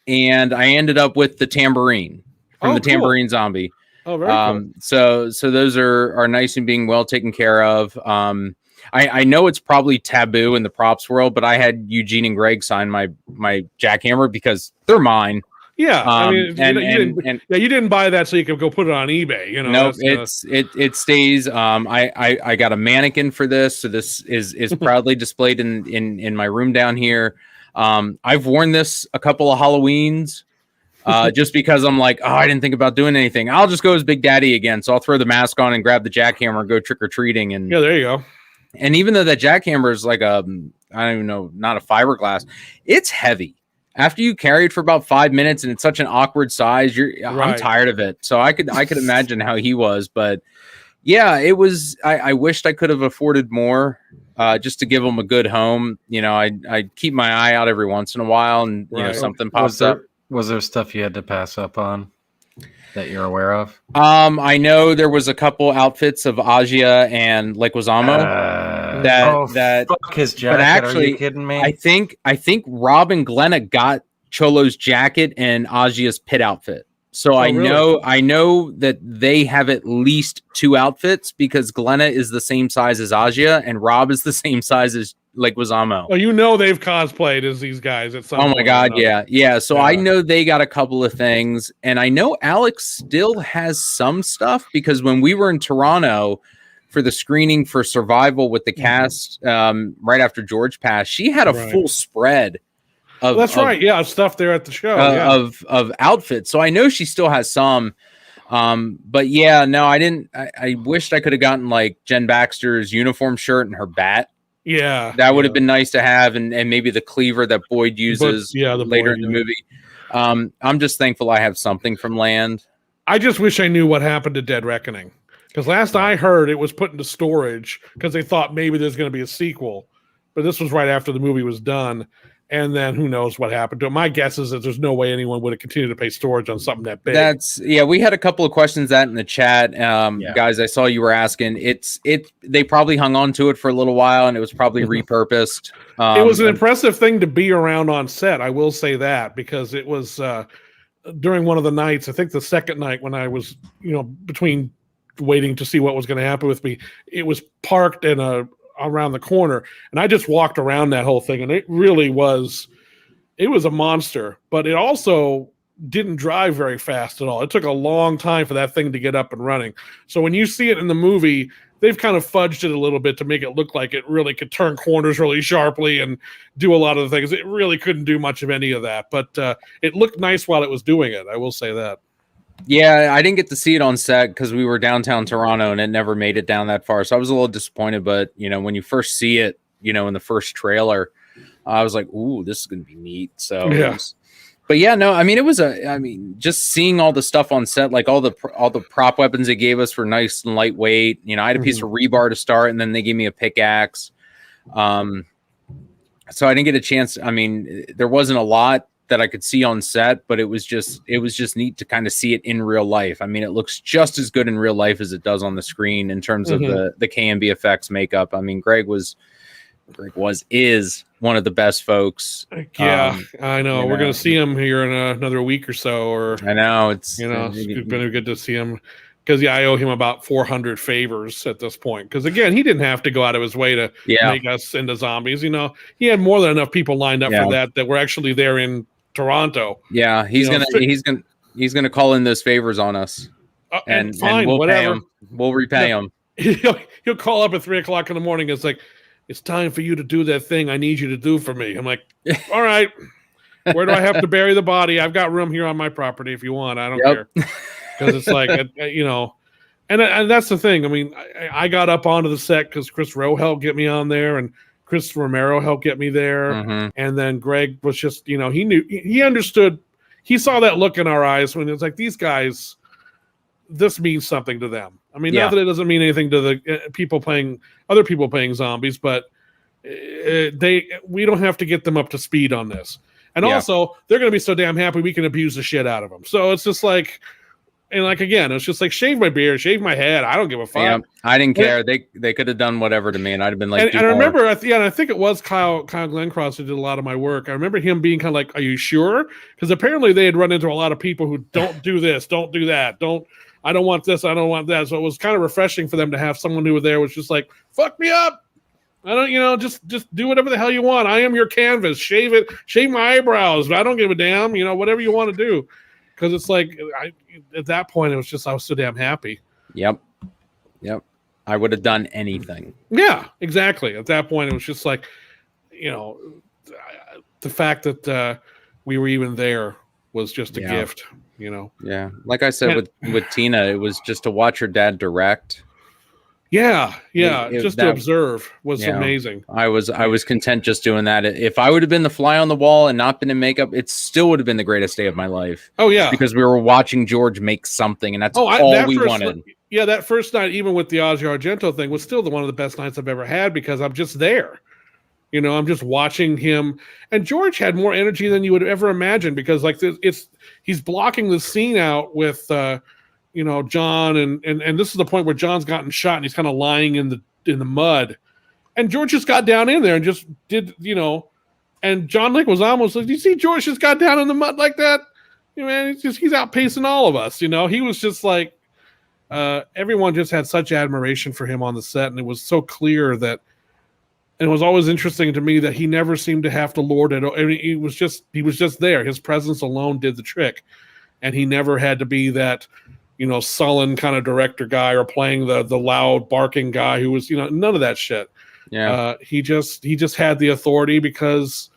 And I ended up with the tambourine from the Tambourine Zombie. Oh, very cool. So those are nice and being well taken care of. I know it's probably taboo in the props world, but I had Eugene and Greg sign my jackhammer because they're mine. Yeah, I mean, you didn't buy that so you could go put it on eBay. Nope, it stays. I got a mannequin for this, so this is proudly displayed in my room down here. I've worn this a couple of Halloweens, just because I'm like, I didn't think about doing anything. I'll just go as Big Daddy again, so I'll throw the mask on and grab the jackhammer and go trick or treating. And yeah, there you go. And even though that jackhammer is like I don't even know, not a fiberglass, it's heavy. After you carry it for about 5 minutes and it's such an awkward size, I'm tired of it. So I could imagine how he was, but yeah, it was. I wished I could have afforded more, just to give him a good home. I keep my eye out every once in a while, and something pops up. Was there stuff you had to pass up on that you're aware of? I know there was a couple outfits of Agia and Leguizamo. Fuck his jacket. But actually, are you kidding me? I think Rob and Glenna got Cholo's jacket and Agia's Pitt outfit. So I know that they have at least 2 outfits because Glenna is the same size as Agia and Rob is the same size as Leguizamo. Well, they've cosplayed as these guys at some point. Oh my god, yeah. So I know they got a couple of things, and I know Alex still has some stuff because when we were in Toronto for the screening for Survival with the cast, right after George passed, she had a full spread of stuff there at the show of outfits. So I know she still has some. But yeah, no, I didn't. I wished I could have gotten like Jen Baxter's uniform shirt and her bat. Yeah, that would have been nice to have, and maybe the cleaver that Boyd uses later in the movie. I'm just thankful I have something from Land. I just wish I knew what happened to Dead Reckoning, because last I heard it was put into storage because they thought maybe there's going to be a sequel, but this was right after the movie was done. And then who knows what happened to it. My guess is that there's no way anyone would have continued to pay storage on something that big. We had a couple of questions that in the chat. Guys, I saw you were asking. They probably hung on to it for a little while and it was probably repurposed. It was an impressive thing to be around on set. I will say that, because it was during one of the nights, I think the second night when I was, between waiting to see what was going to happen with me. It was parked around the corner, and I just walked around that whole thing, and it really was. It was a monster, but it also didn't drive very fast at all. It took a long time for that thing to get up and running. So when you see it in the movie, they've kind of fudged it a little bit to make it look like it really could turn corners really sharply and do a lot of the things. It really couldn't do much of any of that, but it looked nice while it was doing it. I will say that. Yeah, I didn't get to see it on set because we were downtown Toronto and it never made it down that far. So I was a little disappointed, but when you first see it, in the first trailer, I was like, ooh, this is going to be neat. So yeah. But yeah, no, I mean, just seeing all the stuff on set, like all the prop weapons they gave us were nice and lightweight. I had a piece of rebar to start, and then they gave me a pickaxe. So I didn't get a chance. I mean, there wasn't a lot that I could see on set, but it was just neat to kind of see it in real life. I mean, it looks just as good in real life as it does on the screen in terms of the KMB effects makeup. I mean, Greg is one of the best folks. Yeah, I know. We're going to see him here in another week or so. Or I know it's been good to see him because I owe him about 400 favors at this point. Because again, he didn't have to go out of his way to make us into zombies. He had more than enough people lined up for that were actually there in Toronto. Yeah, he's gonna call in those favors on us, and fine, we'll whatever. pay him. We'll repay him. He'll call up at 3:00 in the morning. It's like, it's time for you to do that thing I need you to do for me. I'm like, all right. Where do I have to bury the body? I've got room here on my property if you want. I don't care. Because it's like, and that's the thing. I mean, I got up onto the set because Chris Rowe helped get me on there, and Chris Romero helped get me there. And then Greg was just, he knew, he understood. He saw that look in our eyes when it was like, these guys, this means something to them. I mean, not that it doesn't mean anything to the other people playing zombies, but we don't have to get them up to speed on this. And also, they're going to be so damn happy we can abuse the shit out of them. So it's just like, and like, again, it's just like, shave my beard, shave my head. I don't give a fuck. Yeah, I didn't care. They could have done whatever to me, and I'd have been like, and I remember, I think it was Kyle Glencross who did a lot of my work. I remember him being kind of like, are you sure? Because apparently they had run into a lot of people who don't do this, don't do that, I don't want this, I don't want that. So it was kind of refreshing for them to have someone who was there was just like, fuck me up. I don't, just do whatever the hell you want. I am your canvas. Shave it, shave my eyebrows. I don't give a damn, whatever you want to do. Because it's like, at that point, it was just, I was so damn happy. Yep. I would have done anything. Yeah, exactly. At that point, it was just like, the fact that we were even there was just a gift, Yeah. Like I said, with Tina, it was just to watch her dad direct. Yeah. To observe was amazing. I was content just doing that. If I would have been the fly on the wall and not been in makeup, it still would have been the greatest day of my life. Oh yeah, because we were watching George make something, and that's all we wanted. Yeah, that first night, even with the Ozzy Argento thing, was still one of the best nights I've ever had because I'm just there. I'm just watching him, and George had more energy than you would ever imagine because like he's blocking the scene out with. John and this is the point where John's gotten shot and he's kind of lying in the mud, and George just got down in there and just did and John Lick was almost like, do you see George just got down in the mud like that? Man, he's outpacing all of us. He was just like everyone just had such admiration for him on the set, and it was so clear that. And it was always interesting to me that he never seemed to have to lord it. I mean, he was just there. His presence alone did the trick, and he never had to be that. Sullen kind of director guy or playing the loud barking guy who was, none of that shit. Yeah. He just had the authority because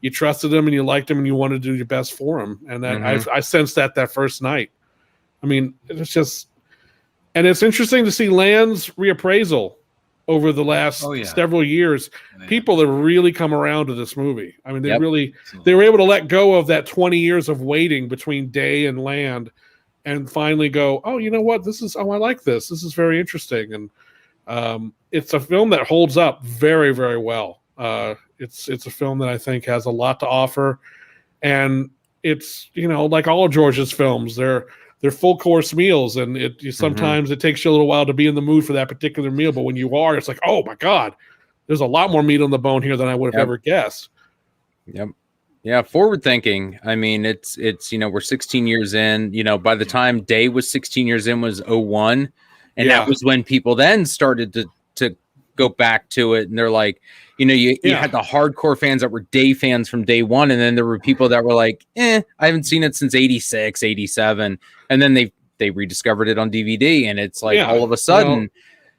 you trusted him and you liked him and you wanted to do your best for him. And that I sensed that first night. I mean, it's just, and it's interesting to see Land's reappraisal over the last several years. People have really come around to this movie. I mean, they were able to let go of that 20 years of waiting between Day and Land. And finally go, oh, you know what? I like this. This is very interesting. And it's a film that holds up very, very well. It's a film that I think has a lot to offer. And it's, like all of George's films, they're full course meals. And sometimes it takes you a little while to be in the mood for that particular meal. But when you are, it's like, oh my God, there's a lot more meat on the bone here than I would have ever guessed. Yep. Yeah, forward thinking. I mean, it's we're 16 years in. By the time Day was 16 years in was 01, And that was when people then started to go back to it. And they're like, you had the hardcore fans that were Day fans from day one. And then there were people that were like, I haven't seen it since 86, 87. And then they rediscovered it on DVD. And it's like all of a sudden.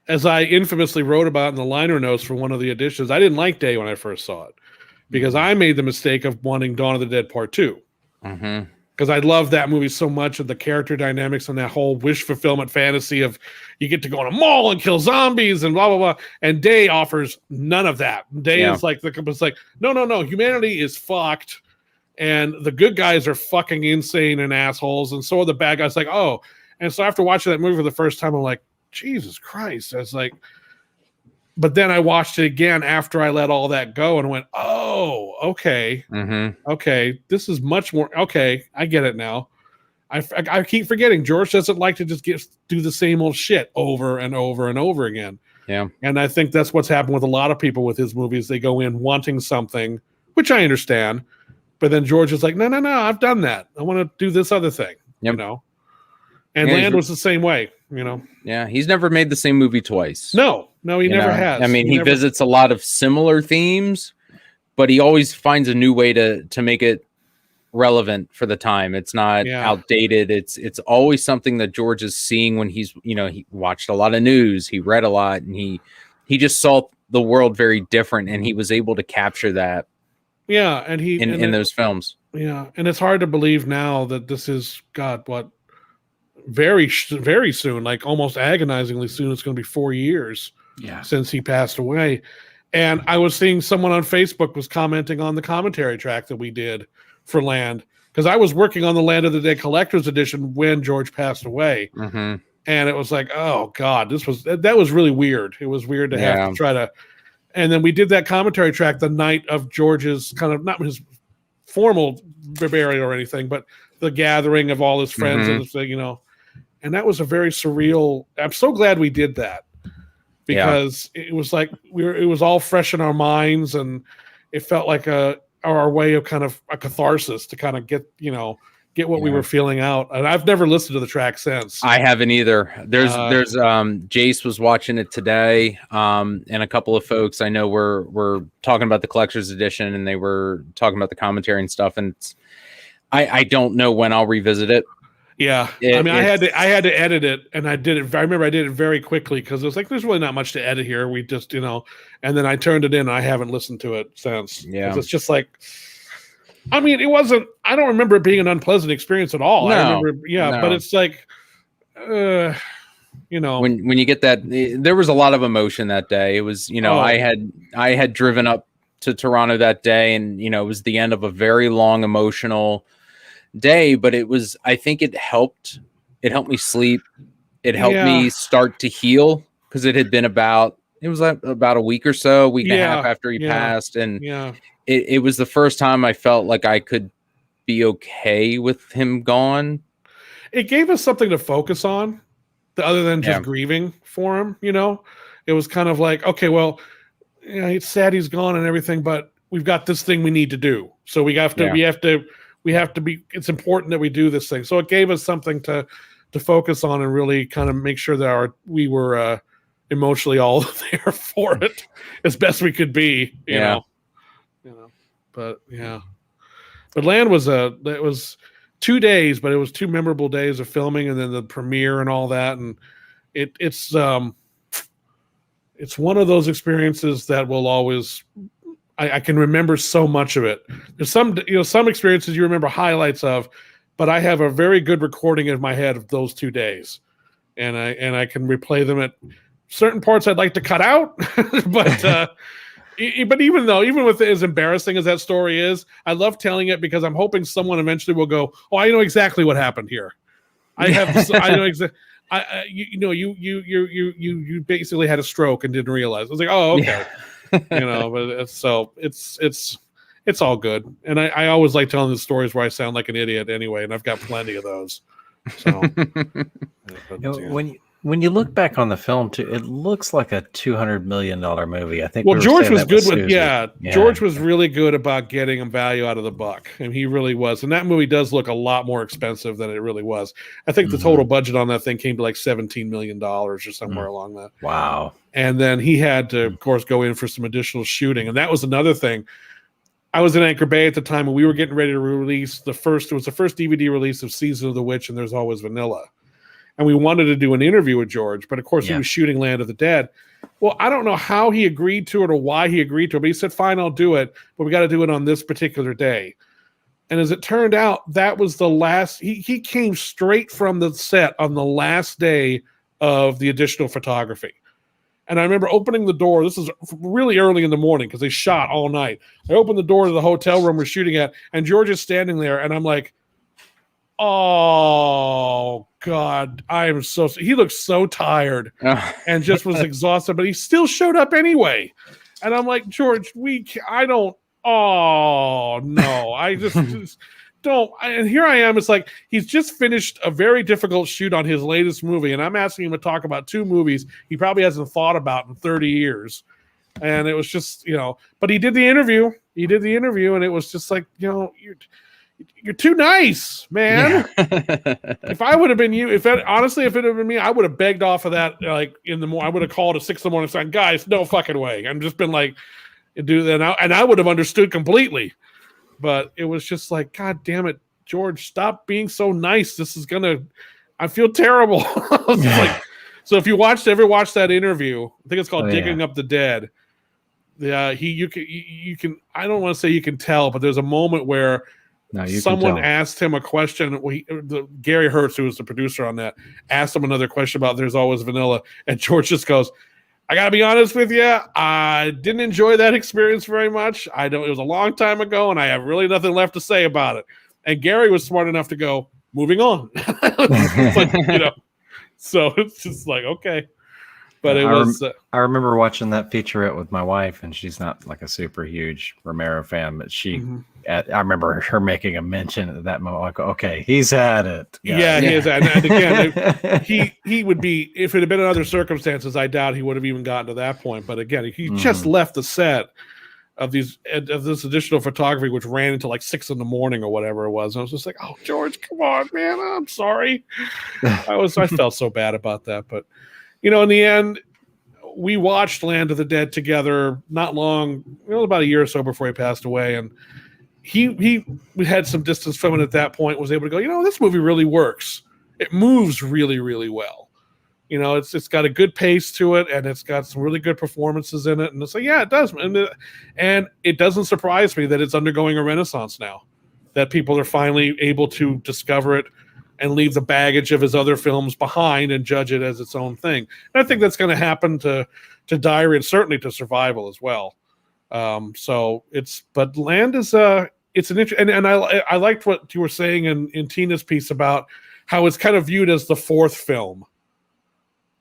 As I infamously wrote about in the liner notes for one of the editions, I didn't like Day when I first saw it because I made the mistake of wanting Dawn of the Dead Part 2. Because I love that movie so much, and the character dynamics and that whole wish fulfillment fantasy of you get to go in a mall and kill zombies and blah blah blah. And Day offers none of that. Day is like it's like no, humanity is fucked, and the good guys are fucking insane and assholes, and so are the bad guys. Like and so after watching that movie for the first time, I'm like, Jesus Christ! I was like. But then I watched it again after I let all that go and went, oh, okay. Okay, this is much more, okay, I get it now. I keep forgetting, George doesn't like to just do the same old shit over and over and over again. Yeah. And I think that's what's happened with a lot of people with his movies. They go in wanting something, which I understand. But then George is like, no, I've done that. I want to do this other thing, And Land was the same way, Yeah, he's never made the same movie twice. No, he never has. I mean, he visits a lot of similar themes, but he always finds a new way to make it relevant for the time. It's not outdated. It's always something that George is seeing when he's, he watched a lot of news, he read a lot, and he just saw the world very different, and he was able to capture that. Yeah, and in those films. Yeah, and it's hard to believe now that this is very, very soon, like almost agonizingly soon. It's going to be 4 years since he passed away. And I was seeing someone on Facebook was commenting on the commentary track that we did for Land, because I was working on the Land of the Dead Collector's Edition when George passed away. And it was like, oh God, that was really weird. It was weird to have to try to. And then we did that commentary track the night of George's kind of, not his formal burial or anything, but the gathering of all his friends and and that was a very surreal. I'm so glad we did that because it was like it was all fresh in our minds, and it felt like our way of kind of a catharsis to kind of get what we were feeling out. And I've never listened to the track since. I haven't either. There's Jace was watching it today, and a couple of folks I know were talking about the collector's edition, and they were talking about the commentary and stuff. And I don't know when I'll revisit it. Yeah, I had to edit it, and I did it. I remember I did it very quickly because it was like, there's really not much to edit here. We just, and then I turned it in. And I haven't listened to it since. Yeah, it's just like, I mean, it wasn't. I don't remember it being an unpleasant experience at all. No, I remember, but it's like, when you get that, there was a lot of emotion that day. It was, I had driven up to Toronto that day, and it was the end of a very long emotional day, but I think it helped me sleep. It helped me start to heal, because it had been about a week or so, a week and a half after he passed. And it was the first time I felt like I could be okay with him gone. It gave us something to focus on other than just grieving for him. It was kind of like, okay, well, it's sad he's gone and everything, but we've got this thing we need to do. So we have to be, it's important that we do this thing. So it gave us something to focus on and really kind of make sure that we were emotionally all there for it as best we could be, you know. But Land it was 2 days, but it was 2 memorable days of filming, and then the premiere and all that. And it's one of those experiences that will always, I can remember so much of it. There's some experiences you remember highlights of, but I have a very good recording in my head of those 2 days, and I can replay them at certain parts I'd like to cut out, but even with as embarrassing as that story is, I love telling it because I'm hoping someone eventually will go, "Oh, I know exactly what happened here. I know exactly." You basically had a stroke and didn't realize. I was like, "Oh, okay." But it's all good. And I always like telling the stories where I sound like an idiot anyway, and I've got plenty of those. So When you look back on the film, too, it looks like a $200 million movie. I think. Well, we were George saying was that good with Susie. yeah. George was really good about getting him value out of the buck, and he really was. And that movie does look a lot more expensive than it really was. I think the total budget on that thing came to like $17 million or somewhere along that. Wow. And then he had to, of course, go in for some additional shooting, and that was another thing. I was in Anchor Bay at the time, and we were getting ready to release the first. It was the first DVD release of Season of the Witch, and There's Always Vanilla. And we wanted to do an interview with George, but of course he was shooting Land of the Dead. Well, I don't know how he agreed to it or why he agreed to it, but he said, fine, I'll do it, but we got to do it on this particular day. And as it turned out, that was the last, he came straight from the set on the last day of the additional photography. And I remember opening the door. This is really early in the morning because they shot all night. I opened the door to the hotel room we're shooting at, and George is standing there, and I'm like, oh God, he looked so tired and just was exhausted, but he still showed up anyway. And I'm like, George, I just don't. And here I am. It's like, he's just finished a very difficult shoot on his latest movie. And I'm asking him to talk about 2 movies he probably hasn't thought about in 30 years. And it was just, but he did the interview. And it was just like, you're too nice, man. Yeah. If I would have been you, honestly, if it had been me, I would have begged off of that. Like in the morning, I would have called at 6 a.m. saying, guys, no fucking way. I'm just been like, do that. And I would have understood completely. But it was just like, God damn it, George, stop being so nice. I feel terrible. Like, so if you ever watched that interview, I think it's called Digging Up the Dead. You can, I don't want to say you can tell, but there's a moment where someone asked him a question. Gary Hertz, who was the producer on that, asked him another question about There's Always Vanilla, and George just goes, I gotta be honest with you, I didn't enjoy that experience very much. It was a long time ago, and I have really nothing left to say about it. And Gary was smart enough to go, moving on. So it's just like, okay. But I remember watching that featurette with my wife, and she's not like a super huge Romero fan, but I remember her making a mention at that moment, like, okay, he's had it. He is. And again, he would be, if it had been in other circumstances, I doubt he would have even gotten to that point. But again, he just left the set of this additional photography, which ran until like 6 a.m. or whatever it was. And I was just like, oh, George, come on, man. I'm sorry. I felt so bad about that. But, in the end, we watched Land of the Dead together not long, about a year or so before he passed away. And we had some distance from it at that point, was able to go, this movie really works. It moves really, really well. It's got a good pace to it, and it's got some really good performances in it. And it's like, yeah, it does. And it doesn't surprise me that it's undergoing a renaissance now, that people are finally able to discover it and leave the baggage of his other films behind and judge it as its own thing. And I think that's going to happen to Diary and certainly to Survival as well. But Land is it's an interesting, and I liked what you were saying in Tina's piece about how it's kind of viewed as the 4th film.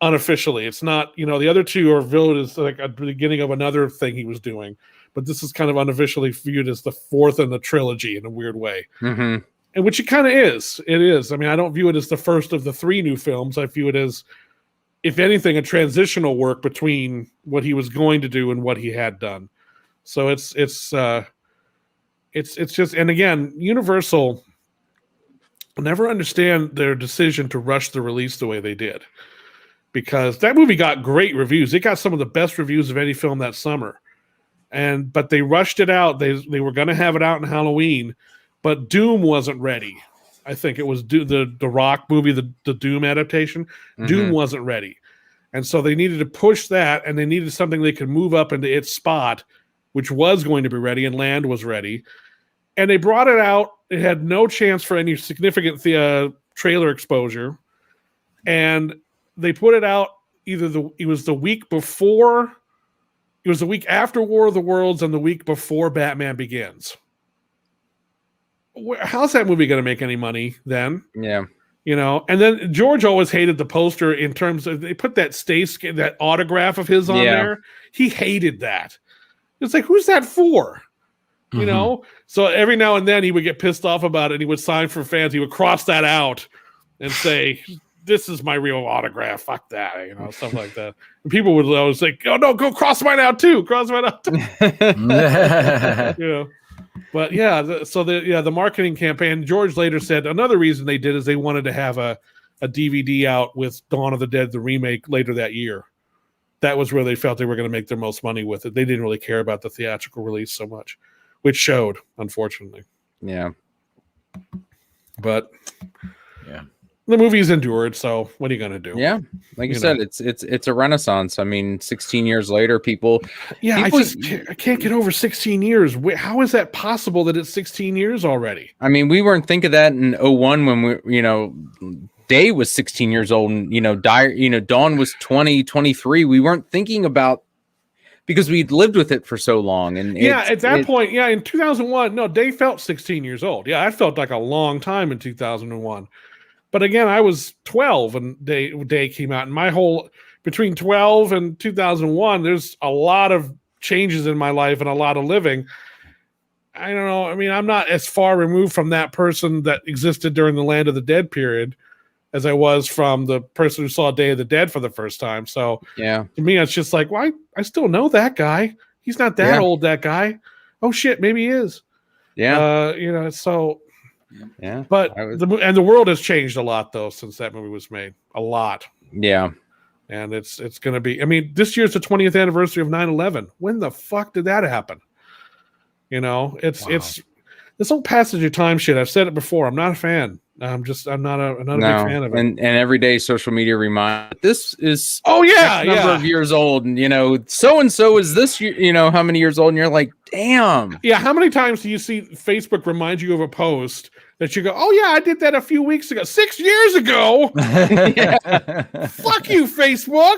Unofficially, it's not, the other 2 are viewed as like a beginning of another thing he was doing, but this is kind of unofficially viewed as the 4th in the trilogy in a weird way. Mm-hmm. And which it kind of is. It is. I mean, I don't view it as the first of the 3 new films. I view it as, if anything, a transitional work between what he was going to do and what he had done. So it's just, and again, Universal will never understand their decision to rush the release the way they did, because that movie got great reviews. It got some of the best reviews of any film that summer, but they rushed it out. They were going to have it out in Halloween. But Doom wasn't ready. I think it was the Rock movie, the Doom adaptation. Mm-hmm. Doom wasn't ready. And so they needed to push that, and they needed something they could move up into its spot, which was going to be ready, and Land was ready. And they brought it out. It had no chance for any significant trailer exposure. And they put it out it was the week after War of the Worlds and the week before Batman Begins. How's that movie going to make any money then? Yeah. And then George always hated the poster in terms of, they put that that autograph of his on there. He hated that. It's like, who's that for? Mm-hmm. So every now and then he would get pissed off about it, and he would sign for fans. He would cross that out and say, this is my real autograph. Fuck that, stuff like that. And people would always say, "Oh no, go cross mine out too. Cross mine out too." But yeah, the marketing campaign. George later said another reason they did is they wanted to have a DVD out with Dawn of the Dead, the remake, later that year. That was where they felt they were going to make their most money with it. They didn't really care about the theatrical release so much, which showed, unfortunately. Yeah. But the movie's endured, so what are you going to do? Yeah, like you said, it's a renaissance. I mean, 16 years later, people. Yeah, I can't get over 16 years. How is that possible that it's 16 years already? I mean, we weren't thinking that in 01 when we, Day was 16 years old, and Dawn was 20, 23. We weren't thinking about, because we'd lived with it for so long. And at that point, in 2001, no, Day felt 16 years old. Yeah, I felt like a long time in 2001. But again, I was 12 when Day came out, and my whole between 12 and 2001, there's a lot of changes in my life and a lot of living. I don't know. I mean, I'm not as far removed from that person that existed during the Land of the Dead period as I was from the person who saw Day of the Dead for the first time. So to me, it's just like, well, I still know that guy. He's not that old, that guy. Oh shit, maybe he is. Yeah. So. Yeah, but the world has changed a lot though since that movie was made. A lot. Yeah, and it's going to be. I mean, this year's the 20th anniversary of 9/11. When the fuck did that happen? It's this whole passage of time shit. I've said it before. I'm not a fan. I'm not a big fan of it. And every day social media reminds this is number of years old, and so and so is this how many years old, and you're like, damn. Yeah, how many times do you see Facebook remind you of a post that you go, oh yeah, I did that a few weeks ago, 6 years ago. Fuck you, Facebook.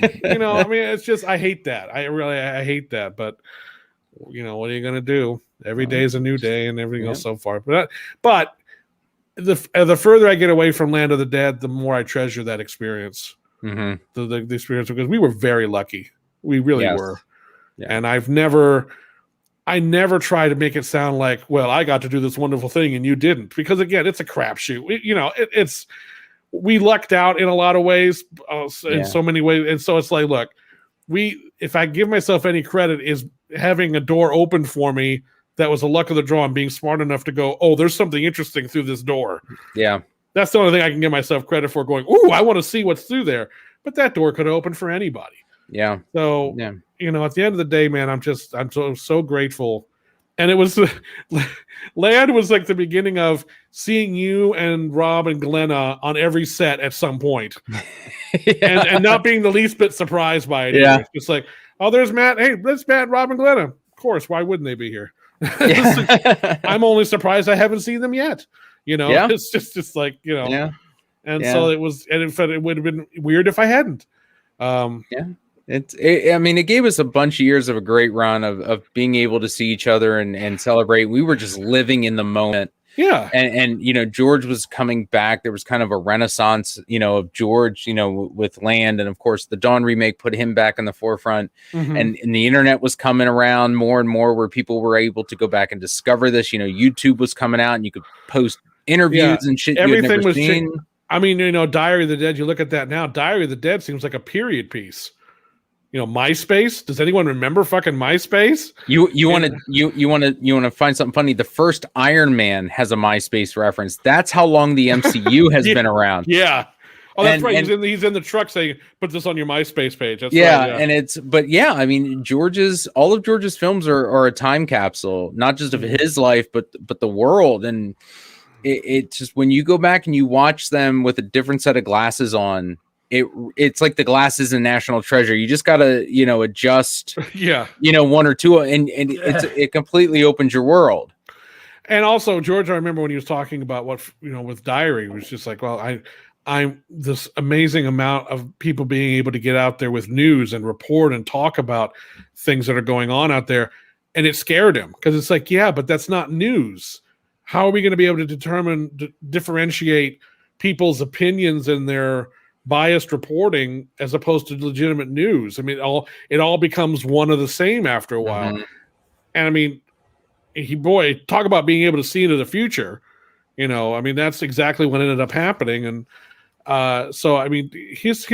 I mean, it's just I hate that. I hate that. But what are you gonna do? Every day is a new day, and everything else so far. But the further I get away from Land of the Dead, the more I treasure that experience. The experience, because we were very lucky. We really were. Yeah. And I never try to make it sound like, well, I got to do this wonderful thing and you didn't, because again, it's a crapshoot. We lucked out in a lot of ways, in so many ways. And so it's like, look, if I give myself any credit, is having a door open for me. That was a luck of the draw and being smart enough to go, oh, there's something interesting through this door. Yeah. That's the only thing I can give myself credit for, going, ooh, I want to see what's through there. But that door could open for anybody. Yeah. So, at the end of the day, man, I'm so grateful. And it was, Land was like the beginning of seeing you and Rob and Glenna on every set at some point. and not being the least bit surprised by it. Yeah. It's just like, oh, there's Matt. Hey, that's Matt, Rob, and Glenna. Of course, why wouldn't they be here? I'm only surprised I haven't seen them yet. It's just like, and so it was, and in fact, it would have been weird if I hadn't. I mean, it gave us a bunch of years of a great run of being able to see each other and celebrate. We were just living in the moment. Yeah. And George was coming back. There was kind of a renaissance, of George, with Land. And of course, the Dawn remake put him back in the forefront. And the internet was coming around more and more, where people were able to go back and discover this. YouTube was coming out, and you could post interviews and shit. Everything was seen. I mean, Diary of the Dead, you look at that now, Diary of the Dead seems like a period piece. MySpace. Does anyone remember fucking MySpace? You want to find something funny? The first Iron Man has a MySpace reference. That's how long the MCU has been around. Yeah. Oh, that's right. He's in the truck saying, "Put this on your MySpace page." That's right, yeah. I mean, all of George's films are a time capsule, not just of his life, but the world. And it just, when you go back and you watch them with a different set of glasses on, it's like the glasses in National Treasure. You just gotta, adjust, one or two, and it completely opens your world. And also, George, I remember when he was talking about what, with Diary, it was just like, well, I'm this amazing amount of people being able to get out there with news and report and talk about things that are going on out there. And it scared him, because it's like, yeah, but that's not news. How are we going to be able to differentiate people's opinions and their biased reporting as opposed to legitimate news? I mean, it all becomes one of the same after a while. And I mean, talk about being able to see into the future. I mean, that's exactly what ended up happening. And So I mean, his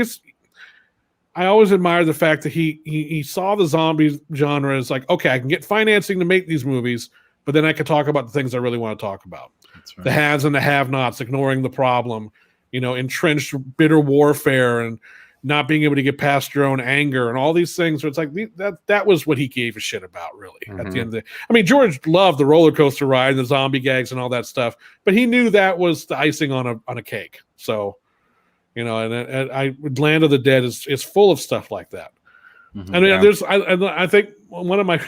I always admire the fact that he saw the zombie genre as like, okay, I can get financing to make these movies, but then I can talk about the things I really want to talk about. That's right. The haves and the have-nots, ignoring the problem, entrenched bitter warfare and not being able to get past your own anger and all these things. So it's like that was what he gave a shit about, really. At the end of the day, I mean, George loved the roller coaster ride and the zombie gags and all that stuff, but he knew that was the icing on a cake. So, and Land of the Dead is full of stuff like that. I mean, I think one of my,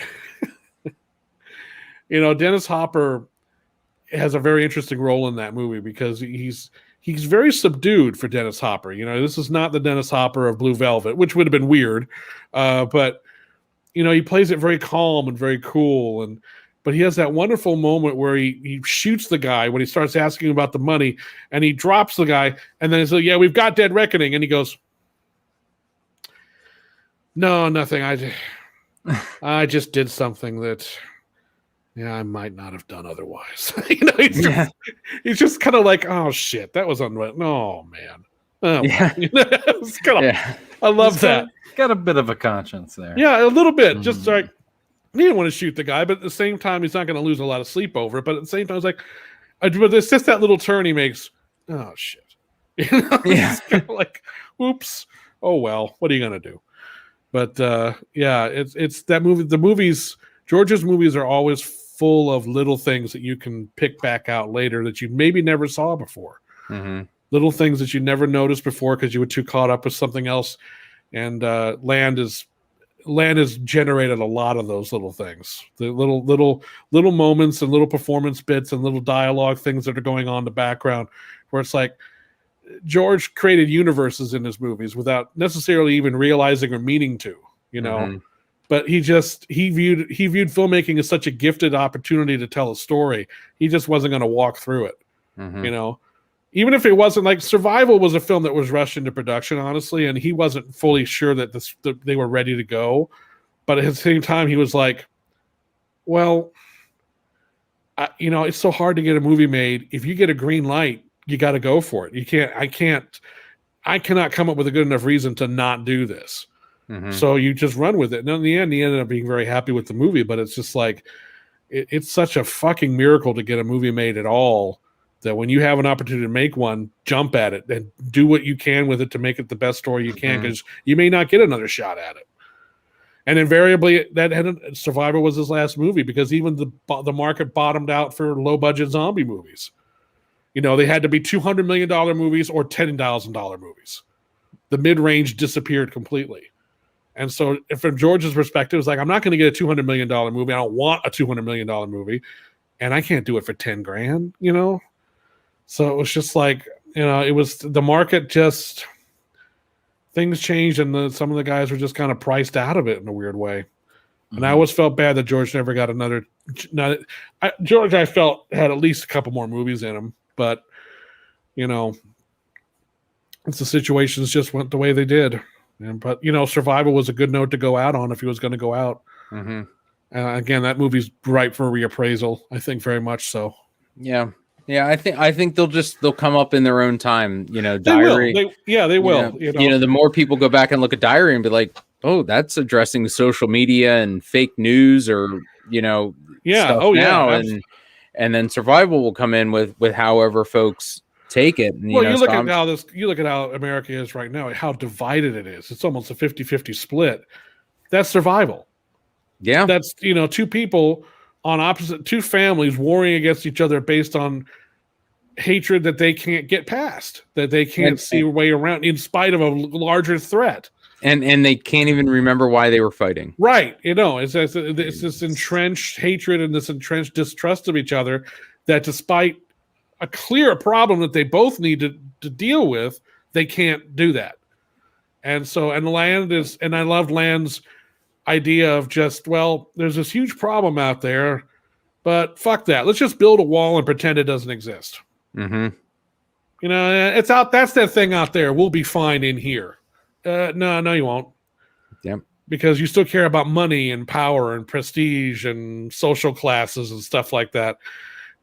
Dennis Hopper has a very interesting role in that movie because he's very subdued for Dennis Hopper. This is not the Dennis Hopper of Blue Velvet, which would have been weird. But he plays it very calm and very cool. But he has that wonderful moment where he shoots the guy when he starts asking about the money, and he drops the guy, and then he's like, "Yeah, we've got Dead Reckoning," and he goes, "No, nothing. I just did something that, I might not have done otherwise." He's just kind of like, "Oh shit, that was unreal. Oh man, it's kind of." I love that. Got a bit of a conscience there. Yeah, a little bit. Just like, he didn't want to shoot the guy, but at the same time, he's not going to lose a lot of sleep over it. But at the same time, it's like, but it's just that little turn he makes. Oh shit. It's kind of like, oops. Oh well, what are you going to do? But it's that movie. The movies, George's movies, are always full of little things that you can pick back out later that you maybe never saw before. Little things that you never noticed before because you were too caught up with something else. And Land has generated a lot of those little things, the little moments and little performance bits and little dialogue things that are going on in the background, where it's like George created universes in his movies without necessarily even realizing or meaning to, But he viewed filmmaking as such a gifted opportunity to tell a story. He just wasn't going to walk through it, Even if it wasn't like Survival was a film that was rushed into production, honestly, and he wasn't fully sure that they were ready to go. But at the same time, he was like, well, it's so hard to get a movie made. If you get a green light, you got to go for it. I cannot come up with a good enough reason to not do this. So you just run with it. And in the end, he ended up being very happy with the movie, but it's just like, it's such a fucking miracle to get a movie made at all, that when you have an opportunity to make one, jump at it and do what you can with it to make it the best story you can, because you may not get another shot at it. And invariably, Survivor was his last movie, because even the market bottomed out for low-budget zombie movies. They had to be $200 million movies or $10,000 movies. The mid-range disappeared completely. And so from George's perspective, it's like, I'm not going to get a $200 million movie. I don't want a $200 million movie. And I can't do it for 10 grand, So it was just like, it was the market, just things changed, and some of the guys were just kind of priced out of it in a weird way. And I always felt bad that George never got another. George, I felt, had at least a couple more movies in him, but it's the situations just went the way they did. But Survival was a good note to go out on if he was going to go out. Again, that movie's ripe for reappraisal. I think very much so. Yeah. I think they'll come up in their own time. They Diary. will. They will. The more people go back and look at Diary and be like, oh, that's addressing social media and fake news, or stuff now. And then Survival will come in with however folks take it. And, you look at how America is right now, how divided it is. It's almost a 50-50 split. That's Survival. Yeah. That's, two people on two families warring against each other based on hatred that they can't get past, that they can't see a way around in spite of a larger threat. And they can't even remember why they were fighting. Right. It's this entrenched hatred and this entrenched distrust of each other that, despite a clear problem that they both need to deal with, they can't do that. And so, I loved Land's idea of just, well, there's this huge problem out there, but fuck that. Let's just build a wall and pretend it doesn't exist. It's out. That's that thing out there. We'll be fine in here. No, you won't. Yep. Because you still care about money and power and prestige and social classes and stuff like that.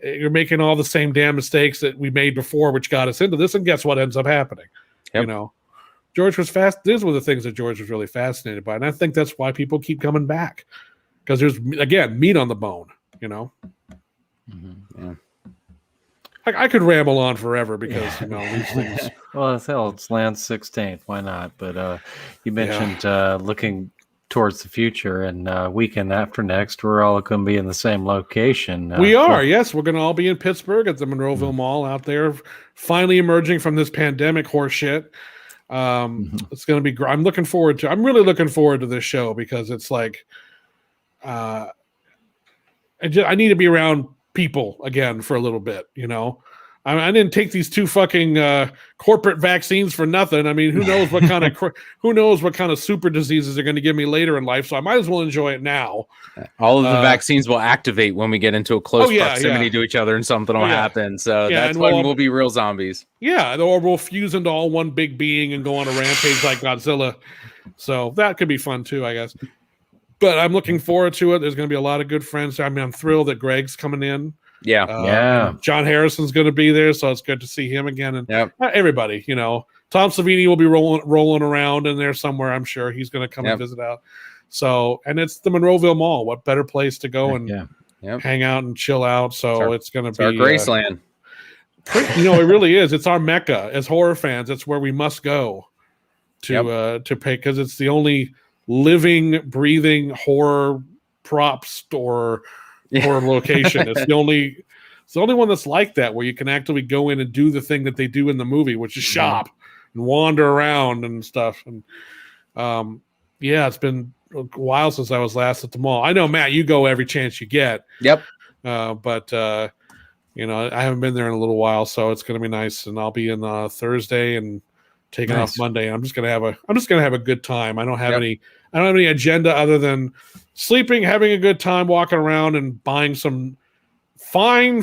you're making all the same damn mistakes that we made before, which got us into this. And guess what ends up happening? Yep. You know, George was these were the things that George was really fascinated by. And I think that's why people keep coming back, because there's, again, meat on the bone, you know? Yeah. I could ramble on forever because, you know, these things. Well, hell, it's Land's 16th. Why not? But you mentioned looking towards the future, and weekend after next, we're all going to be in the same location. We are, yes. We're going to all be in Pittsburgh at the Monroeville Mall out there, finally emerging from this pandemic horseshit. It's going to be. I'm really looking forward to this show, because it's like, I need to be around people again for a little bit, you know. I didn't take these 2 fucking corporate vaccines for nothing. I mean, who knows what kind of super diseases are going to give me later in life, so I might as well enjoy it now. All of the vaccines will activate when we get into a close proximity to each other, and something will happen. So that's when we'll be real zombies. Yeah, or we'll fuse into all one big being and go on a rampage like Godzilla. So that could be fun too, I guess. But I'm looking forward to it. There's going to be a lot of good friends. I mean, I'm thrilled that Greg's coming in. Yeah. John Harrison's going to be there, so it's good to see him again. And everybody, you know, Tom Savini will be rolling around in there somewhere. I'm sure he's going to come and visit out. So, and it's the Monroeville Mall. What better place to go and hang out and chill out? So it's going to be our Graceland. You know, it really is. It's our Mecca as horror fans. It's where we must go to pay, because it's the only living, breathing horror prop store or location. It's the only one that's like that, where you can actually go in and do the thing that they do in the movie, which is shop and wander around and stuff. And it's been a while since I was last at the mall. I know, Matt, you go every chance you get. Yep. But you know, I haven't been there in a little while, so it's going to be nice. And I'll be in Thursday and taking off Monday. I'm just going to have a good time. I don't have any agenda other than sleeping, having a good time, walking around, and buying some fine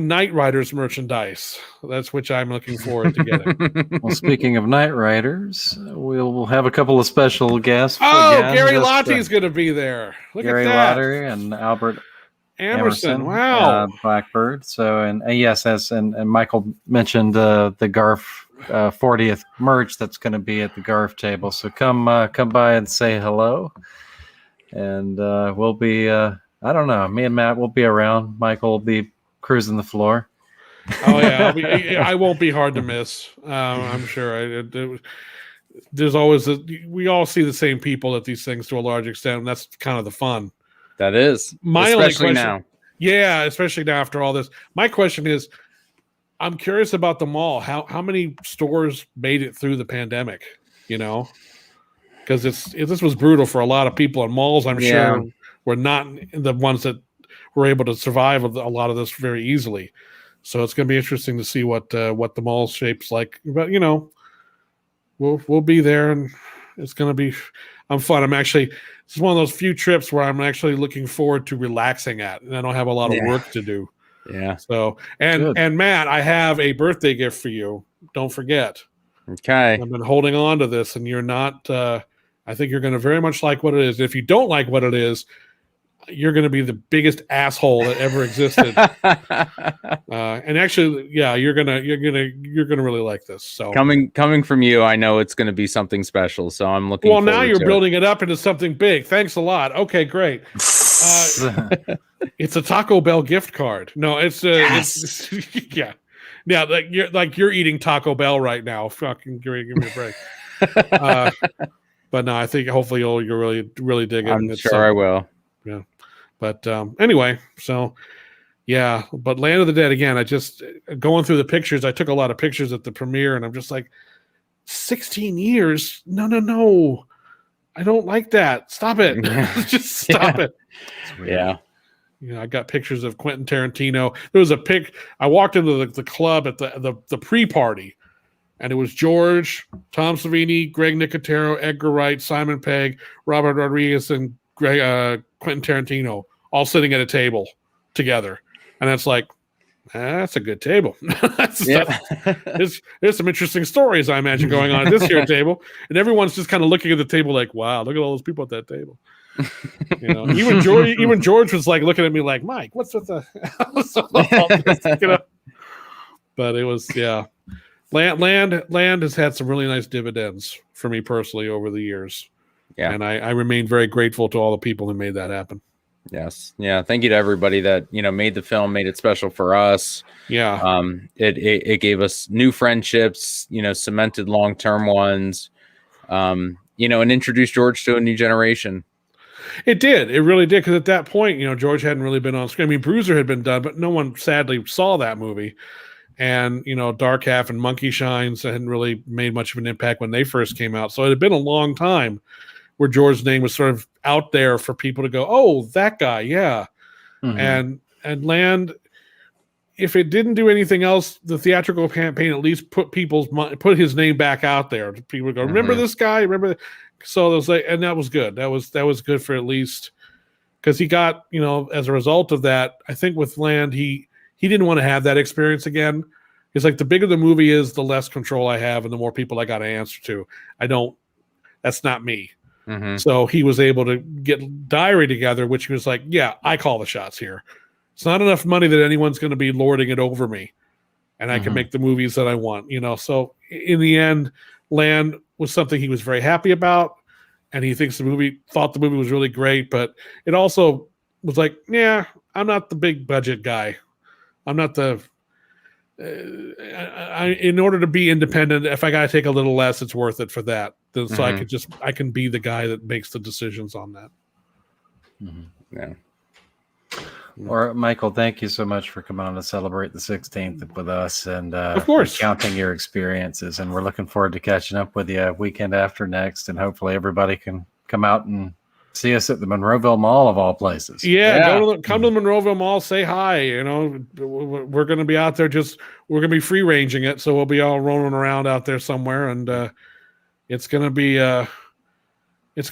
Knight Riders merchandise. That's which I'm looking forward to getting. Well, speaking of Knight Riders, we'll have a couple of special guests. Gary Lottie's going to be there. Gary Lottie and Albert Emerson. Wow. Blackbird. So, and yes, and Michael mentioned the Garf 40th merch that's going to be at the Garf table. So come by and say hello. And we'll be, I don't know, me and Matt will be around. Michael will be cruising the floor. Oh, yeah. I won't be hard to miss. I'm sure. There's always, we all see the same people at these things to a large extent, and that's kind of the fun. That is. Especially now. Yeah, especially now after all this. My question is, I'm curious about the mall. How many stores made it through the pandemic, you know? Because this was brutal for a lot of people, and malls, I'm sure, were not the ones that were able to survive a lot of this very easily. So it's going to be interesting to see what the mall shapes like. But you know, we'll be there, and it's going to be fun. This is one of those few trips where I'm actually looking forward to relaxing at, and I don't have a lot of work to do. Yeah. So and Matt, I have a birthday gift for you. Don't forget. Okay. I've been holding on to this, and you're not. I think you're going to very much like what it is. If you don't like what it is, you're going to be the biggest asshole that ever existed. And actually, you're gonna really like this. So coming from you, I know it's going to be something special. So I'm looking. Well, now you're building it up into something big. Thanks a lot. Okay, great. It's a Taco Bell gift card. No, it's yeah. You're eating Taco Bell right now. Fucking give me a break. But no, I think hopefully you'll really dig it. I'm sure I will. Yeah. But anyway, so yeah. But Land of the Dead again. I just going through the pictures. I took a lot of pictures at the premiere, and I'm just like, 16 years? No. I don't like that. Stop it. Just stop it. Yeah. You know, I got pictures of Quentin Tarantino. There was a I walked into the club at the pre-party, and it was George, Tom Savini, Greg Nicotero, Edgar Wright, Simon Pegg, Robert Rodriguez, and Quentin Tarantino all sitting at a table together. And that's like, that's a good table. There's some interesting stories, I imagine, going on at this here table. And everyone's just kind of looking at the table like, wow, look at all those people at that table. You know, even George was like looking at me like, Mike, what's with the you know? But it was, yeah. Land has had some really nice dividends for me personally over the years. Yeah. And I remain very grateful to all the people who made that happen. Yes. Yeah. Thank you to everybody that, you know, made the film, made it special for us. Yeah. It gave us new friendships, you know, cemented long-term ones, you know, and introduced George to a new generation. It did. It really did. Because at that point, you know, George hadn't really been on screen. I mean, Bruiser had been done, but no one sadly saw that movie. And, you know, Dark Half and Monkey Shines hadn't really made much of an impact when they first came out. So it had been a long time where George's name was sort of out there for people to go, oh, that guy, yeah. Mm-hmm. And Land, if it didn't do anything else, the theatrical campaign at least put his name back out there. People would go, remember this guy? Remember? So it was like, and that was good. That was good for at least, because he got, you know, as a result of that, I think with Land, he didn't want to have that experience again. It's like the bigger the movie is, the less control I have and the more people I got to answer to. That's not me. Mm-hmm. So he was able to get Diary together, which he was like, yeah, I call the shots here. It's not enough money that anyone's going to be lording it over me. And I can make the movies that I want, you know? So in the end, Land was something he was very happy about. And he thought the movie was really great, but it also was like, yeah, I'm not the big budget guy. I'm not the. In order to be independent, if I got to take a little less, it's worth it for that. So I can be the guy that makes the decisions on that. Mm-hmm. Yeah. Or Michael, thank you so much for coming on to celebrate the 16th with us and of course recounting your experiences. And we're looking forward to catching up with you weekend after next, and hopefully everybody can come out and see us at the Monroeville Mall of all places. Yeah. Come to the Monroeville Mall, say hi. You know, we're going to be out there. We're going to be free ranging it, so we'll be all rolling around out there somewhere, and it's going to be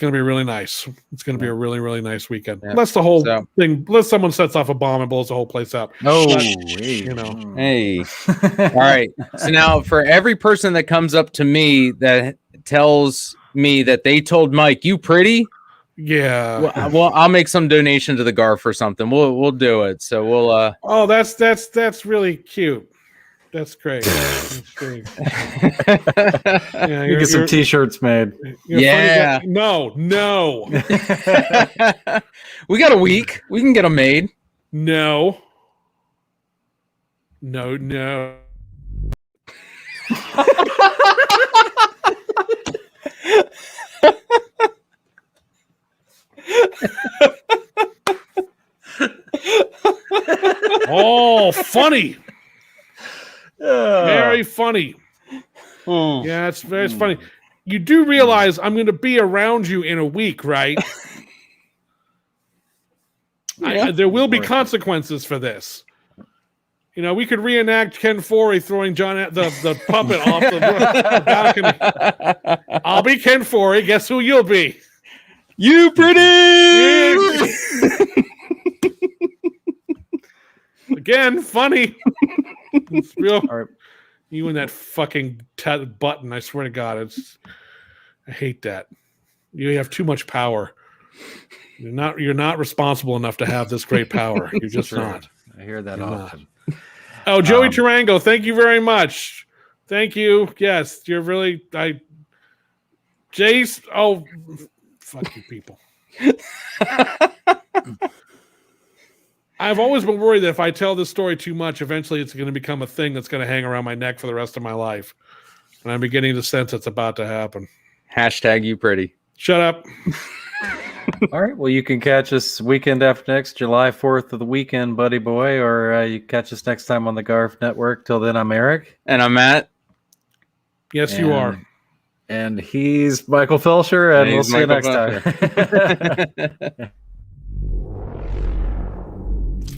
really nice. It's going to be a really, really nice weekend. Yeah. Unless unless someone sets off a bomb and blows the whole place up. Oh, you know. Hey. All right. So now, for every person that comes up to me that tells me that they told Mike, "You pretty." Yeah. Well, I'll make some donation to the Garf or something. We'll do it. So we'll. Oh, that's really cute. That's great. That's great. Yeah, you get some T-shirts made. Yeah. No. We got a week. We can get them made. No. Oh, funny. Very funny. Yeah, it's very funny. You do realize I'm going to be around you in a week, right? Yeah. There will be consequences for this. You know, we could reenact Ken Forey throwing the puppet off the balcony. I'll be Ken Forey. Guess who you'll be? You pretty! Again, funny. It's real. Right. You and that fucking button, I swear to God, I hate that. You have too much power. You're not responsible enough to have this great power. You're just not. I hear that often. Oh, Joey Tarango, thank you very much. Thank you. Yes, you're really Jace. Oh, fuck you people. I've always been worried that if I tell this story too much, eventually it's going to become a thing that's going to hang around my neck for the rest of my life. And I'm beginning to sense it's about to happen. Hashtag you pretty. Shut up. All right. Well, you can catch us weekend after next, July 4th of the weekend, buddy boy, or you catch us next time on the Garf Network. Till then, I'm Eric. And I'm Matt. Yes, you are. And he's Michael Felsher, and we'll see you next time.